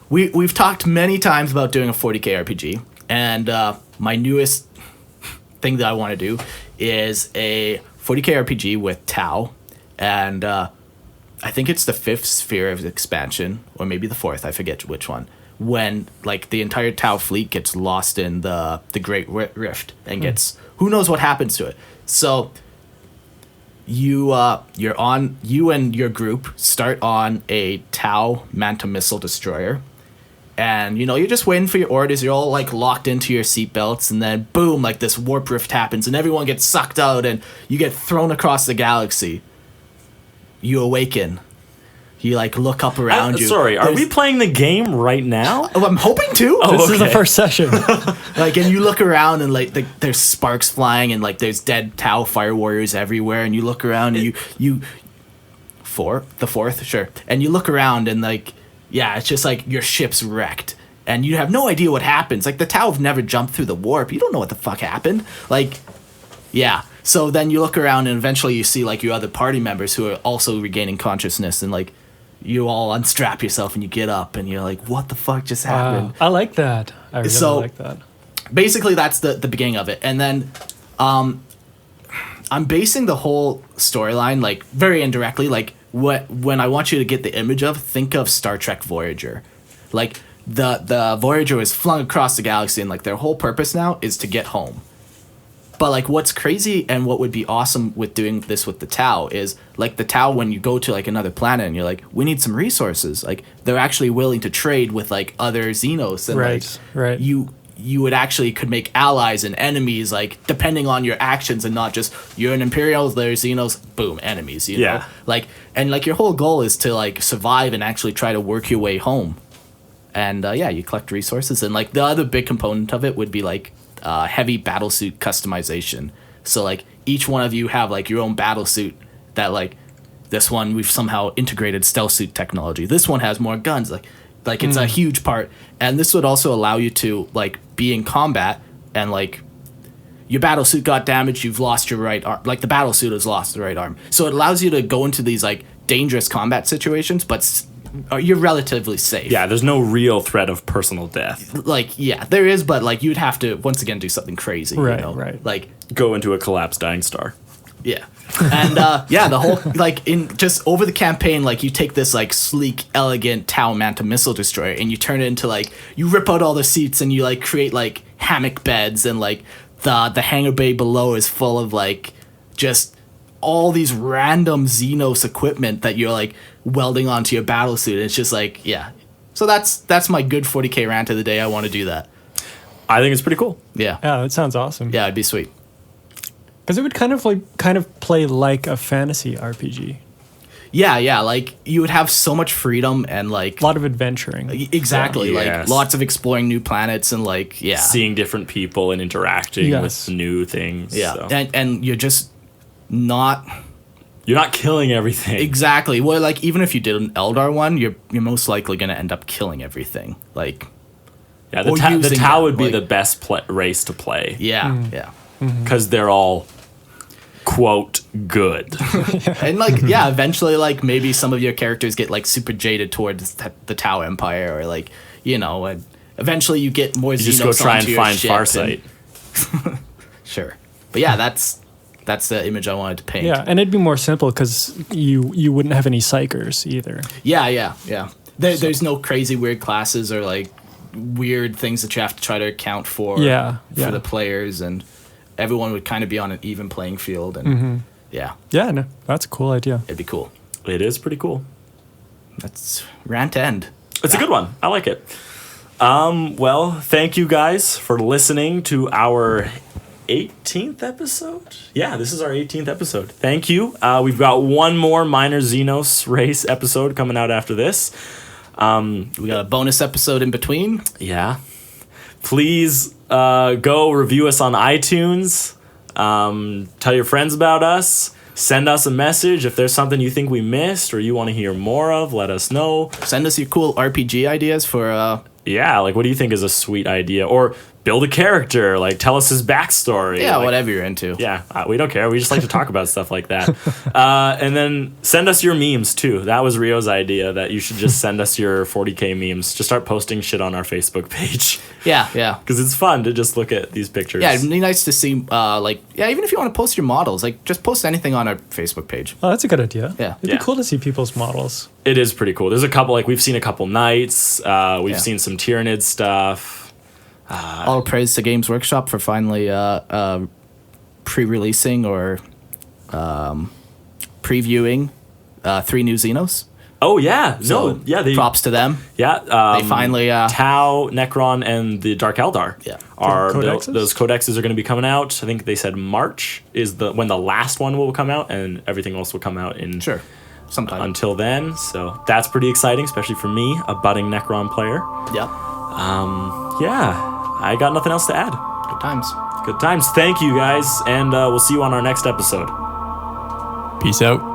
we've talked many times about doing a 40K RPG, and my newest thing that I want to do is a 40K RPG with Tau, and I think it's the 5th sphere of expansion, or maybe the 4th. I forget which one. When like the entire Tau fleet gets lost in the Great Rift and gets who knows what happens to it. So you and your group start on a Tau Manta missile destroyer, and you're just waiting for your orders. You're all like locked into your seatbelts, and then boom, like this warp rift happens, and everyone gets sucked out, and you get thrown across the galaxy. You awaken. You like look up around you. Sorry, are we playing the game right now? Oh, I'm hoping to. This is the first session. Like, and you look around and like there's sparks flying and like there's dead Tau fire warriors everywhere. And you look around and the 4th, sure. And you look around and like, yeah, it's just like your ship's wrecked. And you have no idea what happens. Like the Tau have never jumped through the warp. You don't know what the fuck happened. Like, yeah. So then you look around and eventually you see like your other party members who are also regaining consciousness, and like you all unstrap yourself and you get up and you're like, what the fuck just happened? I like that. I really like that. Basically that's the beginning of it. And then I'm basing the whole storyline like very indirectly, like when I want you to get the image of, think of Star Trek Voyager. Like the Voyager is flung across the galaxy and like their whole purpose now is to get home. But like what's crazy and what would be awesome with doing this with the Tau is like the Tau, when you go to like another planet and you're like, we need some resources, like they're actually willing to trade with like other Xenos, and right. You would actually could make allies and enemies, like depending on your actions, and not just you're an Imperial, there's Xenos, boom, enemies, you know? Like, and like your whole goal is to like survive and actually try to work your way home. And you collect resources, and like the other big component of it would be like heavy battlesuit customization. So like each one of you have like your own battlesuit that like this one we've somehow integrated stealth suit technology. This one has more guns. Like it's a huge part. And this would also allow you to like be in combat and like your battlesuit got damaged, you've lost your right arm. Like the battlesuit has lost the right arm. So it allows you to go into these like dangerous combat situations, but you're relatively safe. Yeah, there's no real threat of personal death. Like, yeah, there is, but like you'd have to once again do something crazy. Right, you know? right. Like Go into a collapsed dying star. Yeah. And the whole like in just over the campaign, like you take this like sleek, elegant Tau Manta missile destroyer and you turn it into like you rip out all the seats and you like create like hammock beds, and like the hangar bay below is full of like just all these random Xenos equipment that you're like welding onto your battlesuit. It's just like, yeah. So that's my good 40K rant of the day. I want to do that. I think it's pretty cool. Yeah. Yeah, that sounds awesome. Yeah, it'd be sweet. Because it would kind of play like a fantasy RPG. Yeah, like you would have so much freedom and like A lot of adventuring. exactly, Yeah. like Yes. lots of exploring new planets and like Seeing different people and interacting Yes. with new things. yeah, so. and you're just not You're not killing everything. exactly well. Like even if you did an Eldar one, you're most likely gonna end up killing everything. Like Yeah, or the using Tau them, would be like- the best race to play. yeah, Because they're all, quote, good. and like yeah, eventually like maybe some of your characters get like super jaded towards the Tau Empire, or like and eventually you get more. You just go try and find Farsight. Sure, but yeah, that's the image I wanted to paint. Yeah, and it'd be more simple because you wouldn't have any psychers either. Yeah. There's no crazy weird classes or like weird things that you have to try to account for. For the players, and everyone would kind of be on an even playing field, and yeah, No, that's a cool idea. it'd be cool. It is pretty cool. That's rant end. It's a good one. I like it. Well, thank you guys for listening to our 18th episode. Yeah, this is our 18th episode. Thank you. We've got one more minor Xenos race episode coming out after this. We got a bonus episode in between. Yeah. Please go review us on iTunes. Tell your friends about us. send us a message if there's something you think we missed or you want to hear more of. Let us know. Send us your cool RPG ideas for. Yeah, like what do you think is a sweet idea? Or build a character, like tell us his backstory. Yeah, like, whatever you're into. Yeah, we don't care. We just like to talk about stuff like that. And then send us your memes too. That was Rio's idea, that you should just send us your 40K memes. Just start posting shit on our Facebook page. Yeah. Because it's fun to just look at these pictures. Yeah, it'd be nice to see, even if you want to post your models, like just post anything on our Facebook page. Oh, that's a good idea. Yeah. It'd be cool to see people's models. It is pretty cool. There's a couple, like we've seen a couple knights. We've seen some Tyranid stuff. All praise to Games Workshop for finally pre-releasing or previewing 3 new Xenos. Oh yeah, So props to them. Yeah, They finally Tau, Necron, and the Dark Eldar. Yeah. are Codexes? those codexes are going to be coming out. I think they said March is when the last one will come out, and everything else will come out in sometime until then. So that's pretty exciting, especially for me, a budding Necron player. Yeah. Yeah, I got nothing else to add. Good times. Good times. Thank you guys, and we'll see you on our next episode. Peace out.